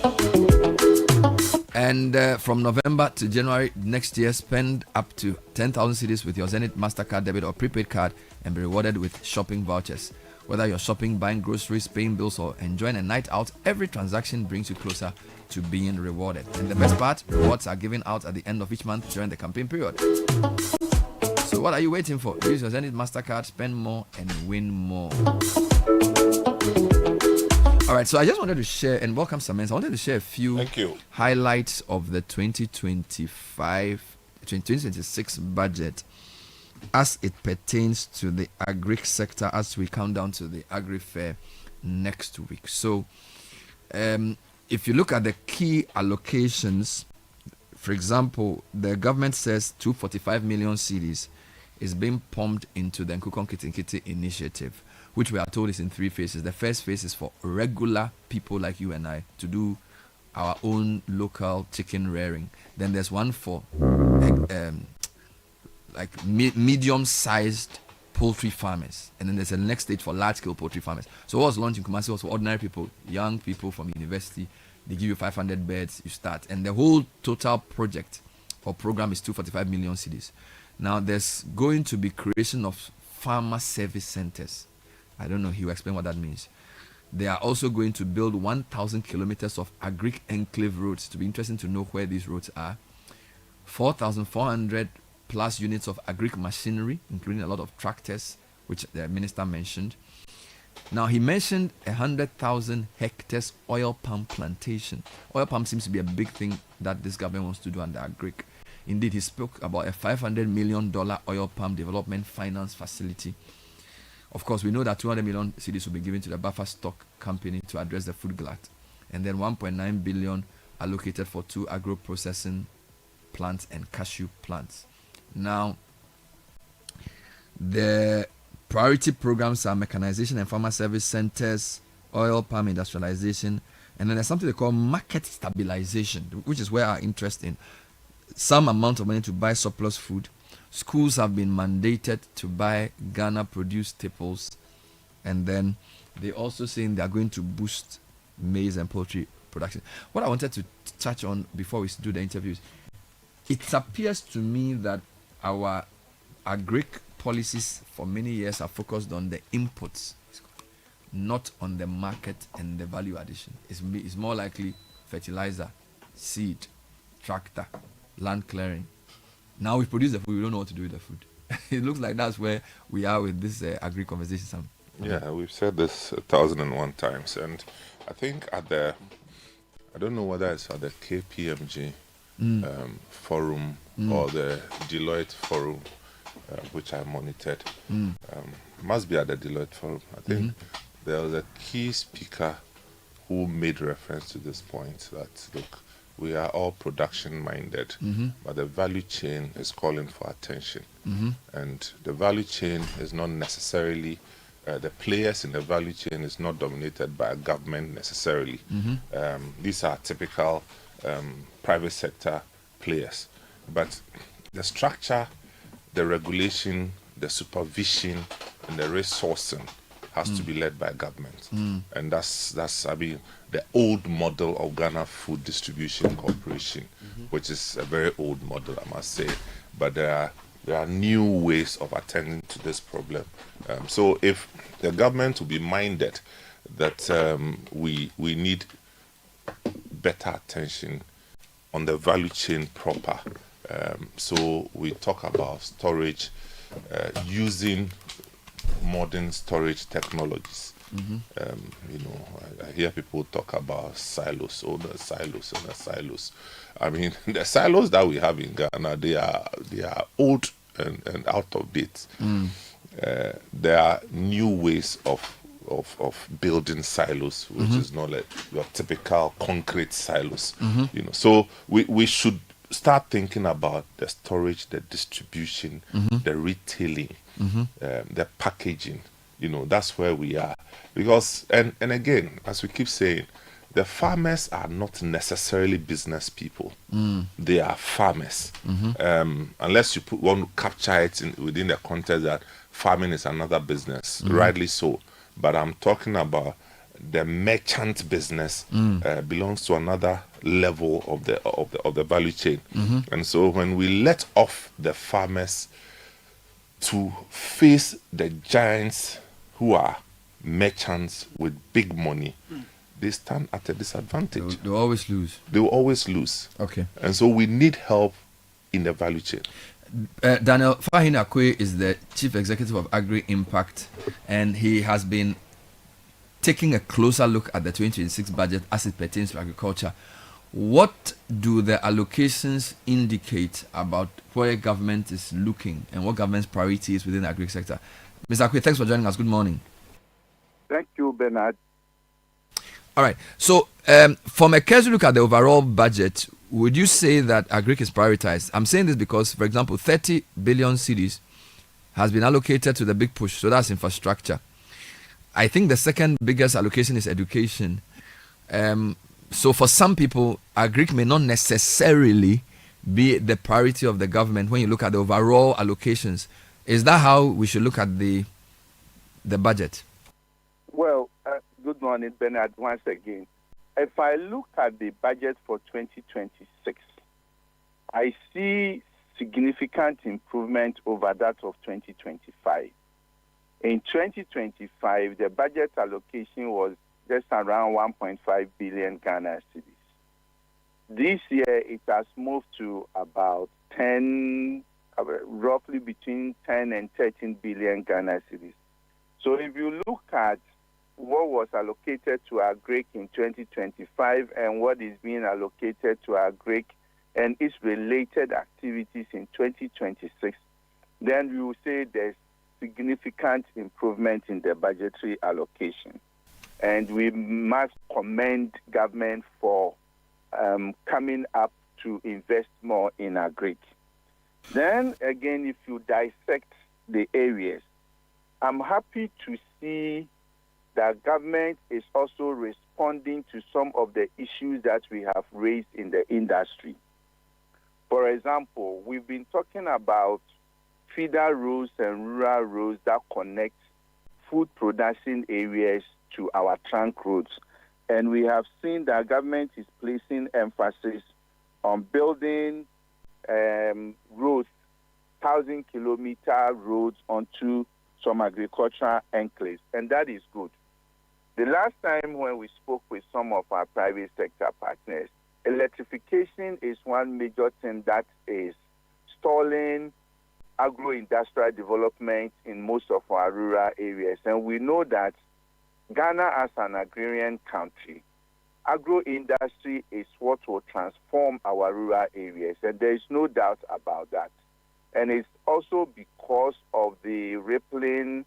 And from November to January next year, spend up to 10,000 cedis with your Zenith MasterCard debit or prepaid card and be rewarded with shopping vouchers. Whether you're shopping, buying groceries, paying bills, or enjoying a night out, every transaction brings you closer to being rewarded. And the best part, rewards are given out at the end of each month during the campaign period. So what are you waiting for? Use your Zenith MasterCard, spend more, and win more. All right, so I just wanted to share, and welcome Samantha. I wanted to share a few highlights of the 2026 budget as it pertains to the agri sector as we count down to the agri fair next week. So if you look at the key allocations, for example, the government says 245 million cedis is being pumped into the Nkukon Kitinkiti initiative, which we are told is in 3 phases. The first phase is for regular people like you and I to do our own local chicken rearing. Then there's one for medium-sized poultry farmers, and then there's a next stage for large-scale poultry farmers. So what was launched in Kumasi was for ordinary people, young people from university. They give you 500 beds, you start, and the whole total project or program is 245 million cedis. Now there's going to be creation of farmer service centers. I don't know, he will explain what that means. They are also going to build 1,000 kilometers of agri enclave roads. To be interesting to know where these roads are. 4,400 plus units of agri machinery, including a lot of tractors, which the minister mentioned. Now he mentioned 100,000 hectares oil palm plantation. Oil palm seems to be a big thing that this government wants to do under agri. Indeed, he spoke about a $500 million oil palm development finance facility. Of course, we know that 200 million cedis will be given to the buffer stock company to address the food glut. And then 1.9 billion allocated for 2 agro-processing plants and cashew plants. Now, the priority programs are mechanization and farmer service centers, oil palm industrialization, and then there's something they call market stabilization, which is where our interest in some amount of money to buy surplus food. Schools have been mandated to buy Ghana-produced staples, and then they also saying they are going to boost maize and poultry production. What I wanted to touch on before we do the interviews, it appears to me that our agri policies for many years are focused on the inputs, not on the market and the value addition. It's more likely fertilizer, seed, tractor, land clearing. Now we produce the food, we don't know what to do with the food. It looks like that's where we are with this agri conversation, Sam. Yeah, we've said this 1,001 times, and I think I don't know whether it's at the KPMG forum or the Deloitte forum, which I monitored. Must be at the Deloitte forum. I think there was a key speaker who made reference to this point that, look, we are all production minded, Mhm. but the value chain is calling for attention. Mhm. And the value chain is not necessarily, the players in the value chain is not dominated by a government necessarily. Mhm. These are typical private sector players. But the structure, the regulation, the supervision, and the resourcing has to be led by government. And that's I mean, the old model of Ghana Food Distribution Corporation, which is a very old model, I must say. But there are new ways of attending to this problem. So if the government will be minded that we need better attention on the value chain proper. So we talk about storage, using modern storage technologies. You know, I hear people talk about silos, the silos. I mean, the silos that we have in Ghana, they are old and out of date. There are new ways of building silos, which is not like your typical concrete silos. You know, so we should start thinking about the storage, the distribution, the retailing, the packaging. You know, that's where we are. Because, and again, as we keep saying, the farmers are not necessarily business people. They are farmers. Unless you want to capture it within the context that farming is another business, rightly so. But I'm talking about the merchant business belongs to another level of the value chain. And so when we let off the farmers to face the giants who are merchants with big money, they stand at a disadvantage. They always lose. They will always lose. Okay. And so we need help in the value chain. Daniel Fahina Akwe is the Chief Executive of Agri Impact, and he has been taking a closer look at the 2026 budget as it pertains to agriculture. What do the allocations indicate about where government is looking and what government's priority is within the agri sector? Mr. Akwe, thanks for joining us. Good morning. Thank you, Bernard. All right. So, from a casual look at the overall budget, would you say that agri is prioritized? I'm saying this because, for example, 30 billion cedis has been allocated to the big push. So that's infrastructure. I think the second biggest allocation is education. So for some people, agri may not necessarily be the priority of the government when you look at the overall allocations. Is that how we should look at the budget? Well, good morning, Bernard, once again. If I look at the budget for 2026, I see significant improvement over that of 2025. In 2025, the budget allocation was just around 1.5 billion Ghana cedis. This year, it has moved to about roughly between 10 and 13 billion Ghana cedis. So if you look at what was allocated to agric in 2025 and what is being allocated to agric and its related activities in 2026, then we will say there's significant improvement in the budgetary allocation. And we must commend government for coming up to invest more in agric. Then again, if you dissect the areas, I'm happy to see that government is also responding to some of the issues that we have raised in the industry. For example, we've been talking about feeder roads and rural roads that connect food production areas to our trunk roads. And we have seen that government is placing emphasis on building roads, 1,000-kilometer roads onto some agricultural enclaves, and that is good. The last time when we spoke with some of our private sector partners, electrification is one major thing that is stalling agro-industrial development in most of our rural areas. And we know that Ghana, as an agrarian country, agro-industry is what will transform our rural areas, and there is no doubt about that. And it's also because of the rippling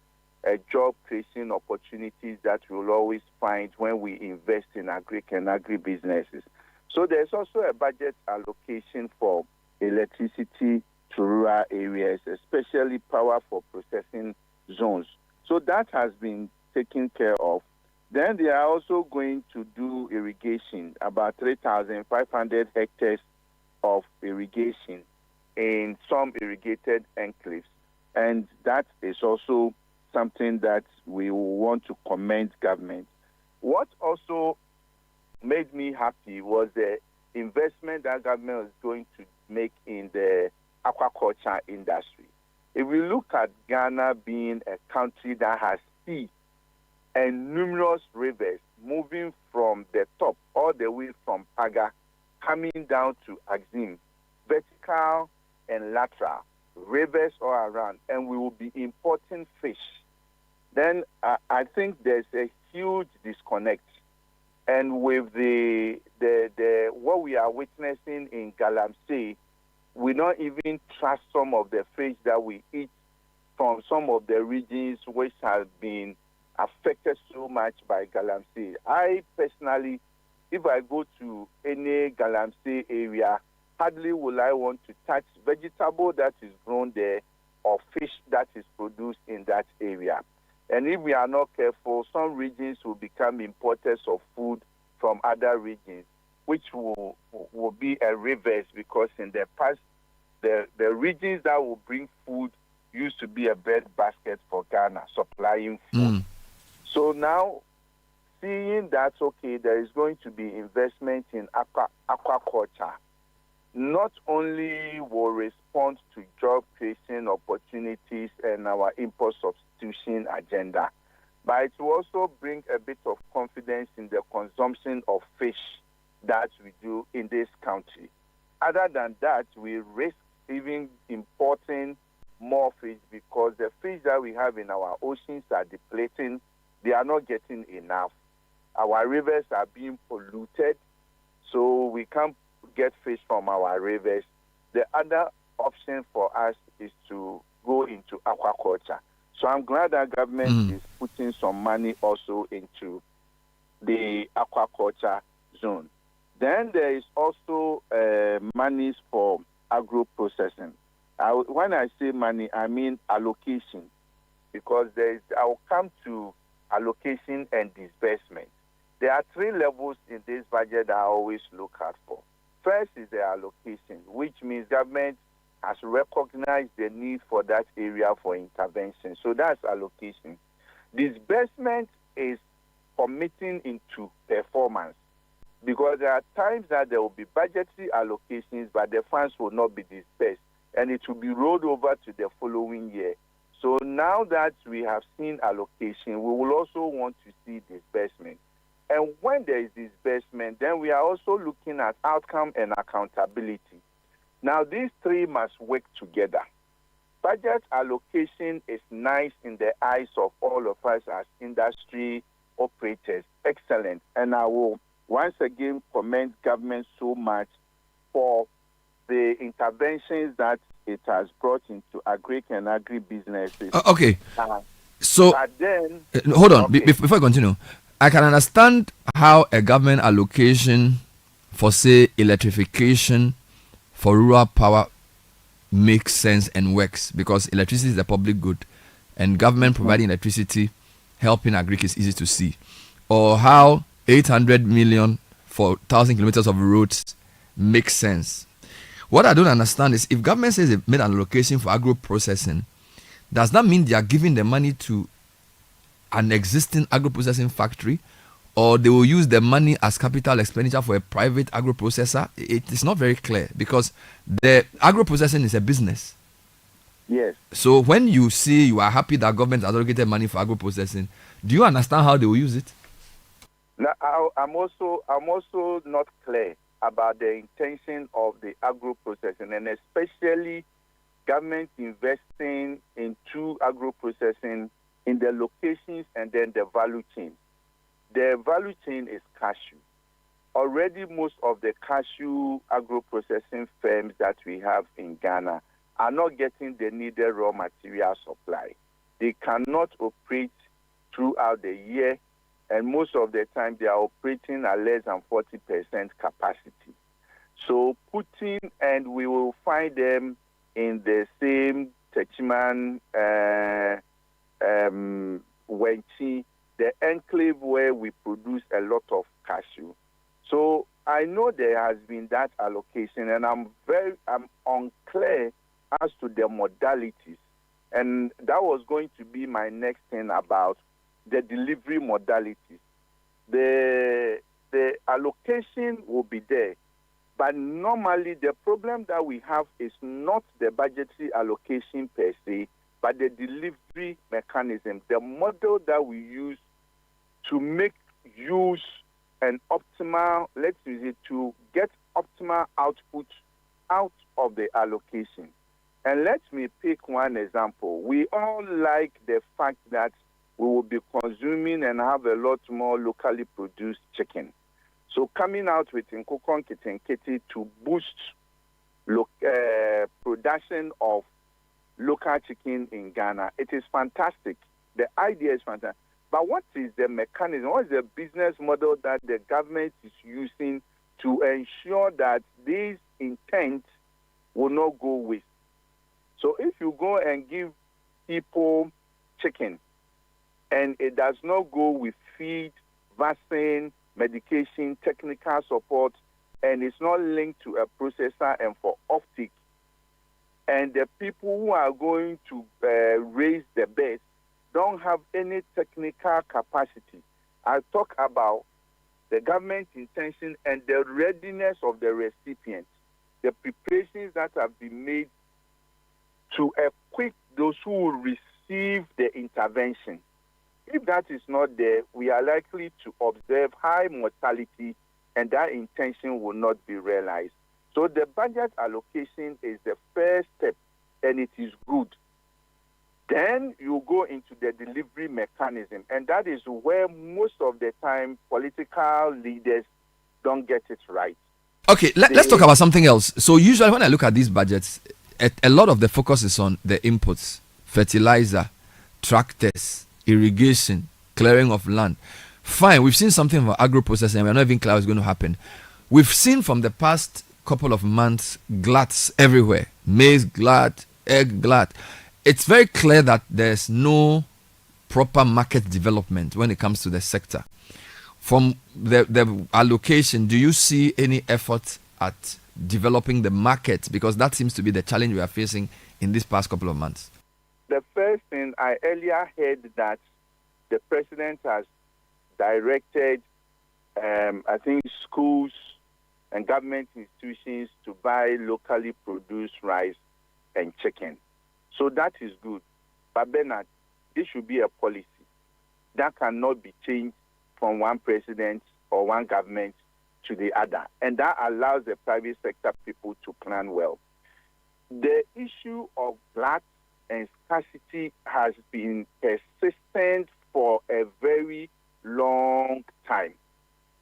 job creation opportunities that we'll always find when we invest in agri and agri-businesses. So there's also a budget allocation for electricity to rural areas, especially power for processing zones. So that has been taken care of. Then they are also going to do irrigation, about 3,500 hectares of irrigation in some irrigated enclaves. And that is also something that we want to commend government. What also made me happy was the investment that government is going to make in the aquaculture industry. If we look at Ghana being a country that has sea and numerous rivers moving from the top all the way from Paga, coming down to Axim, vertical and lateral, rivers all around, and we will be importing fish, then I think there's a huge disconnect. And with the what we are witnessing in Galamsey, we don't even trust some of the fish that we eat from some of the regions which have been affected so much by Galamsey. I personally, if I go to any Galamsey area, hardly will I want to touch vegetable that is grown there or fish that is produced in that area. And if we are not careful, some regions will become importers of food from other regions, which will be a reverse, because in the past, the regions that will bring food used to be a bread basket for Ghana, supplying food. So now, seeing that, okay, there is going to be investment in aquaculture, not only will respond to job creation opportunities and our import substitution agenda, but it will also bring a bit of confidence in the consumption of fish that we do in this country. Other than that, we risk even importing more fish because the fish that we have in our oceans are depleting. They are not getting enough. Our rivers are being polluted, so we can't get fish from our rivers. The other option for us is to go into aquaculture. So I'm glad that government is putting some money also into the aquaculture zone. Then there is also monies for agro-processing. When I say money, I mean allocation, because I'll come to allocation and disbursement. There are three levels in this budget that I always look out for. First is the allocation, which means government has recognized the need for that area for intervention. So that's allocation. Disbursement is committing into performance, because there are times that there will be budgetary allocations, but the funds will not be dispersed, and it will be rolled over to the following year. So now that we have seen allocation, we will also want to see disbursement. And when there is disbursement, then we are also looking at outcome and accountability. Now, these three must work together. Budget allocation is nice in the eyes of all of us as industry operators. Excellent. And I will once again commend government so much for the interventions that it has brought into agri and agri-businesses. Okay. So, but then, hold on. Before I continue, I can understand how a government allocation for, say, electrification for rural power makes sense and works, because electricity is a public good, and government providing electricity helping agri is easy to see. Or how 800 million for 1,000 kilometers of roads makes sense. What I don't understand is, if government says they made an allocation for agro processing, does that mean they are giving the money to an existing agro processing factory, or they will use the money as capital expenditure for a private agro processor? It is not very clear, because the agro processing is a business. Yes. So when you see you are happy that government has allocated money for agro processing, do you understand how they will use it? Now, I'm also not clear about the intention of the agro processing, and especially government investing into agro processing in the locations and then the value chain. The value chain is cashew. Already most of the cashew agro processing firms that we have in Ghana are not getting the needed raw material supply. They cannot operate throughout the year, and most of the time they are operating at less than 40% capacity. So and we will find them in the same Techiman, Wenchi, the enclave where we produce a lot of cashew. So I know there has been that allocation, and I'm unclear as to the modalities. And that was going to be my next thing about the delivery modalities. The allocation will be there, but normally the problem that we have is not the budgetary allocation per se, but the delivery mechanism, the model that we use to make use and optimal, let's use it to get optimal output out of the allocation. And let me pick one example. We all like the fact that we will be consuming and have a lot more locally produced chicken. So coming out with Nkokon Kitenkete to boost production of local chicken in Ghana, it is fantastic. The idea is fantastic. But what is the mechanism? What is the business model that the government is using to ensure that these intents will not go waste? So if you go and give people chicken and it does not go with feed, vaccine, medication, technical support, and it's not linked to a processor and for optic, and the people who are going to raise the birds don't have any technical capacity. I talk about the government intention and the readiness of the recipient, the preparations that have been made to equip those who will receive the intervention. If that is not there, we are likely to observe high mortality, and that intention will not be realized. So the budget allocation is the first step, and it is good. Then you go into the delivery mechanism, and that is where most of the time political leaders don't get it right. Okay, let's talk about something else. So usually when I look at these budgets, a lot of the focus is on the inputs, fertilizer, tractors, irrigation, clearing of land. Fine, we've seen something for agro-processing, we're not even clear what's going to happen. We've seen from the past couple of months gluts everywhere, maize glut, egg glut. It's very clear that there's no proper market development when it comes to the sector. From the allocation, do you see any effort at developing the market? Because that seems to be the challenge we are facing in these past couple of months. The first thing, I earlier heard that the president has directed, I think, schools and government institutions to buy locally produced rice and chicken. So that is good. But Bernard, this should be a policy that cannot be changed from one president or one government to the other. And that allows the private sector people to plan well. The issue of glut and scarcity has been persistent for a very long time.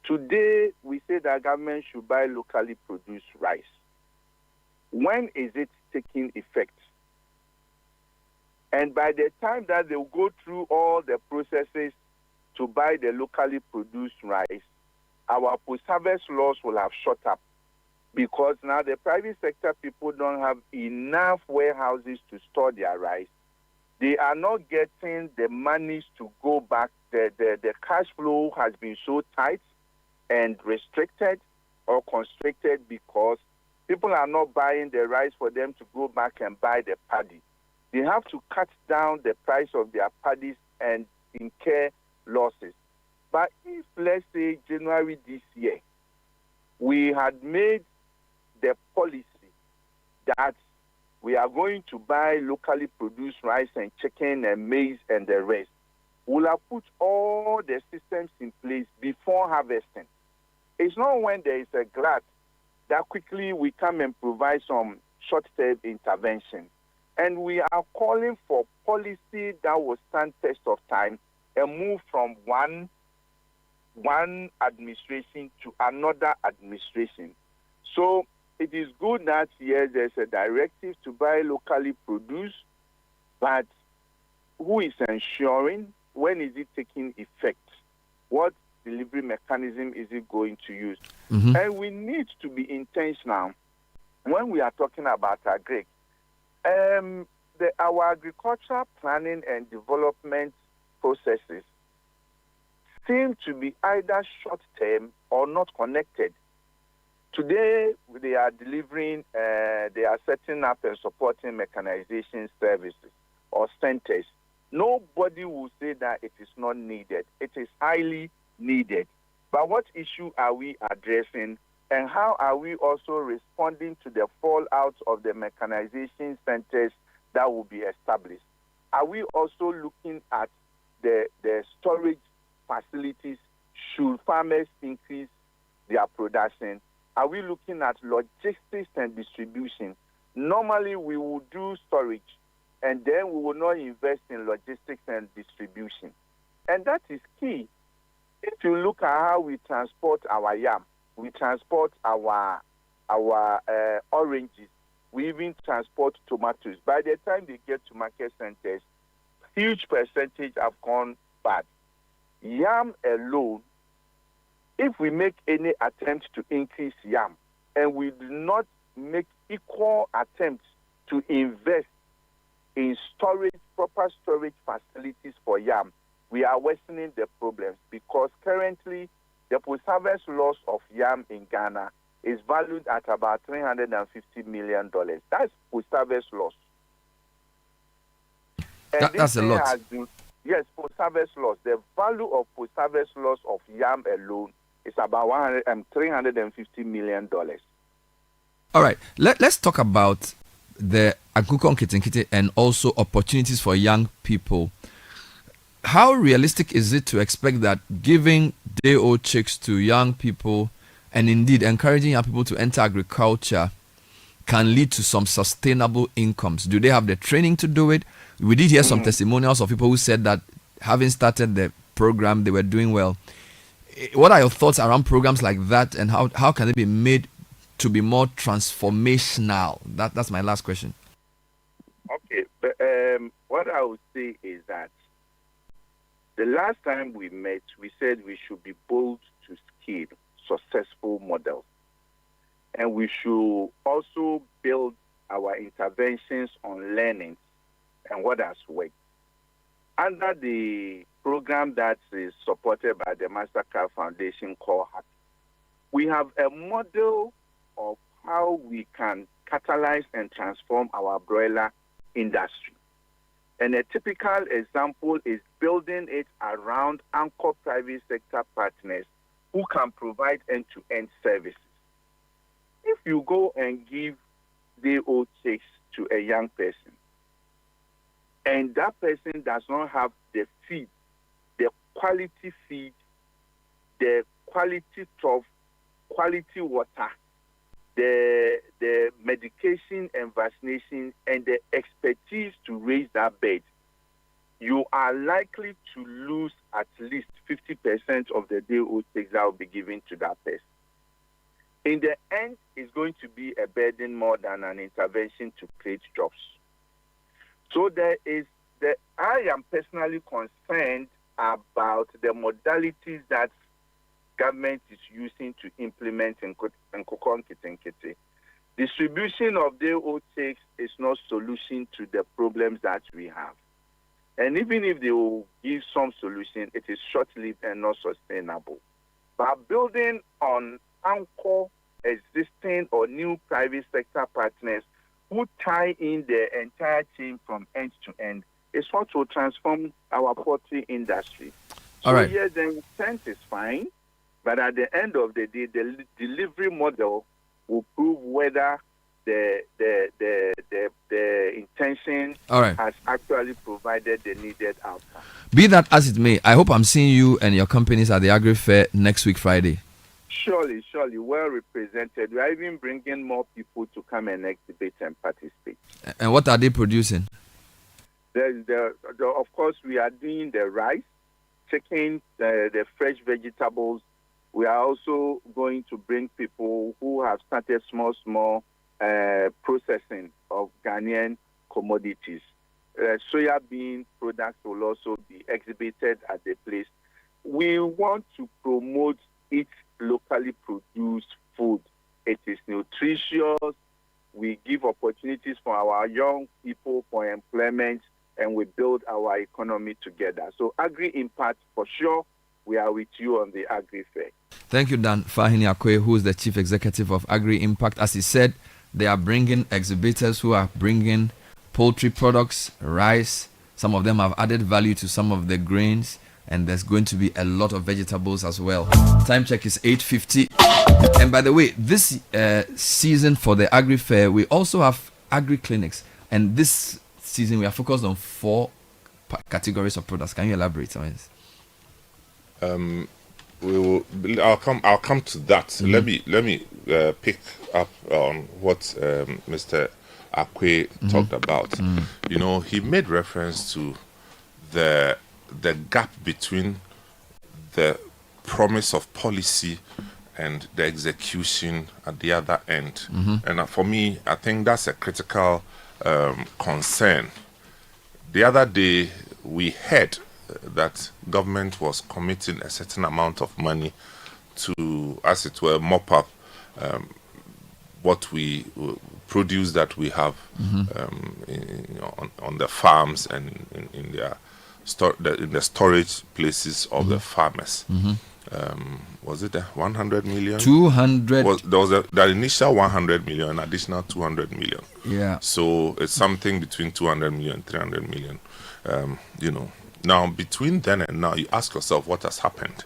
Today, we say that government should buy locally produced rice. When is it taking effect? And by the time that they'll go through all the processes to buy the locally produced rice, our post-harvest loss will have shot up, because now the private sector people don't have enough warehouses to store their rice. They are not getting the monies to go back. The cash flow has been so tight and restricted or constricted because people are not buying the rice for them to go back and buy the paddy. They have to cut down the price of their paddies and incur losses. But if, let's say, January this year, we had made the policy that we are going to buy locally produced rice and chicken and maize and the rest, we'll have put all the systems in place before harvesting. It's not when there is a glut that quickly we come and provide some short-term intervention. And we are calling for policy that will stand test of time and move from one administration to another administration. So it is good that, yes, there's a directive to buy locally produced, but who is ensuring? When is it taking effect? What delivery mechanism is it going to use? Mm-hmm. And we need to be intentional when we are talking about agri. Our agricultural planning and development processes seem to be either short-term or not connected. Today, they are delivering, they are setting up and supporting mechanization services or centers. Nobody will say that it is not needed. It is highly needed. But what issue are we addressing, and how are we also responding to the fallout of the mechanization centers that will be established? Are we also looking at the storage facilities? Should farmers increase their production? Are we looking at logistics and distribution? Normally, we will do storage, and then we will not invest in logistics and distribution. And that is key. If you look at how we transport our yam, we transport our oranges, we even transport tomatoes. By the time they get to market centers, huge percentage have gone bad. Yam alone, if we make any attempt to increase yam, and we do not make equal attempts to invest in storage, proper storage facilities for yam, we are worsening the problems, because currently the post-harvest loss of yam in Ghana is valued at about $350 million. That's post-harvest loss. And That's a lot. Yes, post-harvest loss. The value of post-harvest loss of yam alone is about $350 million. All right, let's talk about the Agukon Kitinkiti and also opportunities for young people. How realistic is it to expect that giving day-old chicks to young people and indeed encouraging young people to enter agriculture can lead to some sustainable incomes? Do they have the training to do it? We did hear some testimonials of people who said that having started the program, they were doing well. What are your thoughts around programs like that, and how can they be made to be more transformational? That's my last question. Okay, but what I would say is that the last time we met, we said we should be bold to scale successful models. And we should also build our interventions on learning and what has worked. Under the program that is supported by the Mastercard Foundation called HAPPY, we have a model of how we can catalyze and transform our broiler industry. And a typical example is building it around anchor private sector partners who can provide end-to-end services. If you go and give day-old chicks to a young person, and that person does not have the feed, the quality feed, the quality trough, quality water, the medication and vaccination, and the expertise to raise that bird, you are likely to lose at least 50% of the day-old chicks that will be given to that person. In the end, it's going to be a burden more than an intervention to create jobs. So I am personally concerned about the modalities that government is using to implement in Agukon Kitinkiti. Distribution of day-old chicks is not solution to the problems that we have. And even if they will give some solution, it is short-lived and not sustainable. But building on anchor existing or new private sector partners who tie in the entire chain from end to end is what will transform our poultry industry. All right. Yes, the intent is fine, but at the end of the day, the delivery model will prove whether the intention has actually provided the needed outcome. Be that as it may, I hope I'm seeing you and your companies at the Agri Fair next week, Friday. Surely, well represented. We are even bringing more people to come and exhibit and participate. And what are they producing? Of course, we are doing the rice, chicken, the fresh vegetables. We are also going to bring people who have started small processing of Ghanaian commodities. Soya bean products will also be exhibited at the place. we want to promote eat locally produced food. It is nutritious. We give opportunities for our young people for employment, and we build our economy together. So Agri Impact, for sure, we are with you on the Agri Fair. Thank you, Dan Fahini Akwe, who is the Chief Executive of Agri Impact. As he said, they are bringing exhibitors who are bringing poultry products, rice. Some of them have added value to some of the grains, and there's going to be a lot of vegetables as well. Time check is 8:50. And by the way, this season for the Agri Fair, we also have Agri Clinics. And this season, we are focused on 4 categories of products. Can you elaborate on this? I'll come to that. Mm-hmm. Let me pick up on what Mr. Akwe talked about. You know, he made reference to the gap between the promise of policy and the execution at the other end. And for me, I think that's a critical concern. The other day, we heard that government was committing a certain amount of money to, as it were, mop up what we produce that we have on the farms and in their in the storage places of the farmers. Was it 100 million? 200. There was the initial 100 million, an additional 200 million. Yeah. So it's something between 200 million, 300 million. You know. Now, between then and now, you ask yourself what has happened.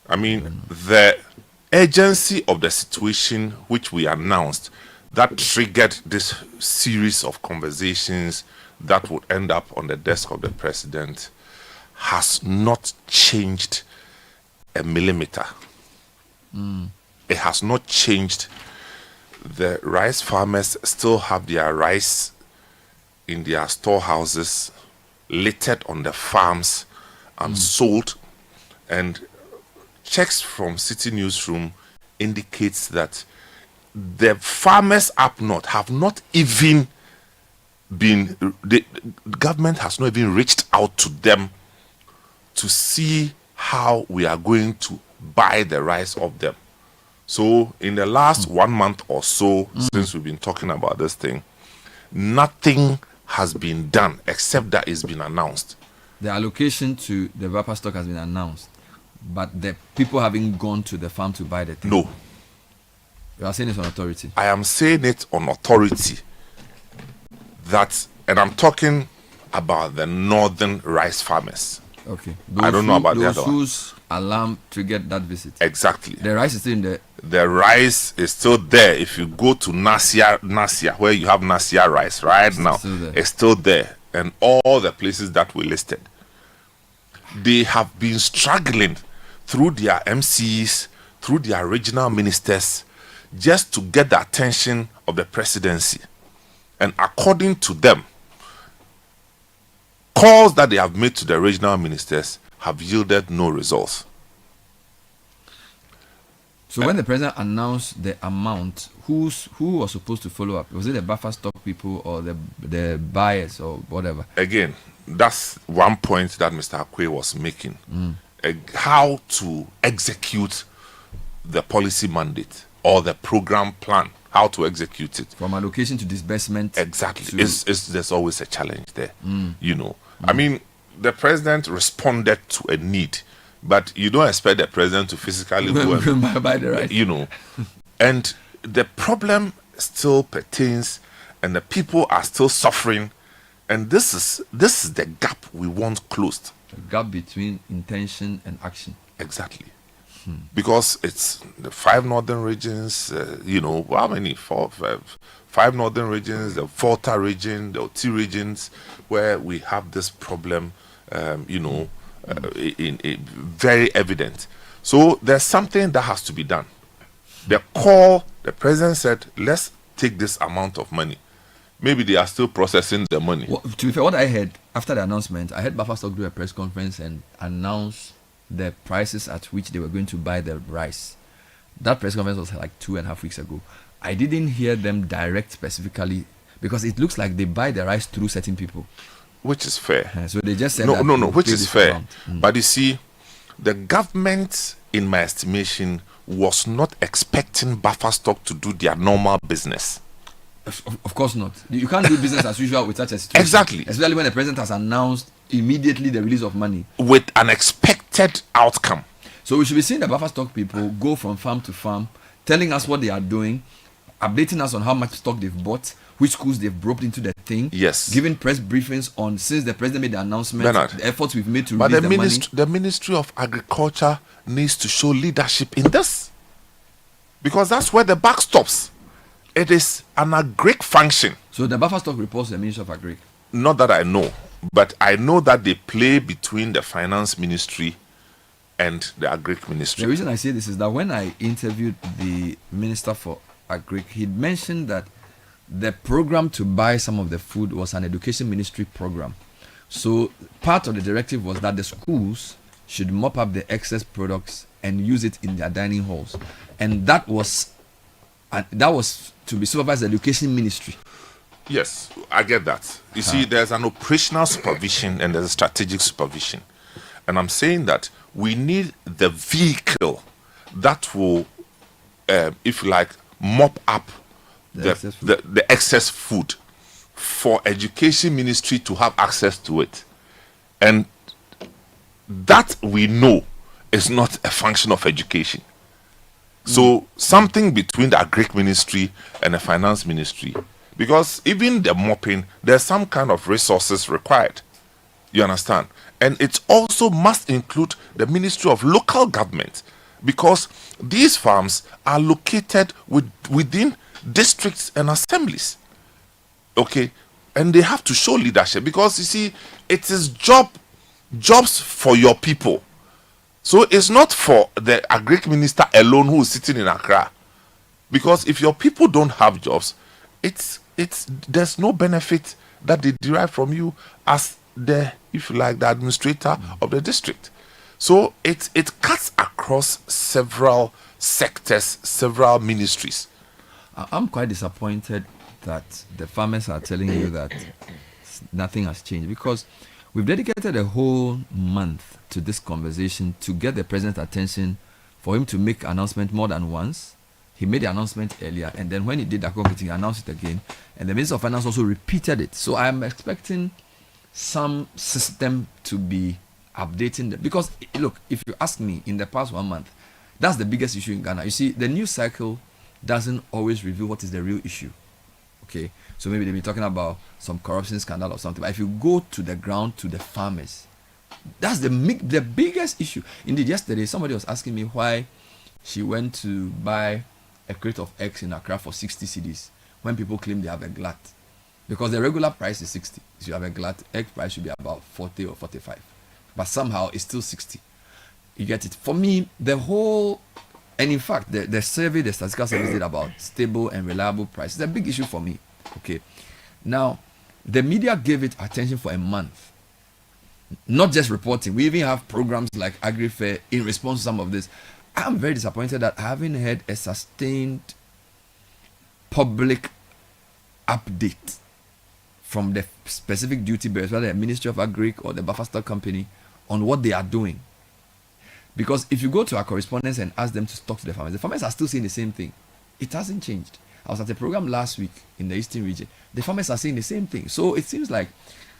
I mean, the urgency of the situation which we announced that triggered this series of conversations that would end up on the desk of the president has not changed a millimeter. It has not changed. The rice farmers still have their rice in their storehouses, littered on the farms and sold. And checks from Citi Newsroom indicates that the farmers up north have not even been, the government has not even reached out to them to see how we are going to buy the rice of them. So in the last 1 month or so, since we've been talking about this thing, nothing has been done except that it's been announced. The allocation to the wrapper stock has been announced, but the people haven't gone to the farm to buy the thing. No. You are saying it on authority? I am saying it on authority. That, and I'm talking about the northern rice farmers. Okay. I don't know about the other one. Those alarm triggered that visit. Exactly. The rice is still in there. The rice is still there. If you go to Nasia, where you have Nasia rice right now, it's still there. And all the places that we listed, they have been struggling through their MCs, through their regional ministers, just to get the attention of the presidency. And according to them, calls that they have made to the regional ministers have yielded no results. So when the president announced the amount, who was supposed to follow up? Was it the buffer stock people or the buyers or whatever? Again, that's one point that Mr. Akwe was making. How to execute the policy mandate or the program plan, how to execute it. From allocation to disbursement. Exactly. There's always a challenge there, you know. I mean, the president responded to a need, but you don't expect the president to physically go and buy the rice. You know. And the problem still pertains, and the people are still suffering. And this is the gap we want closed. The gap between intention and action. Exactly. Because it's the 5 northern regions, you know, how many? 5 northern regions, the Volta region, the Oti regions, where we have this problem, you know, very evident. So there's something that has to be done. The president said, let's take this amount of money. Maybe they are still processing the money. Well, to be fair, what I heard after the announcement, I heard Buffer Stock do a press conference and announce the prices at which they were going to buy the rice. That press conference was like 2.5 weeks ago. I didn't hear them direct specifically, because it looks like they buy the rice through certain people. which is fair. So they just said no, which is fair. Amount. But you see, the government, in my estimation, was not expecting buffer stock to do their normal business. Of course not. You can't do business as usual with such a situation. Exactly. Especially when the president has announced immediately the release of money with an expected outcome. So we should be seeing the buffer stock people go from farm to farm, telling us what they are doing, updating us on how much stock they've bought, which schools they've brought into the thing. Yes. Giving press briefings on, since the president made the announcement, Bernard, the efforts we've made to but release the money. The Ministry of Agriculture needs to show leadership in this, because that's where the buck stops. It is an agric function. So the buffer stock reports the Ministry of Agric. Not that I know, but I know that they play between the Finance Ministry and the Agric Ministry. The reason I say this is that when I interviewed the Minister for Agric, he mentioned that the program to buy some of the food was an Education Ministry program. So part of the directive was that the schools should mop up the excess products and use it in their dining halls, and that was to be supervised by the Education Ministry. Yes, I get that. You see, there's an operational supervision and there's a strategic supervision. And I'm saying that we need the vehicle that will, if you like, mop up the excess food for Education Ministry to have access to it. And that we know is not a function of education. So something between the Agric Ministry and the Finance Ministry, because even the mopping, there's some kind of resources required. You understand? And it also must include the Ministry of Local Government, because these farms are located within districts and assemblies. Okay? And they have to show leadership, because you see, it is jobs for your people. So it's not for the Agric Minister alone who is sitting in Accra. Because if your people don't have jobs, there's no benefit that they derive from you as the, if you like, the administrator of the district. So it cuts across several sectors, several ministries. I'm quite disappointed that the farmers are telling you that nothing has changed, because we've dedicated a whole month to this conversation to get the president's attention, for him to make announcement more than once. He made the announcement earlier, and then when he did that meeting, he announced it again, and the Minister of Finance also repeated it. So I am expecting some system to be updating them, because look, if you ask me, in the past 1 month, that's the biggest issue in Ghana. You see, the news cycle doesn't always reveal what is the real issue. Okay, so maybe they'll be talking about some corruption scandal or something, but if you go to the ground, to the farmers, that's the biggest issue. Indeed, yesterday somebody was asking me why she went to buy a crate of eggs in Accra for 60 cedis when people claim they have a glut, because the regular price is 60. If you have a glut, egg price should be about 40 or 45, but somehow it's still 60. You get it? For me, the whole, and in fact, the survey the Statistical Service did about stable and reliable price is a big issue for me. Okay, now the media gave it attention for a month, not just reporting. We even have programs like AgriFair in response to some of this. I'm very disappointed that I haven't had a sustained public update from the specific duty bearers, whether the Ministry of Agric or the Buffer Stock Company, on what they are doing. Because if you go to our correspondents and ask them to talk to the farmers are still saying the same thing. It hasn't changed. I was at a program last week in the Eastern region. The farmers are saying the same thing. So it seems like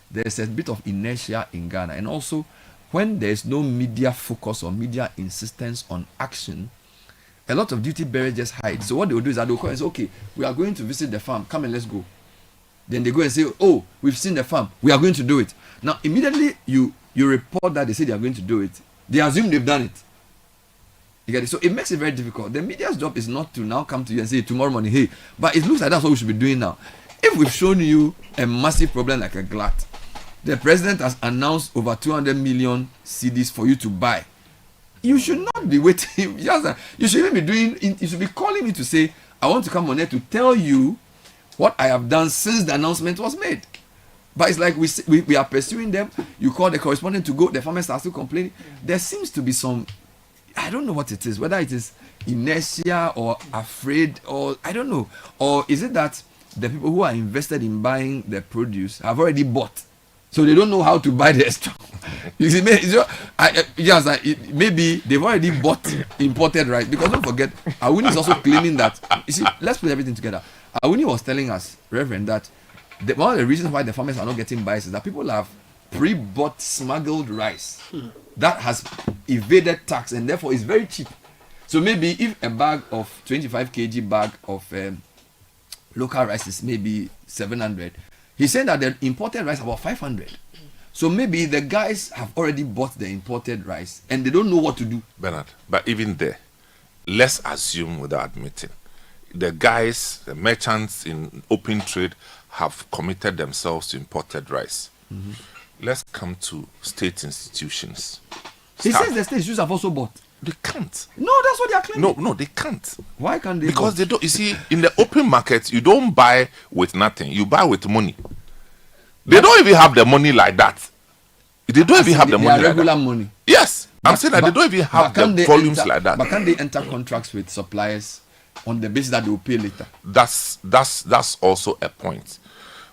there's a bit of inertia in Ghana. And also, when there's no media focus or media insistence on action, a lot of duty bearers just hide. So what they will do is that they'll call and say, okay, we are going to visit the farm. Come and let's go. Then they go and say, oh, we've seen the farm. We are going to do it. Now, immediately you report that they say they are going to do it. They assume they've done it. You get it? So it makes it very difficult. The media's job is not to now come to you and say tomorrow morning, hey, but it looks like that's what we should be doing now. If we've shown you a massive problem like a glut, the president has announced over 200 million CDs for you to buy, you should not be waiting. You should even be doing, you should be calling me to say, I want to come on here to tell you what I have done since the announcement was made. But it's like we are pursuing them. You call the correspondent to go, the farmers are still complaining. There seems to be some, I don't know what it is, whether it is inertia or afraid, or I don't know. Or is it that the people who are invested in buying the produce have already bought? So they don't know how to buy the extra. You see, maybe they've already bought imported rice. Because don't forget, Awuni is also claiming that. You see, let's put everything together. Awuni was telling us, Reverend, that one of the reasons why the farmers are not getting buys is that people have pre-bought smuggled rice that has evaded tax and therefore is very cheap. So maybe if a bag of 25 kg bag of local rice is maybe 700, he's saying that the imported rice about 500. So maybe the guys have already bought the imported rice and they don't know what to do. Bernard, but even there, let's assume without admitting, the guys, the merchants in open trade have committed themselves to imported rice. Mm-hmm. Let's come to state institutions. He says the state institutions have also bought. They can't. No, that's what they are claiming. No, they can't. Why can't they? Because they don't. You see, in the open market, you don't buy with nothing. You buy with money. They don't even have the money like that. They don't even have the money. Regular like money. Yes, I'm saying that they don't even have the volumes like that. But can they enter contracts with suppliers on the basis that they will pay later? That's also a point.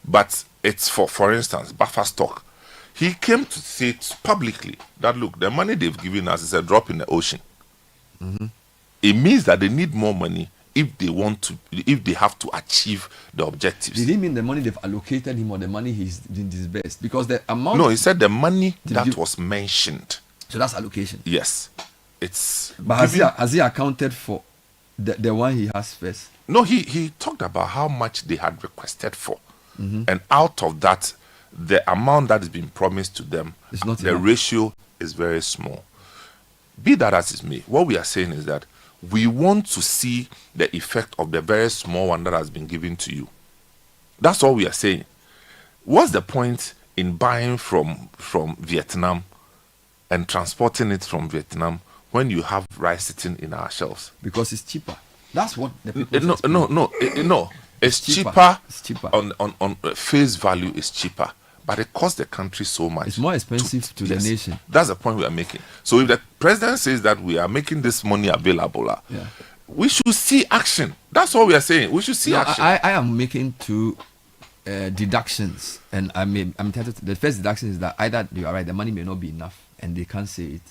But it's for instance, buffer stock. He came to say publicly that look, the money they've given us is a drop in the ocean. Mm-hmm. It means that they need more money if they have to achieve the objectives. Did he mean the money they've allocated him or the money he's disbursed? Because the amount. No, he said the money that was mentioned. So that's allocation. Yes, it's. But has he accounted for the one he has first? No, he talked about how much they had requested for, and out of that, the amount that is being promised to them, the ratio is very small. Be that as it may, what we are saying is that we want to see the effect of the very small one that has been given to you. That's all we are saying. What's the point in buying from Vietnam and transporting it from Vietnam when you have rice sitting in our shelves? Because it's cheaper. That's what the people. No. It's cheaper. It's cheaper. On face value, it's cheaper. But it costs the country so much. It's more expensive to the nation. That's the point we are making. So if the president says that we are making this money available, we should see action. That's all we are saying. We should see action. I am making two deductions, and I'm entitled to. The first deduction is that either you are right, the money may not be enough, and they can't say it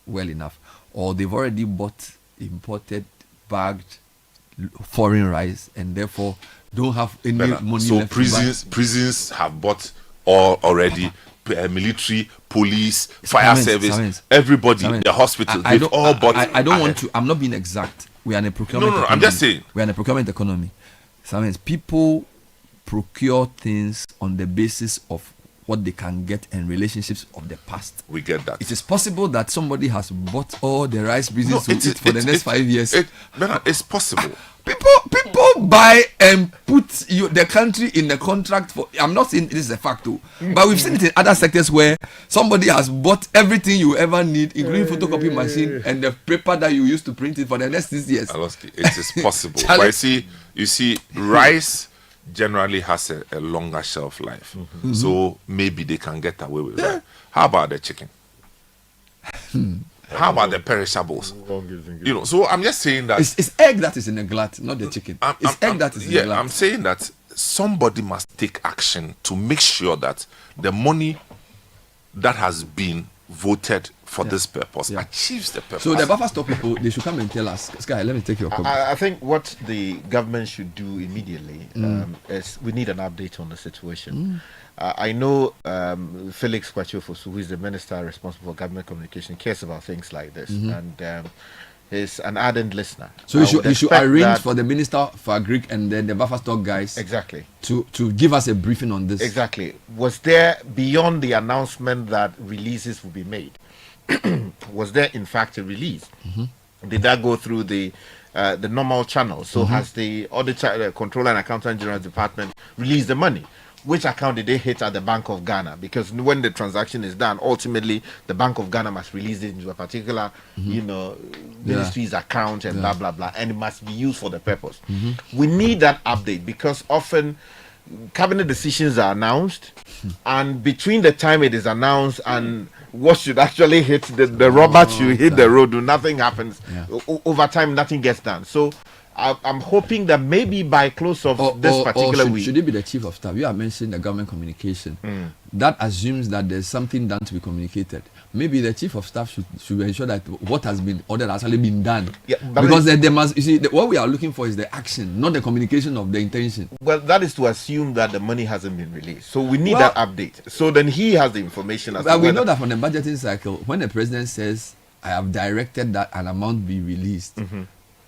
well enough, or they've already bought imported, bagged foreign rice, and therefore don't have any money so left. So prisons have bought all already. Military, police, fire service, everybody, the hospital, they've all bought. I don't want to. I'm not being exact. We are in a procurement. No, I'm just saying. We are in a procurement economy. Sometimes people procure things on the basis of what they can get and relationships of the past. We get that. It is possible that somebody has bought all the rice business to eat for the next 5 years. It's possible. People buy and put the country in the contract for. I'm not saying this is a fact too, but we've seen it in other sectors where somebody has bought everything you ever need, including photocopy machine and the paper that you used to print it for the next 6 years. It is possible. But you see, rice generally has a longer shelf life, so maybe they can get away with that. How about the chicken? How about the perishables? So I'm just saying that it's egg that is in the glut, not the chicken. It's egg that is in the glut. I'm saying that somebody must take action to make sure that the money that has been voted for this purpose achieves the purpose. So the buffer stock people, they should come and tell us. Sky, let me take your comment. I think what the government should do immediately is we need an update on the situation. I know Felix Kwachofosu, who is the minister responsible for government communication, cares about things like this, and he's an ardent listener. So you should arrange for the minister for Agric and then the buffer stock guys to give us a briefing on this. Exactly. Was there, beyond the announcement that releases will be made, was there in fact a release? Did that go through the normal channels? So has the Auditor, Controller and Accountant General Department released the money? Which account did they hit at the Bank of Ghana? Because when the transaction is done, ultimately the Bank of Ghana must release it into a particular, ministry's account and blah blah blah, and it must be used for the purpose. We need that update because often cabinet decisions are announced, and between the time it is announced and what should actually hit the rubber should hit the road, nothing happens. Over time, nothing gets done. So I'm hoping that maybe by close of this particular week. Should it be the chief of staff? You have mentioned the government communication. That assumes that there's something done to be communicated. Maybe the chief of staff should ensure that what has been ordered has actually been done. Yeah, because there must, you see, what we are looking for is the action, not the communication of the intention. Well, that is to assume that the money hasn't been released. So we need that update. So then he has the information. But we know that from the budgeting cycle, when the president says, I have directed that an amount be released,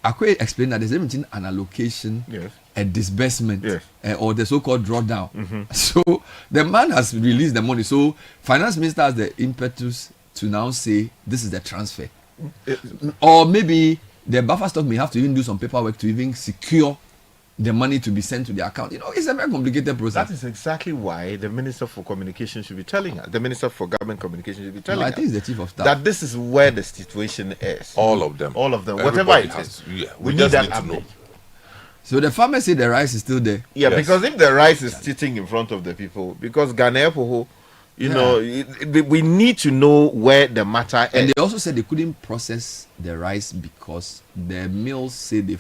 I could explain that there's between an allocation, a disbursement, or the so-called drawdown. So the man has released the money. So finance minister has the impetus to now say this is the transfer. Or maybe the buffer stock may have to even do some paperwork to even secure the money to be sent to the account. You know, it's a very complicated process. That is exactly why the Minister for Communication should be telling us. The Minister for Government Communication should be telling us. I think it's the Chief of Staff. That this is where the situation is. All of them. All of them. Everybody Whatever it is. we need just that need to update. know. So the farmers say the rice is still there. Yeah, because if the rice is sitting in front of the people, because Ghana, you know, we need to know where the matter is. And they also said they couldn't process the rice because the mills say they've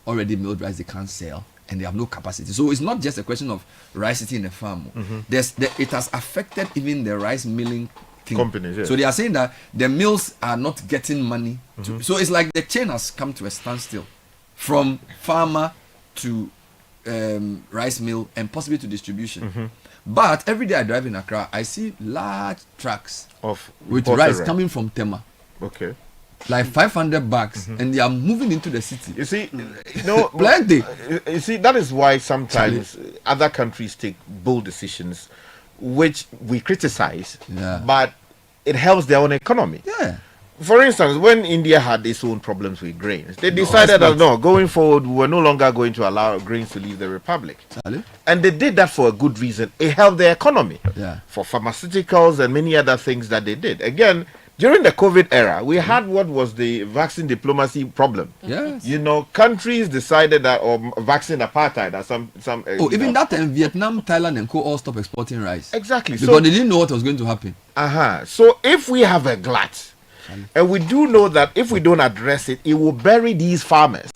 already milled rice they can't sell and they have no capacity. So it's not just a question of rice sitting in a farm. It has affected even the rice milling companies. Yeah. So they are saying that the mills are not getting money. So it's like the chain has come to a standstill from farmer to rice mill and possibly to distribution. But every day I drive in Accra, I see large trucks with rice coming from Tema. Okay. Like 500 bags, and they are moving into the city. You see, no, plenty. You see, that is why sometimes other countries take bold decisions, which we criticize, but it helps their own economy. Yeah. For instance, when India had its own problems with grains, they decided that going forward, we were no longer going to allow grains to leave the republic. And they did that for a good reason. It helped their economy. For pharmaceuticals and many other things that they did. Again, during the COVID era, we had what was the vaccine diplomacy problem. Yes. You know, countries decided that, or vaccine apartheid, or some. Even that time, Vietnam, Thailand, and Co. all stopped exporting rice. Exactly. Because they didn't know what was going to happen. So if we have a glut, and we do know that if we don't address it, it will bury these farmers.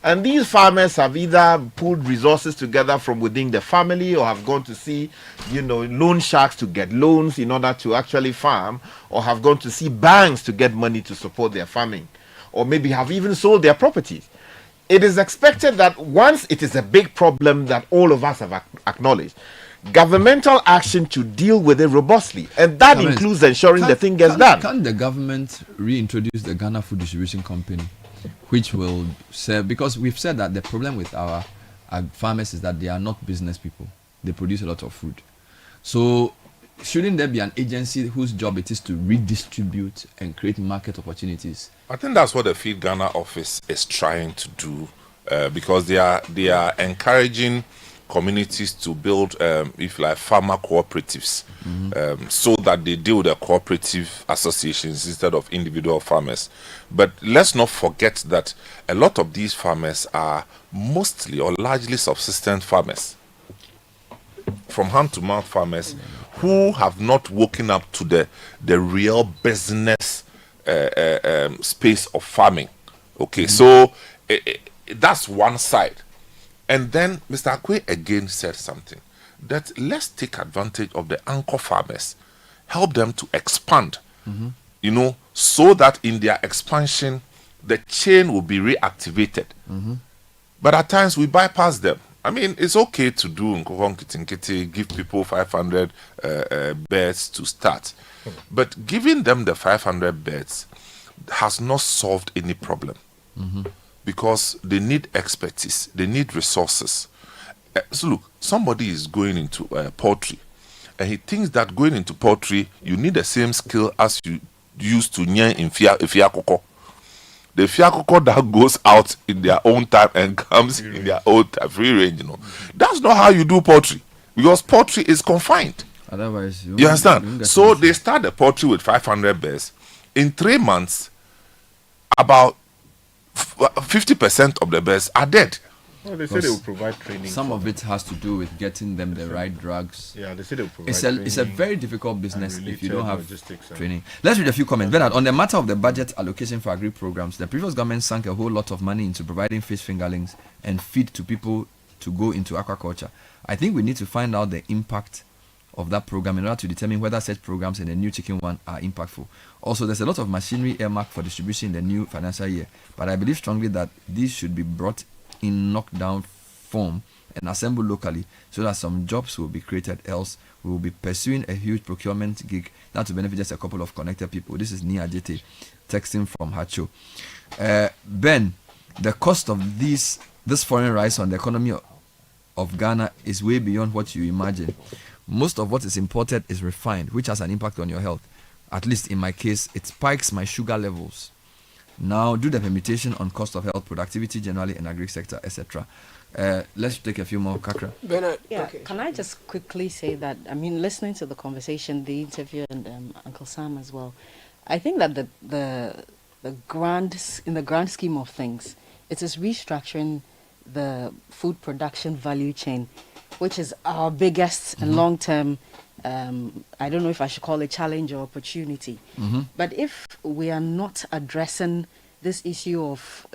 And these farmers have either pulled resources together from within the family or have gone to see, you know, loan sharks to get loans in order to actually farm, or have gone to see banks to get money to support their farming, or maybe have even sold their properties. It is expected that once it is a big problem that all of us have acknowledged, governmental action to deal with it robustly, and that includes ensuring the thing gets done. Can the government reintroduce the Ghana Food Distribution Company, which will serve? Because we've said that the problem with our farmers is that they are not business people. They produce a lot of food. So shouldn't there be an agency whose job it is to redistribute and create market opportunities? I think that's what the Feed Ghana office is trying to do, because they are encouraging communities to build, if like, farmer cooperatives, so that they deal with the cooperative associations instead of individual farmers. But let's not forget that a lot of these farmers are mostly or largely subsistence farmers, from hand to mouth farmers, who have not woken up to the real business space of farming. Okay, so that's one side. And then Mr. Akwe again said something, that let's take advantage of the anchor farmers, help them to expand, you know, so that in their expansion, the chain will be reactivated. But at times we bypass them. I mean, it's okay to do Nkiti, give people 500 beds to start. But giving them the 500 beds has not solved any problem. Because they need expertise, they need resources. So look, somebody is going into poultry, and he thinks that going into poultry, you need the same skill as you used to nyan in fiakoko. The fiakoko that goes out in their own time and comes in their own time, free range, you know. That's not how you do poultry, because poultry is confined. Otherwise, you understand? So they start the poultry with 500 bears. In 3 months, about 50% of the birds are dead. Well, they say they will provide training. Some of it has to do with getting them the right drugs. Yeah, they say they will provide It's a very difficult business if you don't have logistics training. Let's read a few comments. Bernard, on the matter of the budget allocation for agri programs, the previous government sank a whole lot of money into providing fish fingerlings and feed to people to go into aquaculture. I think we need to find out the impact of that program in order to determine whether such programs and the new chicken one are impactful. Also, there's a lot of machinery earmarked for distribution in the new financial year, but I believe strongly that these should be brought in knockdown form and assembled locally so that some jobs will be created. Else, we will be pursuing a huge procurement gig that will benefit just a couple of connected people. This is Nia Jete texting from Hacho. Ben, the cost of this foreign rice on the economy of Ghana is way beyond what you imagine. Most of what is imported is refined, which has an impact on your health. At least in my case, it spikes my sugar levels. Now, do the permutation on cost of health, productivity generally, and agri sector, etc. Let's take a few more, Kakra. Bernard, yeah, okay. Can I just quickly say that, I mean, listening to the conversation, the interview, and Uncle Sam as well, I think that in the grand scheme of things, it is restructuring the food production value chain, which is our biggest and long-term, I don't know if I should call it challenge or opportunity. But if we are not addressing this issue of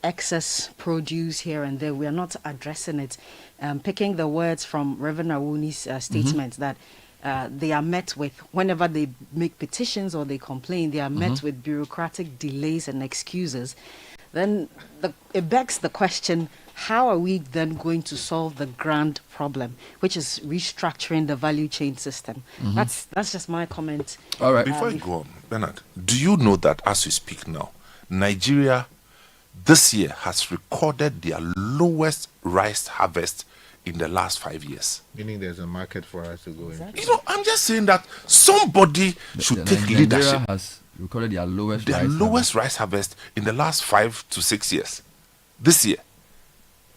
excess produce here and there, we are not addressing it, picking the words from Reverend Awuni's statement that they are met with, whenever they make petitions or they complain, they are met with bureaucratic delays and excuses, then it begs the question, how are we then going to solve the grand problem, which is restructuring the value chain system? That's just my comment. All right. Before you go on, Bernard, do you know that as we speak now, Nigeria this year has recorded their lowest rice harvest in the last 5 years? Meaning there's a market for us to go into. You know, I'm just saying that somebody should take leadership. Nigeria has recorded their lowest rice harvest in the last 5 to 6 years. This year.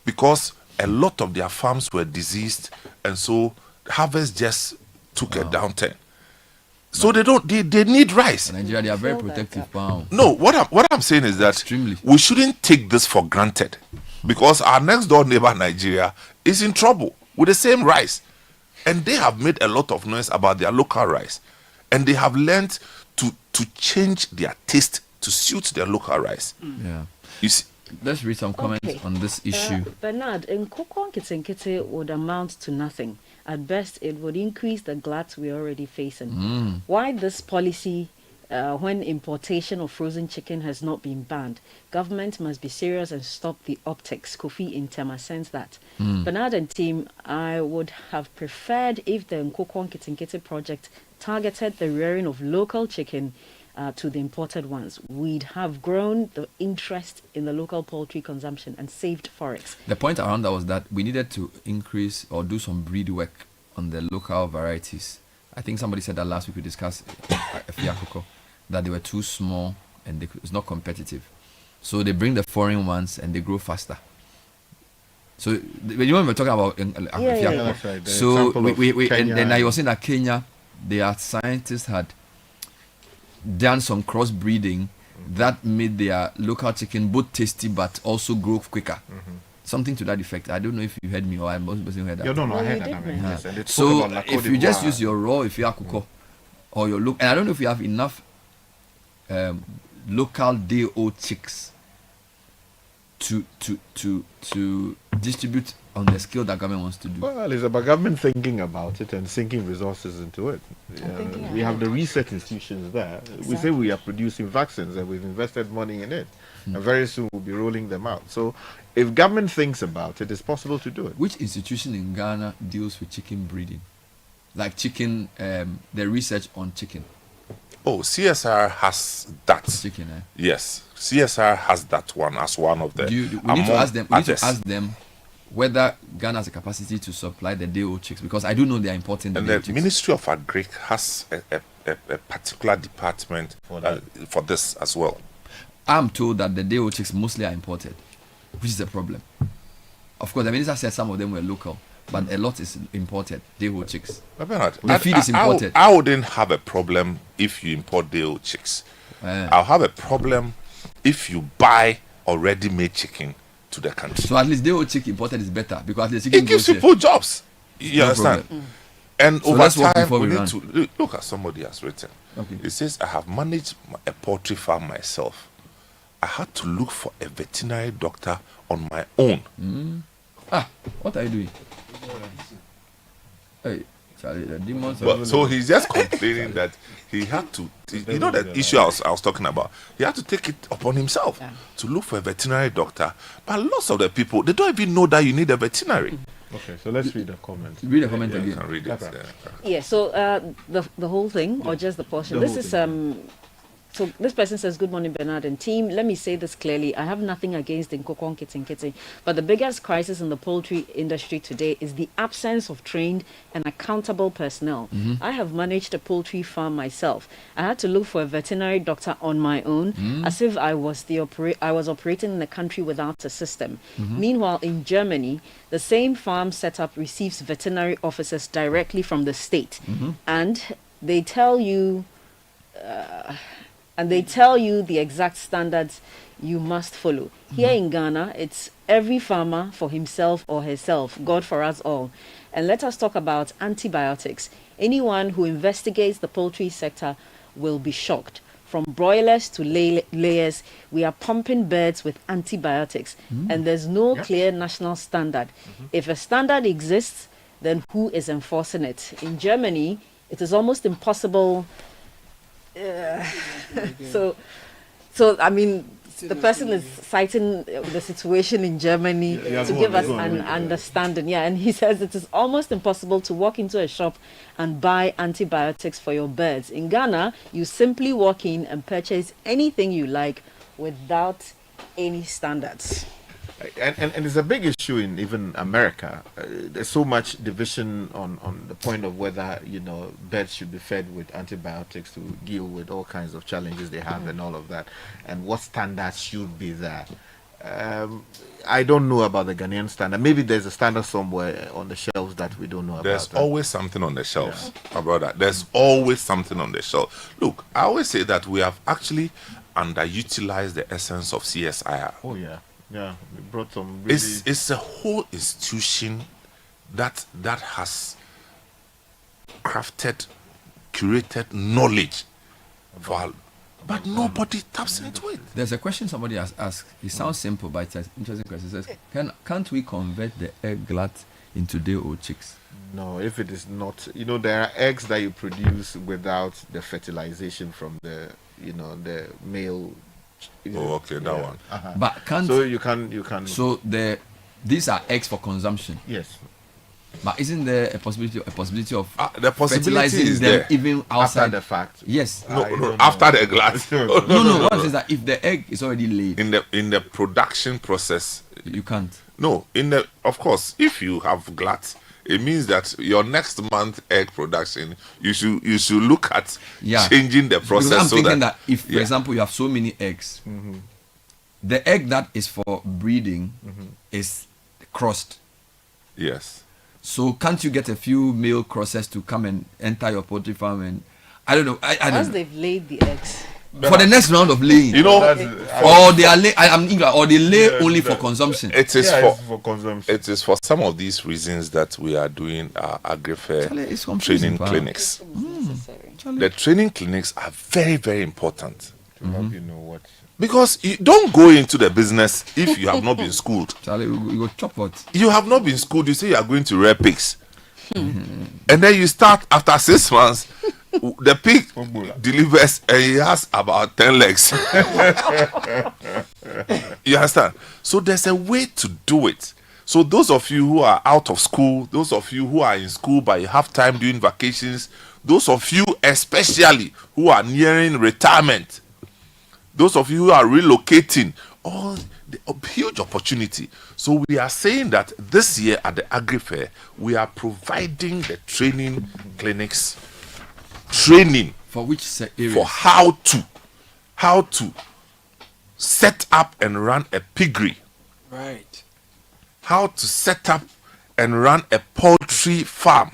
Because a lot of their farms were diseased, and so harvest just took a downturn. So they need rice. Nigeria, they are very protective. No, what I'm saying is that we shouldn't take this for granted, because our next door neighbor Nigeria is in trouble with the same rice, and they have made a lot of noise about their local rice, and they have learned to change their taste to suit their local rice. Yeah. You see. Let's read some comments on this issue. Bernard, Nkoko Nkitty would amount to nothing. At best, it would increase the glut we're already facing. Why this policy when importation of frozen chicken has not been banned? Government must be serious and stop the optics. Kofi Intema sends that. Bernard and team, I would have preferred if the Nkoko Nkitty project targeted the rearing of local chicken to the imported ones. We'd have grown the interest in the local poultry consumption and saved forex. The point around that was that we needed to increase or do some breed work on the local varieties. I think somebody said that last week we discussed Fiakoko, that they were too small and it's not competitive. So they bring the foreign ones and they grow faster. So when we were talking about Fiakoko, right. so and then I was saying that Kenya, their scientists had done some crossbreeding that made their local chicken both tasty but also grow quicker. Something to that effect. I don't know if you heard me or I most person heard that. I heard that. Yes, so if you just use your raw Fiakoko or your look, and I don't know if you have enough local DO chicks to distribute on the scale that government wants to do. Well, it's about government thinking about it and sinking resources into it. We have the research institutions there. Exactly. We say we are producing vaccines and we've invested money in it. And very soon we'll be rolling them out. So if government thinks about it, it's possible to do it. Which institution in Ghana deals with chicken breeding? Like chicken, the research on chicken? Oh, CSR has that. Chicken, eh? Yes, CSR has that one as one of the. We need to ask them whether Ghana has a capacity to supply the DO chicks, because I do know they are important. And the Ministry of Agri has a particular department for this as well. I'm told that the DO chicks mostly are imported, which is a problem. Of course, the minister said some of them were local, but a lot is imported. DO chicks. The feed is imported. I wouldn't have a problem if you import DO chicks. I'll have a problem if you buy already made chicken to the country. So at least the old chick imported is better because at least It gives people jobs. You No understand? problem. And So over let's walk time, before we we need run. to look at somebody has written. Okay. It says, I have managed a poultry farm myself. I had to look for a veterinary doctor on my own. What are you doing? Hey, Charlie, the demons are But, so he's just complaining that he had to, you know, the issue I was talking about. He had to take it upon himself to look for a veterinary doctor. But lots of the people, they don't even know that you need a veterinary. Okay, so let's read the comment. Read the comment again. You can read it. Yeah, so the whole thing, or just the portion. The This whole is thing. So this person says, "Good morning, Bernard and team. Let me say this clearly. I have nothing against Nkokon Kitten, but the biggest crisis in the poultry industry today is the absence of trained and accountable personnel. I have managed a poultry farm myself. I had to look for a veterinary doctor on my own, as if I was I was operating in a country without a system. Meanwhile, in Germany, the same farm setup receives veterinary officers directly from the state, and they tell you." And they tell you the exact standards you must follow. Here in Ghana, it's every farmer for himself or herself, God for us all. And let us talk about antibiotics. Anyone who investigates the poultry sector will be shocked. From broilers to layers, we are pumping birds with antibiotics, and there's no clear national standard. If a standard exists, then who is enforcing it? In Germany, it is almost impossible. So I mean, the person is citing the situation in Germany to give us an understanding. Yeah, and he says it is almost impossible to walk into a shop and buy antibiotics for your birds. In Ghana, you simply walk in and purchase anything you like without any standards. And it's a big issue in even America. There's so much division on the point of whether, you know, birds should be fed with antibiotics to deal with all kinds of challenges they have and all of that, and what standards should be there. I don't know about the Ghanaian standard. Maybe there's a standard somewhere on the shelves that we don't know There's about. always something on the shelves about that. There's always something on the shelf. Look, I always say that we have actually underutilized the essence of CSIR. Oh yeah. Yeah, we brought some really... It's a whole institution that has crafted, curated knowledge for, but nobody taps into it. There's a question somebody has asked. It sounds simple, but it's an interesting question. It says, can't we convert the egg glut into day-old chicks? No, if it is not, you know, there are eggs that you produce without the fertilization from the, you know, the male. Oh, okay, that one. But can't so you can. So these are eggs for consumption. Yes. But isn't there a possibility of the possibility fertilizing is them there even outside after the fact? Yes. No, after the glass. No. What I'm saying is that if the egg is already laid in the production process, you can't. No, of course, if you have glut, it means that your next month egg production, you should look at changing the process. Because I'm so thinking that if, for example, you have so many eggs, the egg that is for breeding is crossed. Yes. So can't you get a few male crosses to come and enter your poultry farm? And I don't know. I don't Once know. they've laid the eggs. For the next round of laying, you know, or they are or they lay only for consumption. It is for consumption. It is for some of these reasons that we are doing our agri-fair training clinics. The training clinics are very, very important. To help you know what. Because you don't go into the business if you have not been schooled. Charlie, we go chop what? You have not been schooled. You say you are going to rear pigs, and then you start after 6 months. The pig delivers and he has about 10 legs. You understand? So there's a way to do it. So those of you who are out of school, those of you who are in school but you have time during vacations, those of you especially who are nearing retirement, those of you who are relocating, a huge opportunity. So we are saying that this year at the Agri Fair, we are providing the training clinics, training for which area? For how to set up and run a piggery. Right. How to set up and run a poultry farm.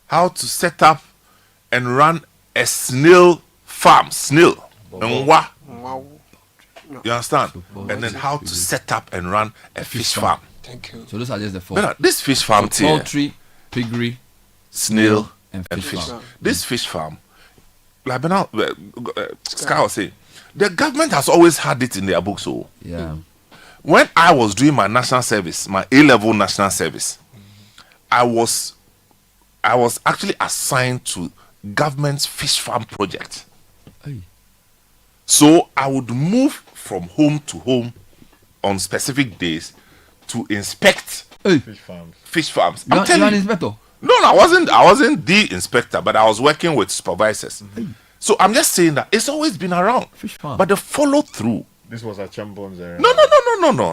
How to set up and run a snail farm. Snail. No. You understand? And then how to set up and run a fish farm. Thank you. So those are just the 4. But this fish farm, so poultry, piggery, snail, and fish. farm. This fish farm, like now, Sky was saying, the government has always had it in their books. So yeah. When I was doing my national service, my A-level national service, I was actually assigned to government's fish farm project. Hey. So I would move from home to home on specific days to inspect fish farms. I'm telling you're an you. inspector? No, I wasn't the inspector, but I was working with supervisors. So I'm just saying that it's always been around. Fish farm. But the follow through. This was at Chambon's area. No.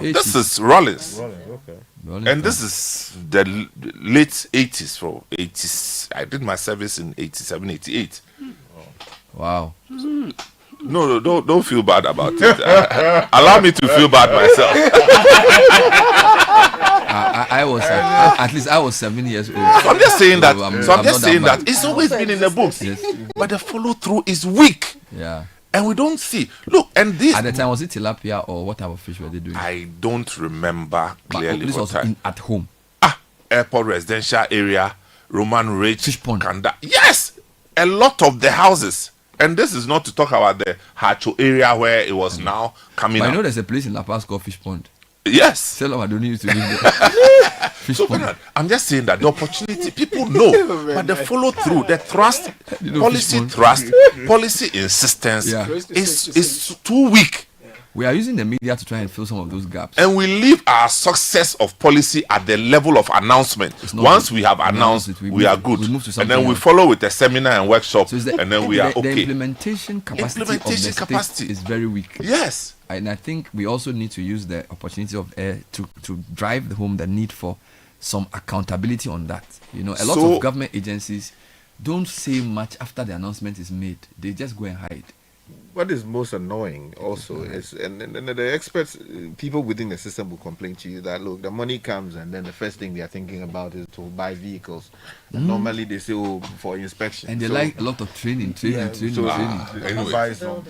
This is Rollins. Okay. And this is the late 80s, for 80s. I did my service in 87, 88. Wow. No, don't feel bad about it. Allow me to feel bad myself. I was at least I was 7 years old. So I'm just saying that. I'm just saying bad. that it's always been in the books, Yes. but the follow through is weak. Yeah. And we don't see. Look, and this at the time, was it tilapia or what type of fish were they doing? I don't remember clearly. But this was at home. Airport residential area, Roman Ridge, Fish Pond. Kanda. Yes, a lot of the houses. And this is not to talk about the Hacho area where it was now coming But out. I know there's a place in La Paz called Fish Pond. Yes. Selam Adoni used to live there. Fish Pond. Bernard, I'm just saying that the opportunity, people know, but the follow through, the trust, policy insistence is too weak. We are using the media to try and fill some of those gaps. And we leave our success of policy at the level of announcement. Once we have announced it, we are good. And then we follow with a seminar and workshop, and then we are okay. The implementation capacity of the state is very weak. Yes. And I think we also need to use the opportunity of air to drive home the need for some accountability on that. You know, a lot of government agencies don't say much after the announcement is made. They just go and hide. What is most annoying also is, and the experts, people within the system will complain to you that, look, the money comes and then the first thing they are thinking about is to buy vehicles. And normally they say, for inspection. And they like a lot of training. They buy some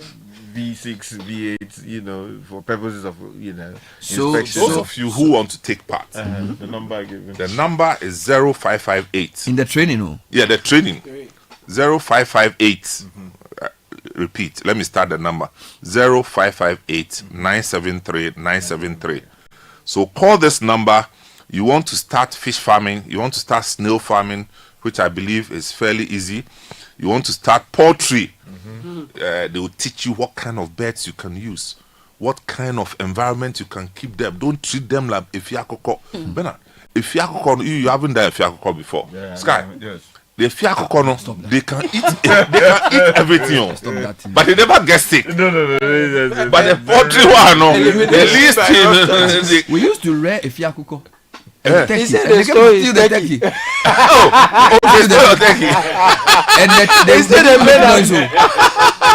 V6, V8, for purposes of, inspection. Those of you who want to take part, the number given. The number is 0558. In the training, Yeah, the training. 0558. Repeat. Let me start the number. 0558 973 973. So call this number. You want to start fish farming. You want to start snail farming, which I believe is fairly easy. You want to start poultry. They will teach you what kind of birds you can use, what kind of environment you can keep them. Don't treat them like Efiakoko. Bernard, Efiakoko, you haven't done Efiakoko before. Sky. Yes. The Fiakoko, they can eat everything, but they never get sick. No. But the poultry one, the least we used to rear a Fiakoko. He said the story is turkey. They stole turkey. And they still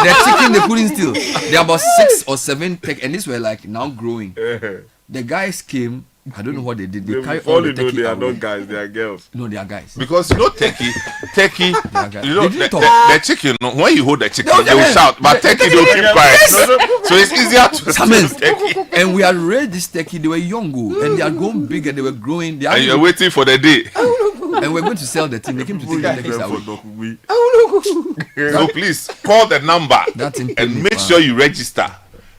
the chicken they couldn't steal. There are about 6 or 7 turkey, and these were like now growing. The guys came. I don't know what they did. They carried all the turkey. They are not guys, they are girls. No, they are guys. Because turkey, the chicken, when you hold the chicken, they will shout, but turkey don't keep quiet. So it's easier to steal turkey. And we had raised this turkey, they were young, and they had grown big and they were growing. And you're waiting for the day. And we're going to sell the thing. They came to take the turkeys away. So please, call the number and make sure you register.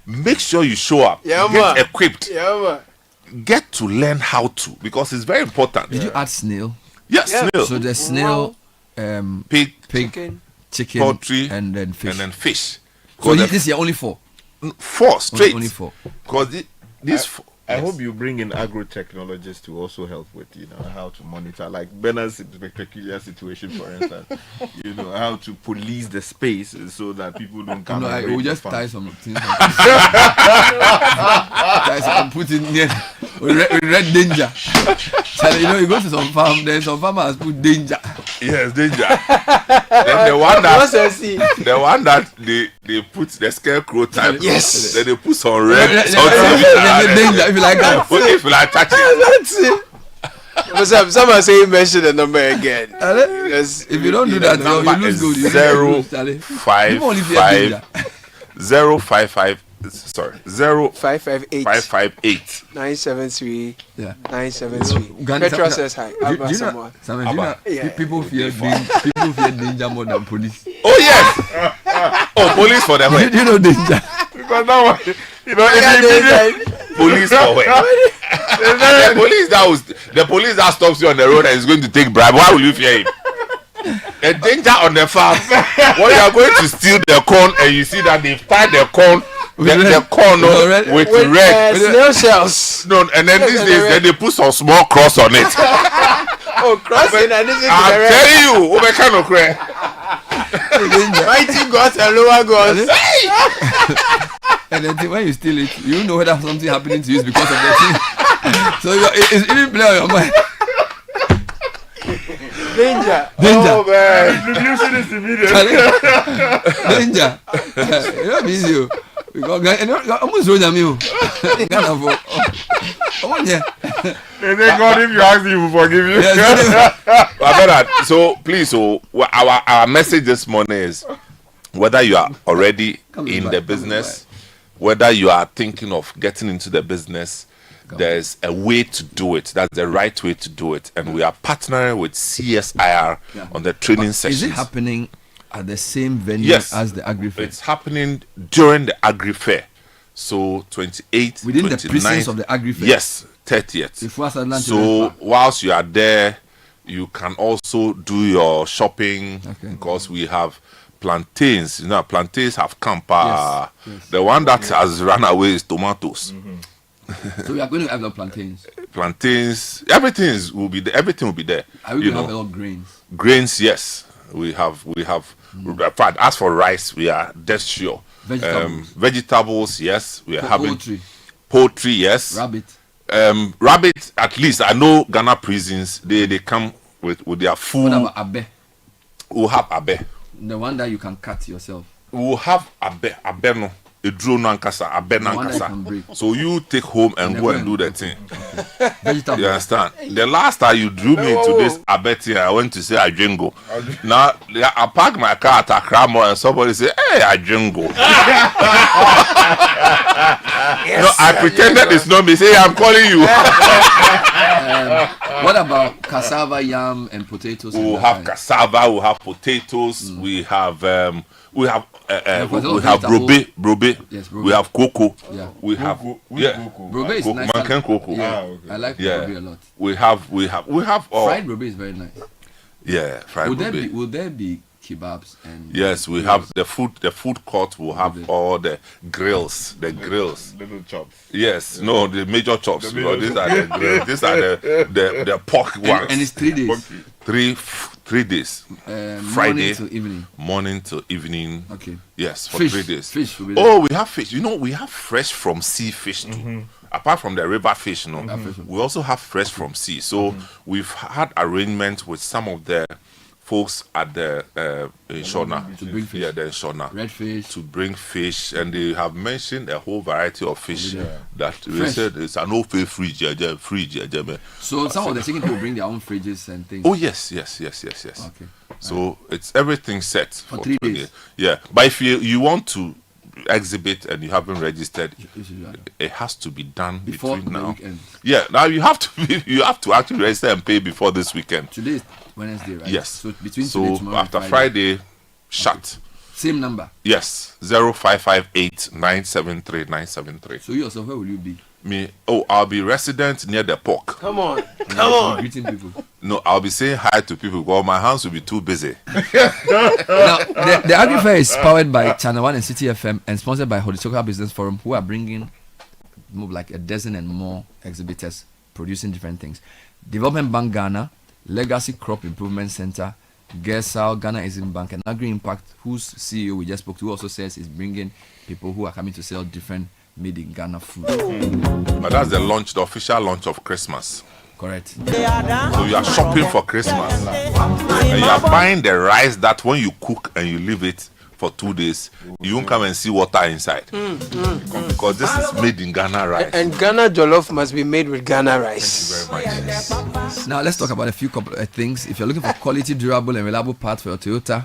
Make sure you show up. Get equipped. Get to learn how to, because it's very important. Did you add snail? Yes, snail. So there's snail, pig, chicken, poultry, and then fish. So this year only 4. 4 straight. Only 4. Because I hope you bring in agro-technologists to also help with, how to monitor, like Bernard's peculiar situation, for instance, how to police the space so that people don't come. No, we just tie some things. And put in here. Red danger. So, you go to some farm, there's some farmers put danger. Yes, danger. Then the one that they put the scarecrow type. Yes. Then they put some red. Danger, if you like that. If you like touch it. That's it. But someone say mention the number again. If you don't do that, you lose good. 055 055 sorry, 0558 973 Yeah. 973. Ghana- Petra says hi. Do Abba you Samoa. know, Yeah. people fear danger more than police. Oh yes. Oh, police for them. Do you know danger? Because that one, Police for where? The police that stops you on the road and is going to take bribe. Why will you fear him? A danger on the farm. When you are going to steal the corn and you see that they've tied the corn, the corn with red snail shells. No, and then these days then they put some small cross on it. Oh, crossing and this is I'm telling you, what kind of cray? Mighty gods and lower gods. And then when you steal it, you know whether something happening to you is because of the thing. So it's even play on your mind. Danger. Oh man. Introducing this immediately. Danger. You know easy. Because almost run me. They say God, if you ask him, he will forgive you. So please, our message this morning is whether you are already in the business, whether you are thinking of getting into the business, there's a way to do it. That's the right way to do it. And we are partnering with CSIR on the training sessions. Is it happening at the same venue as the Agri Fair? It's happening during the Agri Fair. So 28th, within 29th, the precincts of the Agri Fair? Yes, 30th. So whilst you are there, you can also do your shopping because we have plantains. You know, plantains have campa. Yes. The one that has run away is tomatoes. So we are going to have the plantains. Plantains, everything will be there. Everything will be there. Are we going to have a lot of grains? Grains, yes. We have. In fact, as for rice, we are dead sure. Vegetables, yes. We are having poultry, yes. Rabbit. Rabbit. At least I know Ghana prisons. They come with their food. What about abe? We'll have abe. The one that you can cut yourself. We'll have abe. Abe no. A drone nankasa, abe nankasa. So you take home and go and do the thing. Vegetable. You understand? The last time you drew me to this abe thing, I went to say Ajingo. Now I park my car at Akramo and somebody say, "Hey, Ajingo." No, I pretended it's not me. Say, I'm calling you. What about cassava, yam, and potatoes? We'll have cassava. We'll have potatoes. We have brobe. Yes, we have cocoa. Yeah. We have brobe is nice. Mankan cocoa. I like brobe a lot. We have fried brobe is very nice. Yeah, fried brobe. Will there be kebabs and yes, we have the food court will have all the grills. Little chops. Yes, no, the major chops. These are the grills. These are the pork ones. And it's 3 days. 3 days. Friday morning to evening. Morning to evening. Okay. Yes, for fish, 3 days. Fish will be there. We have fish. You know, we have fresh from sea fish too. Apart from the river fish, we also have fresh from sea. So we've had arrangements with some of the folks at the Shona to bring fish. Yeah, the Shona red fish to bring fish, and they have mentioned a whole variety of fish that they said it's an open fridge. So some of the chicken people bring their own fridges and things. Oh yes. Okay. So it's everything set for 3 days. Yeah, but if you want to exhibit and you haven't registered, it has to be done before between now. Weekend. Yeah, now you have to actually register and pay before this weekend. Today is Wednesday, right? Yes. So between today, tomorrow, after Friday, shut. Same number. Yes, 0558 973 973. So you yourself, where will you be? Me? Oh, I'll be resident near the park. Come on. Greeting people. No, I'll be saying hi to people because my hands will be too busy. Now, the Agri Fair is powered by Channel 1 and Citi FM and sponsored by Horticultural Business Forum, who are bringing more like a dozen and more exhibitors producing different things. Development Bank Ghana, Legacy Crop Improvement Center, Gersal, Ghana Exim Bank, and Agri Impact, whose CEO we just spoke to also says is bringing people who are coming to sell different made in Ghana food. But that's the official launch of Christmas. Correct. So you are shopping for Christmas and you are buying the rice that when you cook and you leave it for 2 days, you won't come and see water inside because this is made in Ghana rice. And Ghana jollof must be made with Ghana rice. Thank you very much. Now let's talk about a few couple of things. If you're looking for quality, durable, and reliable parts for your Toyota,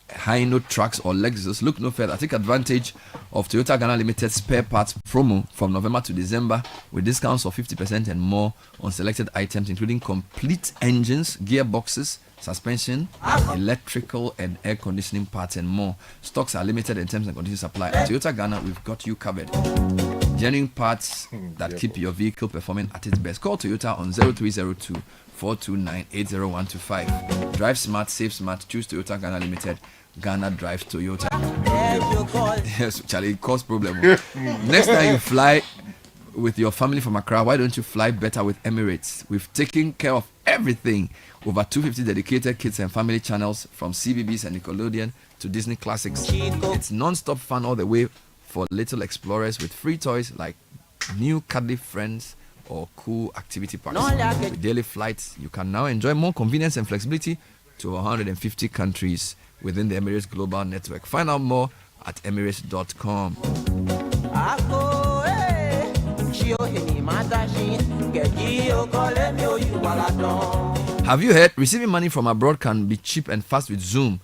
Hino trucks or Lexus, look no further. Take advantage of Toyota Ghana Limited spare parts promo from November to December with discounts of 50% and more on selected items, including complete engines, gearboxes, suspension, electrical and air conditioning parts, and more. Stocks are limited in terms and conditions apply. At Toyota Ghana, we've got you covered. Genuine parts that keep your vehicle performing at its best. Call Toyota on 0302 429 80125. Drive smart, save smart. Choose Toyota Ghana Limited. Ghana drives Toyota. Yes, Charlie, it cause problem. Next time you fly with your family from Accra, why don't you fly better with Emirates? We've taken care of everything. Over 250 dedicated kids and family channels from CBBS and Nickelodeon to Disney Classics. It's non-stop fun all the way for little explorers with free toys like new cuddly friends or cool activity parks. With daily flights, you can now enjoy more convenience and flexibility to 150 countries within the Emirates Global Network. Find out more at emirates.com. Have you heard? Receiving money from abroad can be cheap and fast with Zoom.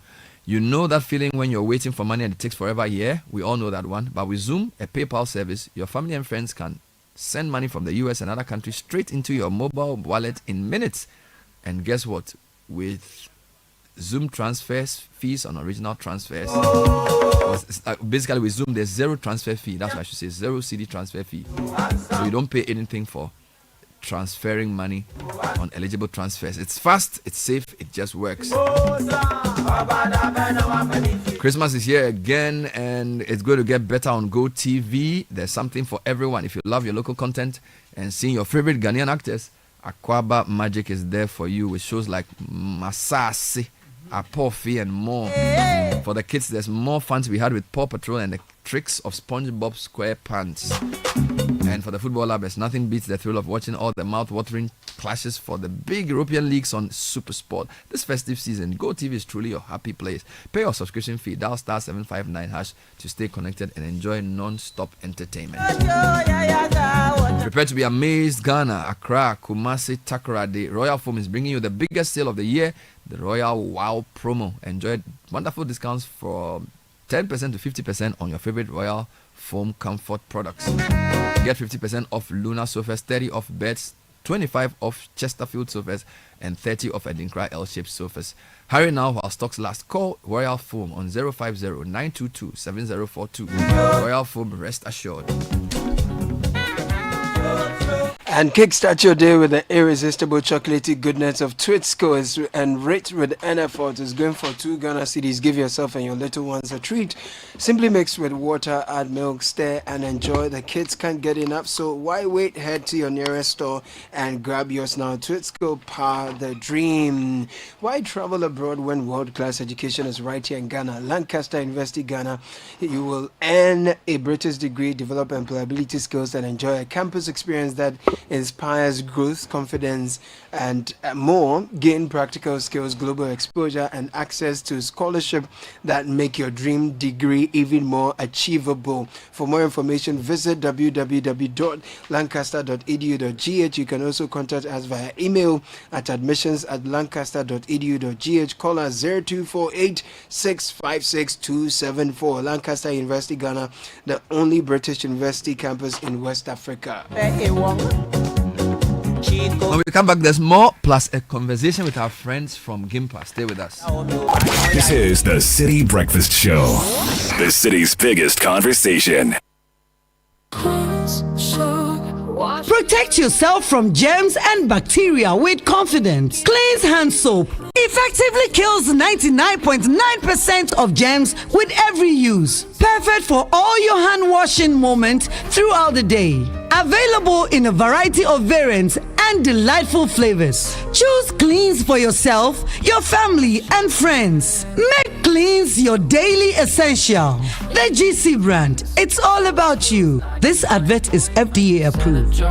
You know that feeling when you're waiting for money and it takes forever? Yeah, we all know that one. But with Zoom, a PayPal service, your family and friends can send money from the US and other countries straight into your mobile wallet in minutes. And guess what? With Zoom transfers, fees on original transfers. Basically, with Zoom, there's zero transfer fee. That's what I should say, zero CD transfer fee. So you don't pay anything for transferring money on eligible transfers. It's fast, it's safe, it just works. Christmas is here again, and it's going to get better on Go TV. There's something for everyone. If you love your local content and seeing your favorite Ghanaian actors, Aquaba Magic is there for you with shows like Masasi, Apofi, and more. For the kids, there's more fun to be had with Paw Patrol and the tricks of SpongeBob SquarePants. And for the football lab, there's nothing beats the thrill of watching all the mouth-watering clashes for the big European leagues on Super Sport. This festive season, GoTV is truly your happy place. Pay your subscription fee, dial star 759# to stay connected and enjoy non-stop entertainment. Prepare to be amazed. Ghana, Accra, Kumasi, Takoradi. Royal Foam is bringing you the biggest sale of the year, the Royal Wow promo. Enjoy wonderful discounts from 10% to 50% on your favorite Royal Foam comfort products. Get 50% off Luna sofas, 30 off beds, 25 off Chesterfield sofas, and 30 off Adinkra L-shaped sofas. Hurry now while stocks last. Call Royal Foam on 050-922-7042. Royal Foam, rest assured. And kickstart your day with the irresistible chocolatey goodness of Twitsco and rich with NF is going for 2 Ghana cedis. Give yourself and your little ones a treat. Simply mix with water, add milk, stir, and enjoy. The kids can't get enough, so why wait? Head to your nearest store and grab yours now. Twitsco, power the dream. Why travel abroad when world-class education is right here in Ghana? Lancaster University, Ghana. You will earn a British degree, develop employability skills, and enjoy a campus experience that inspires growth, confidence, and more. Gain practical skills, global exposure, and access to scholarship that make your dream degree even more achievable. For more information, visit www.lancaster.edu.gh. You can also contact us via email at admissions@lancaster.edu.gh. Call us 0248 656 274. Lancaster University, Ghana, the only British university campus in West Africa. When we come back, there's more, plus a conversation with our friends from Gimpa. Stay with us. This is the City Breakfast Show, the city's biggest conversation. Protect yourself from germs and bacteria with confidence. Cleanse hand soap effectively kills 99.9% of germs with every use. Perfect for all your hand washing moments throughout the day. Available in a variety of variants and delightful flavors. Choose Cleanse for yourself, your family, and friends. Make Cleanse your daily essential. The GC brand. It's all about you. This advert is FDA approved.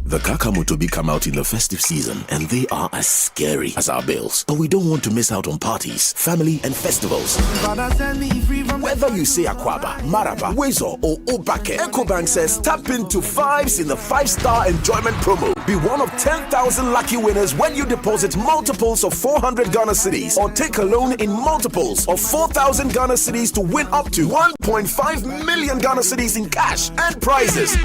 The Kakamutobi come out in the festive season, and they are as scary as our bills. But we don't want to miss out on parties, family, and festivals. Whether you say Aquaba, Maraba, Wezo, or Obake, EcoBank says tap into 5s in the 5-star enjoyment promo. Be one of 10,000 lucky winners when you deposit multiples of 400 Ghana cedis or take a loan in multiples of 4,000 Ghana cedis to win up to 1.5 million Ghana cedis in cash and prizes.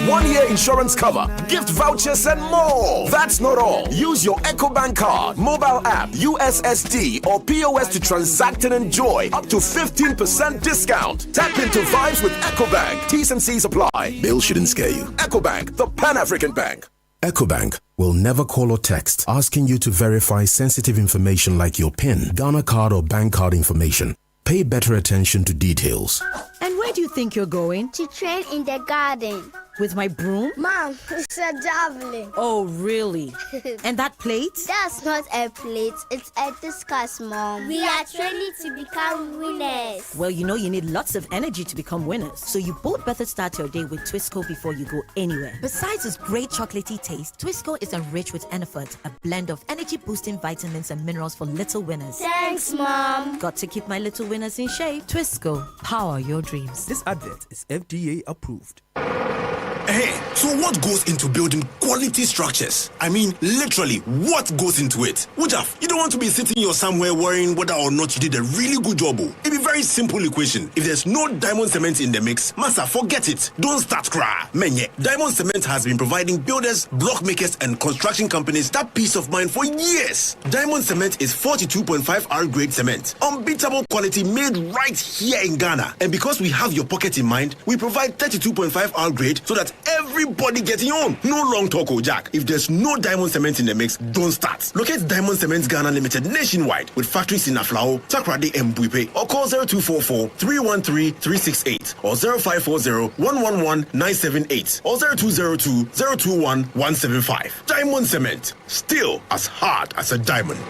1 year insurance cover, gift vouchers and more. That's not all. Use your EcoBank card, mobile app, USSD or POS to transact and enjoy up to 15% discount. Tap into vibes with EcoBank. T's and C's apply. Bill shouldn't scare you. EcoBank, the Pan-African Bank. EcoBank will never call or text asking you to verify sensitive information like your PIN, Ghana card or bank card information. Pay better attention to details. And where do you think you're going? To train in the garden. With my broom? Mom, it's a javelin. Oh, really? And that plate? That's not a plate, it's a discus, Mom. We are training to become winners. Well, you know you need lots of energy to become winners. So you both better start your day with Twisco before you go anywhere. Besides its great chocolatey taste, Twisco is enriched with Enerford, a blend of energy-boosting vitamins and minerals for little winners. Thanks, Mom. Got to keep my little winners in shape. Twisco, power your dreams. This advert is FDA approved. Hey, so what goes into building quality structures? I mean, literally, what goes into it? Wujaf, you don't want to be sitting here somewhere worrying whether or not you did a really good job. It's a very simple equation. If there's no diamond cement in the mix, massa, forget it. Don't start cry. Menye, diamond cement has been providing builders, block makers, and construction companies that peace of mind for years. Diamond cement is 42.5 R grade cement. Unbeatable quality made right here in Ghana. And because we have your pocket in mind, we provide 32.5 R grade so that everybody getting on. No long talk, Jack. If there's no diamond cement in the mix, don't start. Locate Diamond Cement Ghana Limited nationwide with factories in Aflao, Takrade, and Buipe, or call 0244-313-368 or 0540-111-978 or 0202-021-175. Diamond Cement, still as hard as a diamond.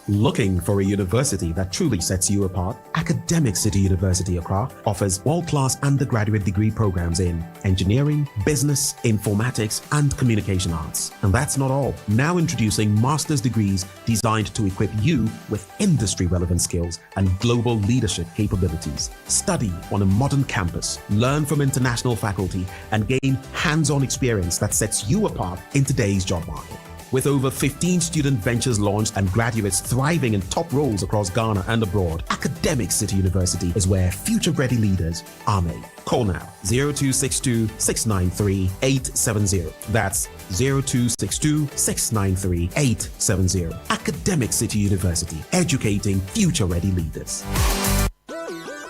Looking for a university that truly sets you apart? Academic City University Accra offers world-class undergraduate degree programs in engineering, business, informatics, and communication arts. And that's not all. Now introducing master's degrees designed to equip you with industry-relevant skills and global leadership capabilities. Study on a modern campus, learn from international faculty, and gain hands-on experience that sets you apart in today's job market. With over 15 student ventures launched and graduates thriving in top roles across Ghana and abroad, Academic City University is where future-ready leaders are made. Call now 0262-693-870. That's 0262-693-870. Academic City University, educating future-ready leaders.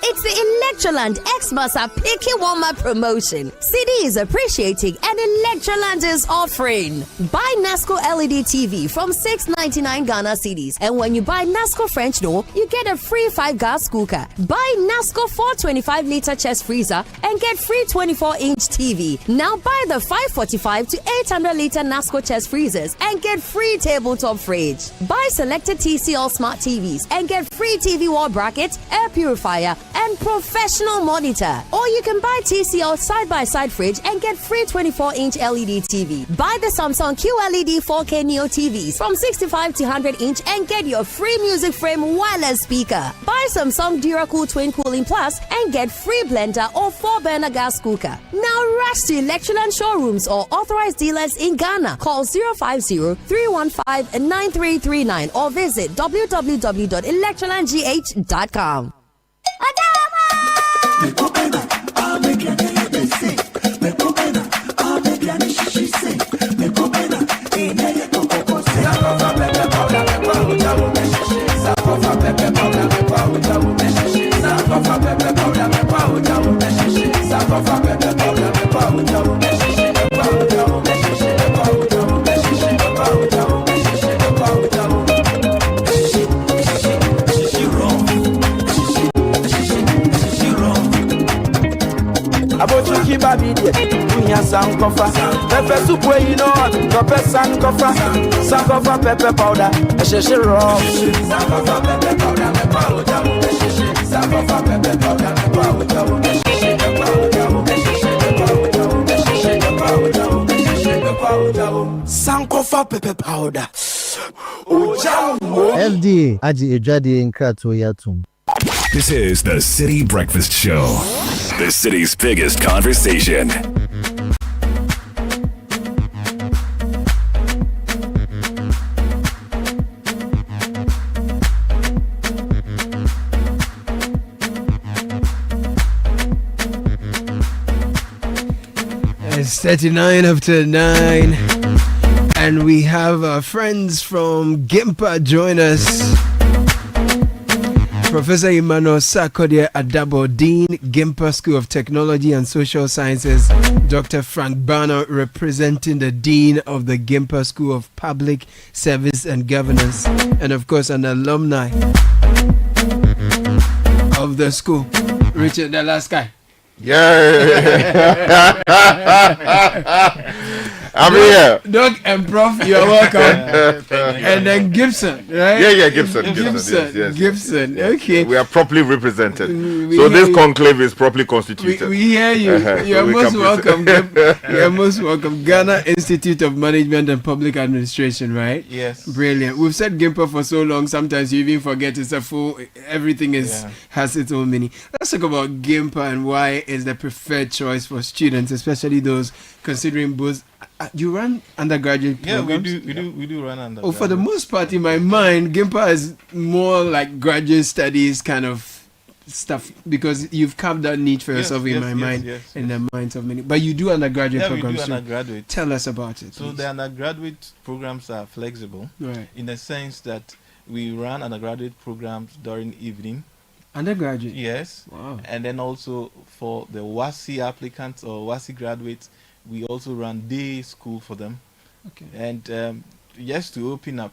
It's the Electroland Xmas are picking one more promotion. Citi is appreciating and Electroland is offering. Buy Nasco LED TV from $6.99 Ghana cedis, and when you buy Nasco French door, you get a free 5-gas cooker. Buy Nasco 425-liter chest freezer and get free 24-inch TV. Now buy the 545 to 800-liter Nasco chest freezers and get free tabletop fridge. Buy selected TCL smart TVs and get free TV wall bracket, air purifier, and professional monitor. Or you can buy TCL side-by-side fridge and get free 24-inch LED TV. Buy the Samsung QLED 4K Neo TVs from 65 to 100-inch and get your free music frame wireless speaker. Buy Samsung DuraCool Twin Cooling Plus and get free blender or 4-burner gas cooker. Now rush to Electroland showrooms or authorized dealers in Ghana. Call 050-315-9339 or visit www.electrolandgh.com. Abochuki baby de unya sankofa pepper soup where you know pepper sankofa sankofa pepper powder esheshe raw sankofa pepper powder me powder sankofa pepper powder me powder sankofa pepper powder FDA aji ejade nkrato yatum. This is the City Breakfast Show, the city's biggest conversation. It's 39 after 9. And we have our friends from GIMPA join us. Professor Emmanuel Sarkodie Adabo, Dean, GIMPA School of Technology and Social Sciences. Dr. Frank Banner, representing the Dean of the GIMPA School of Public Service and Governance. And of course, an alumni of the school, Richard, the last guy. Yeah. I'm here. Doc and Prof, you're welcome. And then Gibson, right? Yeah, Gibson. Yes. Gibson. Okay. We are properly represented. So this conclave is properly constituted. We hear you. You're most welcome. You're most welcome. Ghana Institute of Management and Public Administration, right? Yes. Brilliant. We've said GIMPA for so long, sometimes you even forget it's a full, everything has its own meaning. Let's talk about GIMPA and why it's the preferred choice for students, especially those considering both. You run undergraduate programs? Yeah, we do run undergraduate. Oh, for the most part, in my mind, GIMPA is more like graduate studies kind of stuff, because you've carved that need for yourself in my mind, in the minds of many. But you do undergraduate programs. We do undergraduate. Tell us about it. So the undergraduate programs are flexible, right? In the sense that we run undergraduate programs during evening. Undergraduate? Yes. Wow. And then also for the WASI applicants or WASI graduates, we also run day school for them. Okay. And just to open up,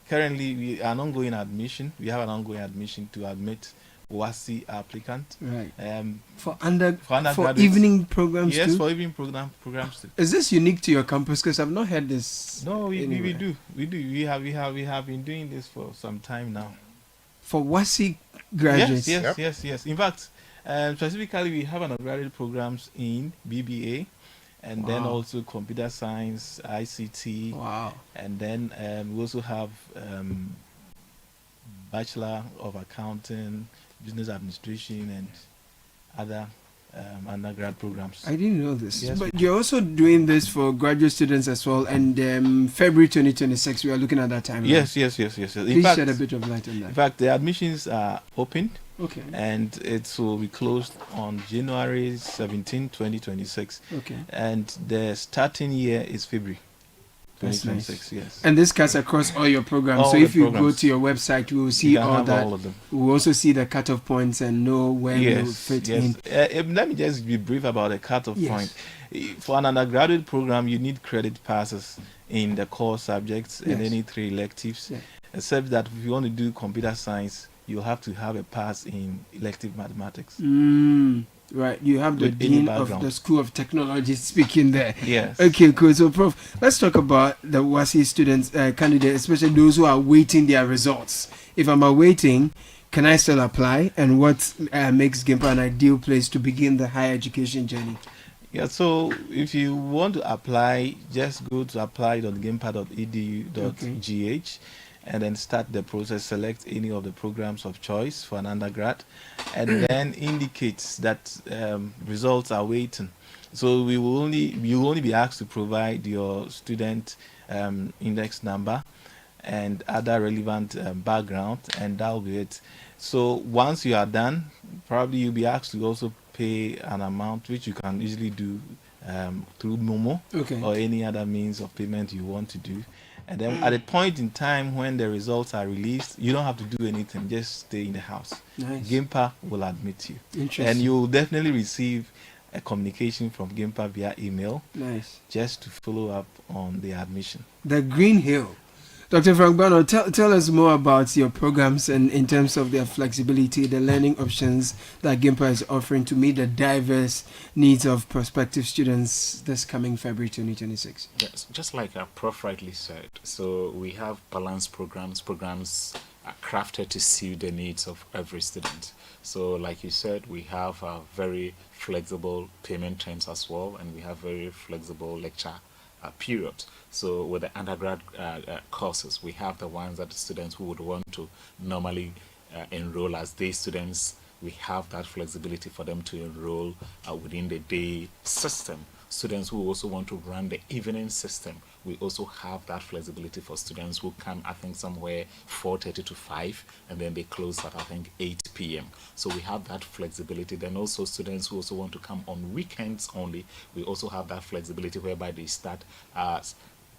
currently we are an ongoing admission. We have an ongoing admission to admit WASI applicant. Right. For undergraduate evening programs too? Yes, for evening programs too. Is this unique to your campus? Because I've not heard this. No, we do. We have been doing this for some time now. For WASI graduates? Yes. In fact, specifically we have undergraduate programs in BBA. And then also computer science, ICT. Wow. And then we also have Bachelor of Accounting, Business Administration, and other undergrad programs. I didn't know this. Yes, but you're also doing this for graduate students as well. And February 2026, we are looking at that time. Yes. Please shed a bit of light on that. In fact, the admissions are open. Okay. And it will be closed on January 17, 2026. Okay. And the starting year is February 2026. Nice. Yes. And this cuts across all your programs. So if you go to your website, we will see all that. All of them. We will also see the cutoff points and know where you fit in. Let me just be brief about the cutoff point. For an undergraduate program, you need credit passes in the core subjects and any 3 electives. Except that if you want to do computer science, you have to have a pass in elective mathematics. Right, you have the Dean of the School of Technology speaking there. Yes. Okay, cool. So, Prof, let's talk about the WASI students, candidates, especially those who are awaiting their results. If I'm awaiting, can I still apply? And what makes GIMPA an ideal place to begin the higher education journey? Yeah, so if you want to apply, just go to apply.gimpa.edu.gh. And then start the process, select any of the programs of choice for an undergrad, and then indicates that results are waiting. So you will only be asked to provide your student index number and other relevant background, and that will be it. So once you are done, probably you'll be asked to also pay an amount, which you can easily do through Momo or any other means of payment you want to do. And then at a point in time when the results are released, you don't have to do anything, just stay in the house. Nice. GIMPA will admit you. Interesting. And you will definitely receive a communication from GIMPA via email. Nice. Just to follow up on the admission. The Green Hill. Dr. Frank Bano, tell us more about your programs and in terms of their flexibility, the learning options that GIMPA is offering to meet the diverse needs of prospective students this coming February 2026. Yes, just like our Prof rightly said, so we have balanced programs are crafted to suit the needs of every student. So like you said, we have very flexible payment terms as well, and we have very flexible lecture period. So with the undergrad courses, we have the ones that the students who would want to normally enroll as day students, we have that flexibility for them to enroll within the day system. students who also want to run the evening system, we also have that flexibility for students who come, I think, somewhere 4:30 to 5, and then they close at, I think, 8 p.m. So we have that flexibility. Then also students who also want to come on weekends only, we also have that flexibility whereby they start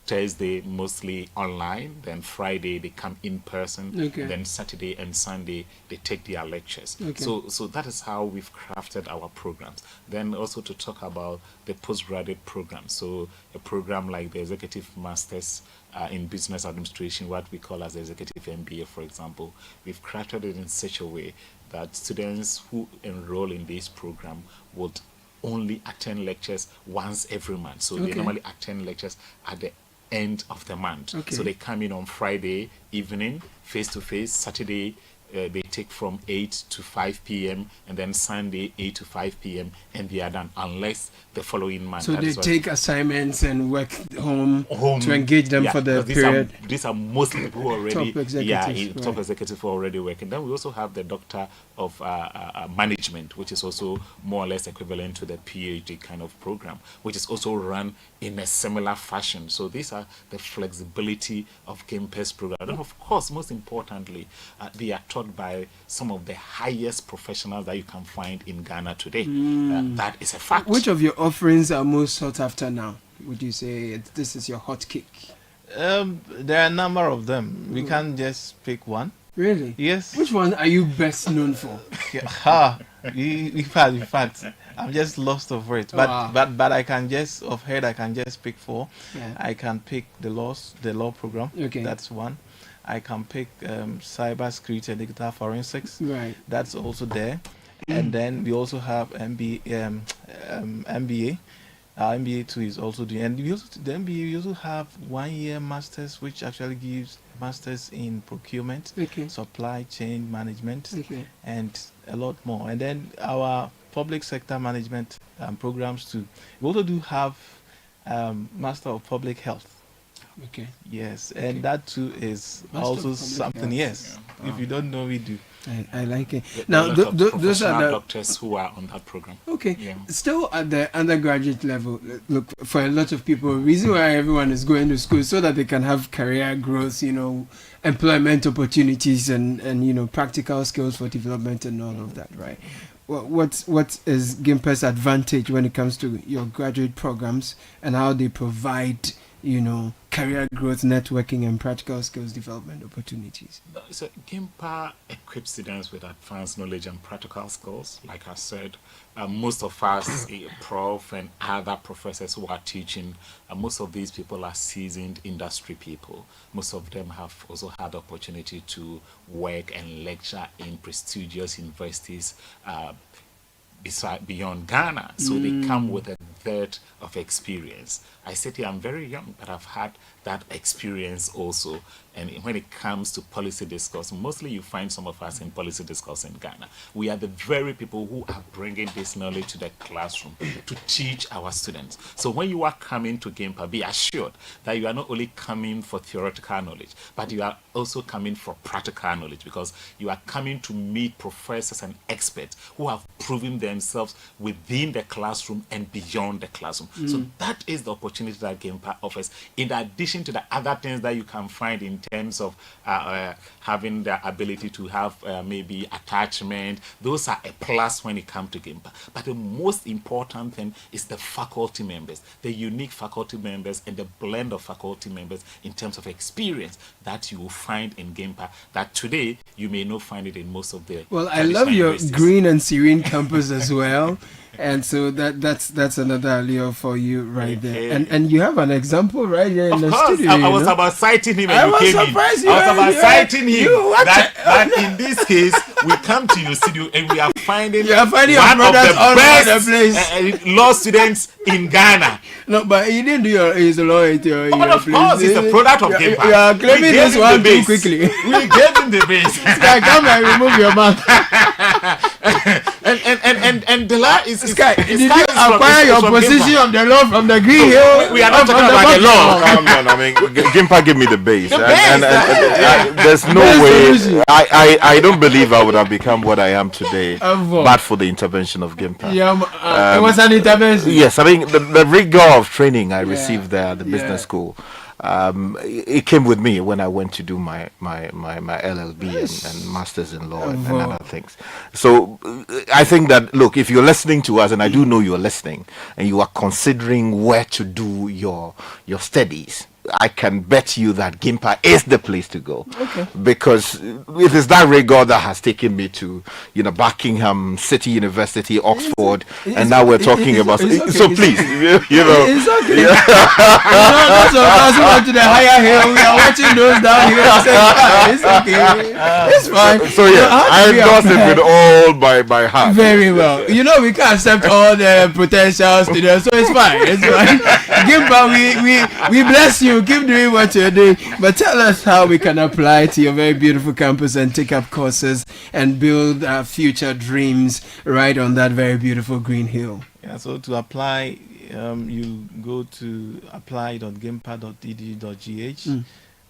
Thursday mostly online, then Friday they come in person, then Saturday and Sunday they take their lectures. So that is how we've crafted our programs. Then also to talk about the postgraduate program. So a program like the Executive Masters in Business Administration, what we call as the Executive MBA, for example, we've crafted it in such a way that students who enroll in this program would only attend lectures once every month. So they normally attend lectures at the end of the month. So they come in on Friday evening, face-to-face. Saturday, they take from 8 to 5 p.m. and then Sunday 8 to 5 p.m. and they are done, unless the following month. So they take assignments and work home to engage them for the period. These are mostly people who already top executives who are already working. Then we also have the Doctor of Management, which is also more or less equivalent to the PhD kind of program, which is also run in a similar fashion. So these are the flexibility of campus program. And of course, most importantly, they are taught by some of the highest professionals that you can find in Ghana today. That is a fact. Which of your offerings are most sought after now? Would you say this is your hot cake? There are a number of them. We can't just pick one. Really? Yes. Which one are you best known for? In fact, I'm just lost over it. But I can just I can just pick 4. I can pick the law program. That's one. I can pick cyber security and digital forensics. Right. That's also there. And then we also have MBA. MBA 2 is also doing, and the MBA we also have 1-year masters, which actually gives masters in procurement, supply chain management, and a lot more. And then our public sector management programs too. We also do have master of public health. Yes, and that too is master also something. Yes, if you don't know, we do. I like it. Now, those are the doctors who are on that program. Still at the undergraduate level, look, for a lot of people, the reason why everyone is going to school so that they can have career growth, employment opportunities and practical skills for development and all of that, right? What is GIMPA's advantage when it comes to your graduate programs and how they provide career growth, networking, and practical skills development opportunities? So GIMPA equips students with advanced knowledge and practical skills. Like I said, most of us, prof and other professors who are teaching, most of these people are seasoned industry people. Most of them have also had the opportunity to work and lecture in prestigious universities beyond Ghana. So they come with a depth of experience. I said here I'm very young, but I've had that experience also. And when it comes to policy discourse, mostly you find some of us in policy discourse in Ghana. We are the very people who are bringing this knowledge to the classroom to teach our students. So when you are coming to GIMPA, be assured that you are not only coming for theoretical knowledge, but you are also coming for practical knowledge, because you are coming to meet professors and experts who have proven themselves within the classroom and beyond the classroom. So that is the opportunity that GIMPA offers, in addition to the other things that you can find in terms of having the ability to have maybe attachment. Those are a plus when it comes to GIMPA. But the most important thing is the faculty members, the unique faculty members and the blend of faculty members in terms of experience that you will find in GIMPA that today you may not find it in most of the I love your green and serene campus as well. And so that's another allure for you right there. And you have an example right here in the studio. I was about citing him and you came in. I was about citing him that in this case, we come to your studio and we are finding one of the best law students in Ghana. No, but he didn't do his law at your but of course, he's a product of GIMPA. You are claiming this one too quickly. We gave him the base. Come and remove your mouth. and the law is Sky. Did you acquire your position of the law from the Green Hill? We are not talking about the law. No, I mean, Gimpa give me the base. The and there's no way. I don't believe I would have become what I am today, but for the intervention of Gimpa. Yeah, it was an intervention. Yes, I mean the rigor of training I received there at the business school. It came with me when I went to do my LLB and masters in law and other things. So I think that, look, if you're listening to us, and I do know you're listening, and you are considering where to do your studies, I can bet you that Gimpa is the place to go. Okay. Because it is that rigor that has taken me to, Buckingham, City University, Oxford, and now we're talking about. So please, It's okay. Those of us who went to the higher hill, we are watching those down here. It's okay. It's fine. So I endorse it with all my heart. Very well. We can accept all the potential students, so it's fine. It's fine. Gimpa, we bless you. Keep doing what you're doing, but tell us how we can apply to your very beautiful campus and take up courses and build our future dreams right on that very beautiful Green Hill. Yeah, so to apply, you go to apply.gimpa.edu.gh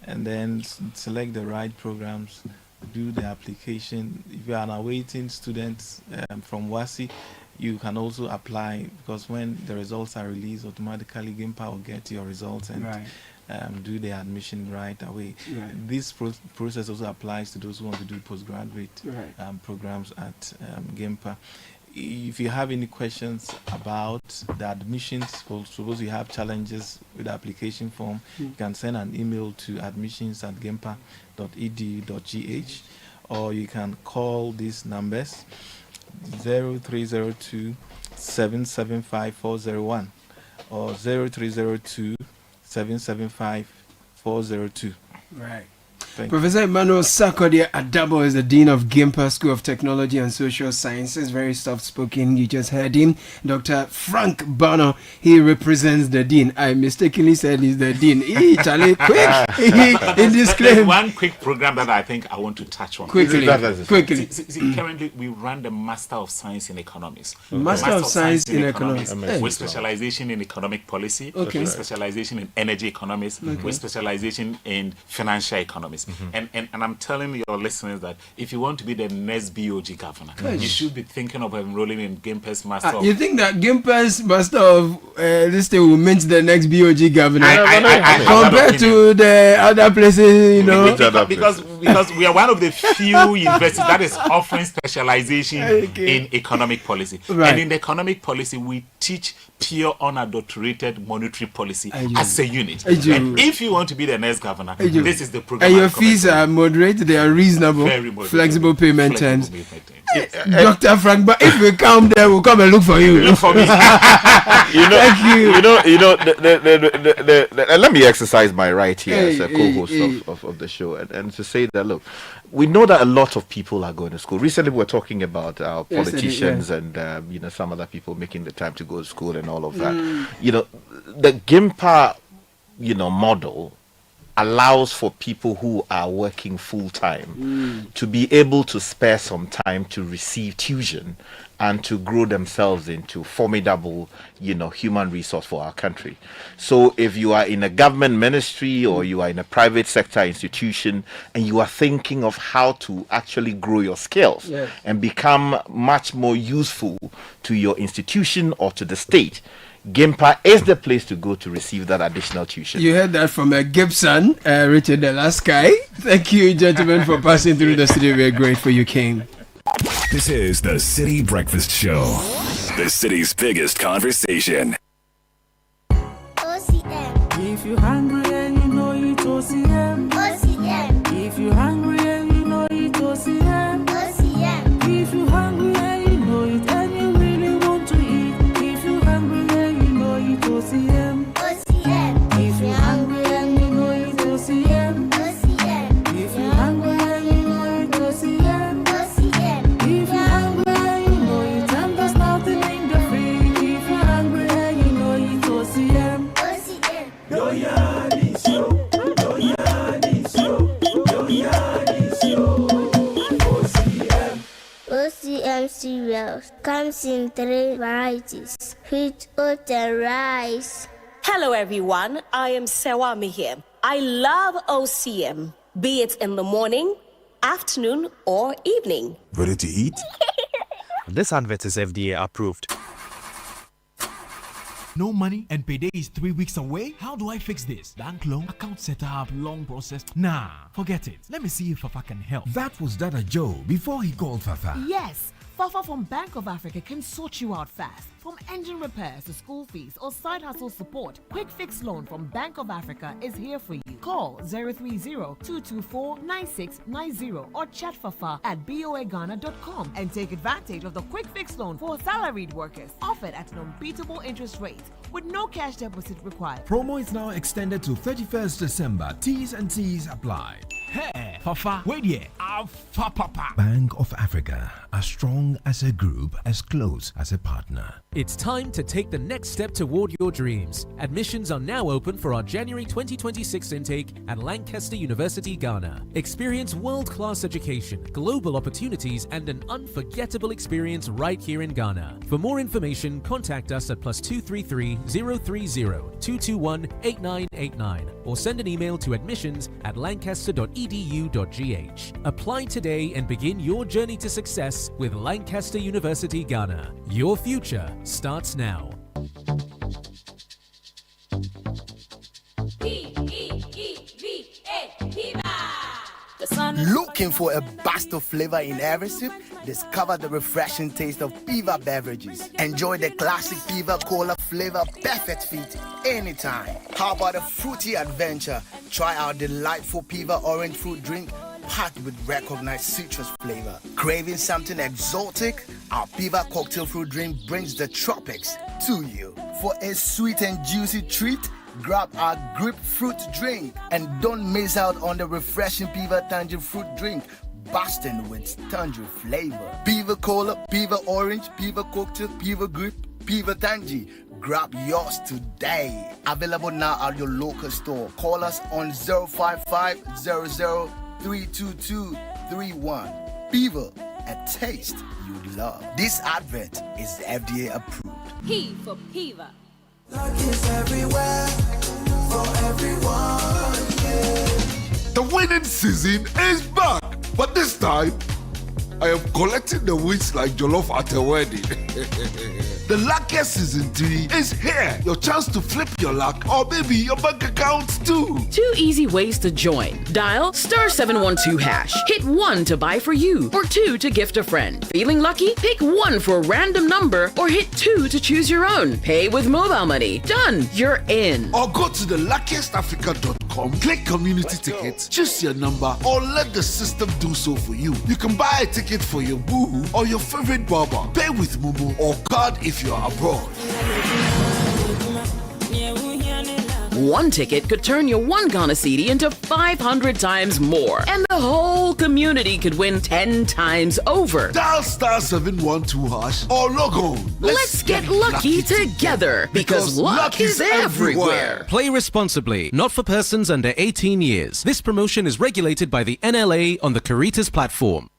and then select the right programs, do the application. If you are an awaiting student from WASI, you can also apply, because when the results are released, automatically Gimpa will get your results and do the admission right away. Right. This process also applies to those who want to do postgraduate programs at Gimpa. If you have any questions about the admissions, suppose you have challenges with the application form, you can send an email to admissions@gimpa.edu.gh, or you can call these numbers 0302 775 401 or 0302 775 402. Right. Thank Professor Emmanuel Sarkodie Adabo is the Dean of Gimpa School of Technology and Social Sciences. Very soft-spoken. You just heard him. Dr. Frank Bono, he represents the Dean. I mistakenly said he's the Dean. Charlie, quick! He disclaimed. One quick program that I think I want to touch on. Quickly. See, currently, we run the Master of Science in Economics. Master of Science in Economics. With specialization in economic policy, with specialization in energy economics, with specialization in financial economics. And I'm telling your listeners that if you want to be the next BOG governor, you should be thinking of enrolling in Gimpa's Master of... You think that Gimpa's Master of this thing will mint the next BOG governor? Compared to the other places, Because we are one of the few universities that is offering specialization in economic policy. And in the economic policy, we teach pure unadulterated monetary policy as a unit. And if you want to be the next governor, this is the program. And your fees are moderate, they are reasonable, flexible payment terms. Dr. Frank, but if we come there, we'll come and look for you. Look for me. Thank you. Let me exercise my right here as a co-host of the show and to say that, look, we know that a lot of people are going to school. Recently, we were talking about our politicians and some other people making the time to go to school and all of that. The Gimpa, model allows for people who are working full time to be able to spare some time to receive tuition and to grow themselves into formidable, human resource for our country. So if you are in a government ministry or you are in a private sector institution and you are thinking of how to actually grow your skills and become much more useful to your institution or to the state, Gimpa is the place to go to receive that additional tuition. You heard that from Gibson, Richard the last guy. Thank you, gentlemen, for passing through the studio. We're grateful you came. This is the City Breakfast Show, the city's biggest conversation. OCM. If you're hungry and you know it, OCM. OCM. If you're hungry and you know it, OCM. OCM. If you're hungry and you know it and you really want to eat. If you're hungry and you know it, OCM. OCM. If you're hungry and you know it, OCM. OCM. If you're hungry and you know it, OCM. OCM. If you're hungry and you know it, and there's nothing in the fridge. If you're hungry and you noodles. Comes in 3 varieties: wheat, oat, and rice. Hello everyone, I am Sewami here. I love OCM, be it in the morning, afternoon, or evening. Ready to eat? This advert is FDA approved. No money and payday is 3 weeks away? How do I fix this? Bank loan, account setup, long process. Nah, forget it. Let me see if Fafa can help. That was Dada Joe before he called Fafa. Yes, Fafa from Bank of Africa can sort you out fast. From engine repairs to school fees or side hustle support, Quick Fix Loan from Bank of Africa is here for you. Call 030-224-9690 or chat Fafa at boaghana.com and take advantage of the Quick Fix Loan for salaried workers, offered at an unbeatable interest rate with no cash deposit required. Promo is now extended to 31st December. T's and C's apply. Hey, Fafa, wait here. Papa. Bank of Africa, as strong as a group, as close as a partner. It's time to take the next step toward your dreams. Admissions are now open for our January 2026 intake at Lancaster University, Ghana. Experience world-class education, global opportunities, and an unforgettable experience right here in Ghana. For more information, contact us at +233 030 221 8989 or send an email to admissions@lancaster.edu.gh. Apply today and begin your journey to success with Lancaster University, Ghana. Your future starts now. Looking for a burst of flavor in every sip? Discover the refreshing taste of Piva beverages. Enjoy the classic Piva Cola flavor, perfect fit anytime. How about a fruity adventure? Try our delightful Piva orange fruit drink packed with recognized citrus flavor. Craving something exotic? Our Piva cocktail fruit drink brings the tropics to you. For a sweet and juicy treat, grab our grapefruit drink and don't miss out on the refreshing Piva tangerine fruit drink, bursting with tangerine flavor. Piva Cola, Piva Orange, Piva Cocktail, Piva Grape, Piva Tangy. Grab yours today. Available now at your local store. Call us on 05500-32231. Piva, a taste you love. This advert is FDA approved. P for Piva. Luck is everywhere for everyone. Yeah. The winning season is back, but this time I am collecting the wins like Jollof at a wedding. The luckiest season 3 is here. Your chance to flip your luck or maybe your bank account too. 2 easy ways to join. Dial *712#. Hit 1 to buy for you or 2 to gift a friend. Feeling lucky? Pick 1 for a random number or hit 2 to choose your own. Pay with mobile money. Done. You're in. Or go to theluckiestafrica.com, click community tickets, choose your number or let the system do so for you. You can buy a ticket for your boo or your favorite barber. Pay with Momo or card if you're abroad. 1 ticket could turn your 1 Ghana cedi into 500 times more. And the whole community could win 10 times over. Dial *712# or log on. Let's get lucky together because luck is everywhere. Play responsibly, not for persons under 18 years. This promotion is regulated by the NLA on the Caritas platform.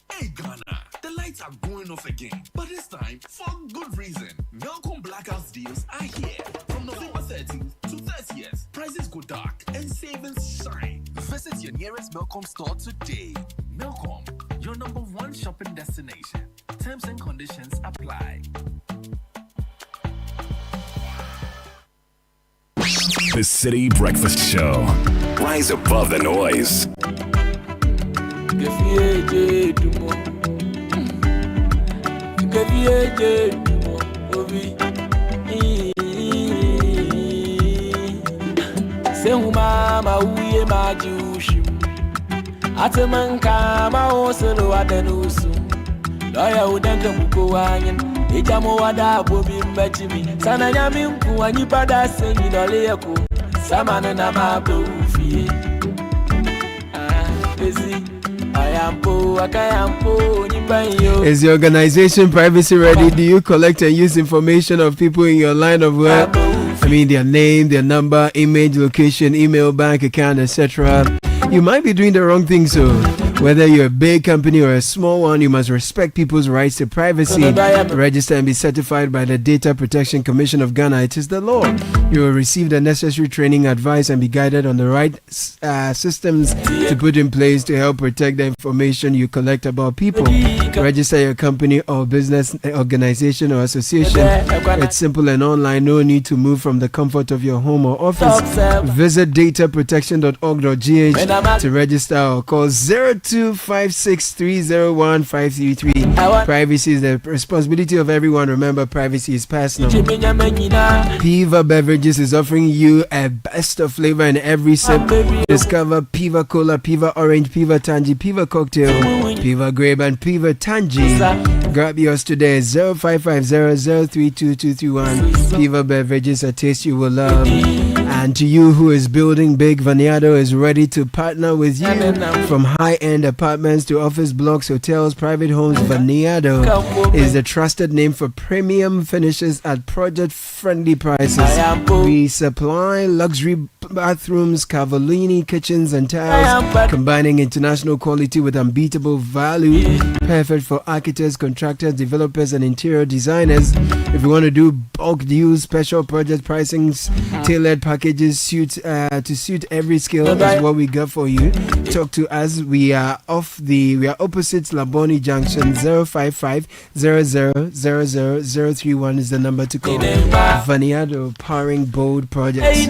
Hey Ghana, the lights are going off again, but this time for good reason. Melcom Blackouts deals are here. From November 13th to 30th, prices go dark and savings shine. Visit your nearest Melcom store today. Melcom, your #1 shopping destination. Terms and conditions apply. The City Breakfast Show. Rise above the noise. Mama uye majushim Atamanka ma oselo adenusu Loya udenke muko wanyen Ijamo wada bobi mbechimi Sana nyami mku wanyipada senyi dole yako Samane na mablo ufie Is the organization privacy ready? Do you collect and use information of people in your line of work? I mean their name, their number, image, location, email, bank account, etc. You might be doing the wrong thing, so Whether you're a big company or a small one, you must respect people's rights to privacy. Register and be certified by the Data Protection Commission of Ghana. It is the law. You will receive the necessary training, advice, and be guided on the right systems to put in place to help protect the information you collect about people. Register your company or business, organization, or association. It's simple and online. No need to move from the comfort of your home or office. Visit dataprotection.org.gh to register or call 0256301533. Privacy is the responsibility of everyone. Remember, privacy is personal. Piva Beverages is offering you a best of flavor in every sip. Discover Piva Cola, Piva Orange, Piva Tangy, Piva Cocktail, Piva Grape, and Piva Tangy. Grab yours today, 0550032231. Piva Beverages, a taste you will love. And to you who is building big, Vaniado is ready to partner with you. From high-end apartments to office blocks, hotels, private homes, Vaniado is the trusted name for premium finishes at project-friendly prices. We supply luxury bathrooms, Cavallini kitchens and tiles, combining international quality with unbeatable value. Perfect for architects, contractors, developers, and interior designers. If you want to do bulk deals, special project pricings, tailored packages to suit every skill, is what we got for you. Talk to us. We are opposite Laboni Junction. 055-0000-031 is the number to call. Vaniado, powering bold projects.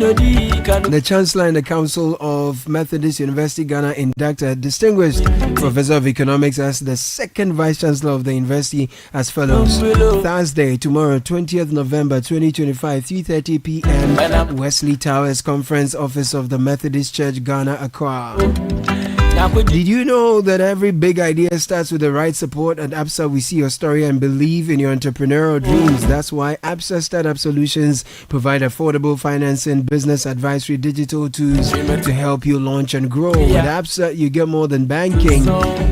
The Chancellor and the Council of Methodist University Ghana inducted Distinguished Professor of Economics as the second Vice Chancellor of the university as follows. Thursday, tomorrow, 20th November 2025, 3:30 p.m. Wesley Towers Conference Office of the Methodist Church Ghana, Accra. Did you know that every big idea starts with the right support? At ABSA, we see your story and believe in your entrepreneurial dreams. That's why ABSA Startup Solutions provide affordable financing, business advisory, digital tools to help you launch and grow. With ABSA, you get more than banking.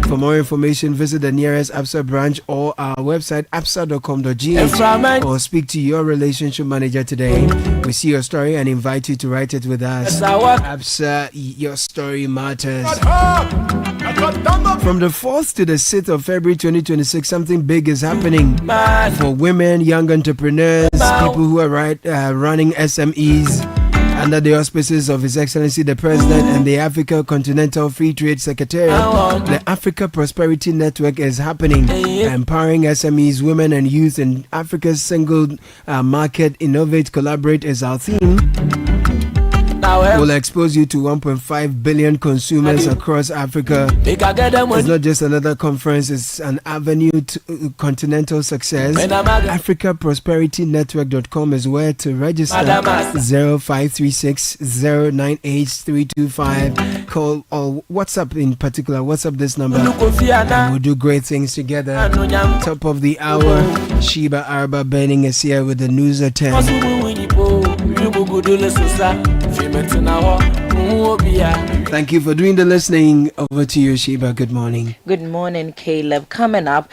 For more information, visit the nearest ABSA branch or our website, absa.com.gh, or speak to your relationship manager today. We see your story and invite you to write it with us. ABSA, your story matters. From the 4th to the 6th of February 2026, something big is happening for women, young entrepreneurs, people who are running SMEs under the auspices of His Excellency the President and the Africa Continental Free Trade Secretariat. The Africa Prosperity Network is happening, empowering SMEs, women and youth in Africa's single market. Innovate, collaborate is our theme. Will expose you to 1.5 billion consumers across Africa. It's not just another conference, it's an avenue to continental success. AfricaProsperityNetwork.com is where to register. 0536-098-325. Call or WhatsApp in particular. WhatsApp this number and we'll do great things together. Top of the hour, Sheba Arba Benning is here with the news at 10. Thank you for doing the listening. Over to you, Sheba. Good morning. Good morning, Caleb. Coming up,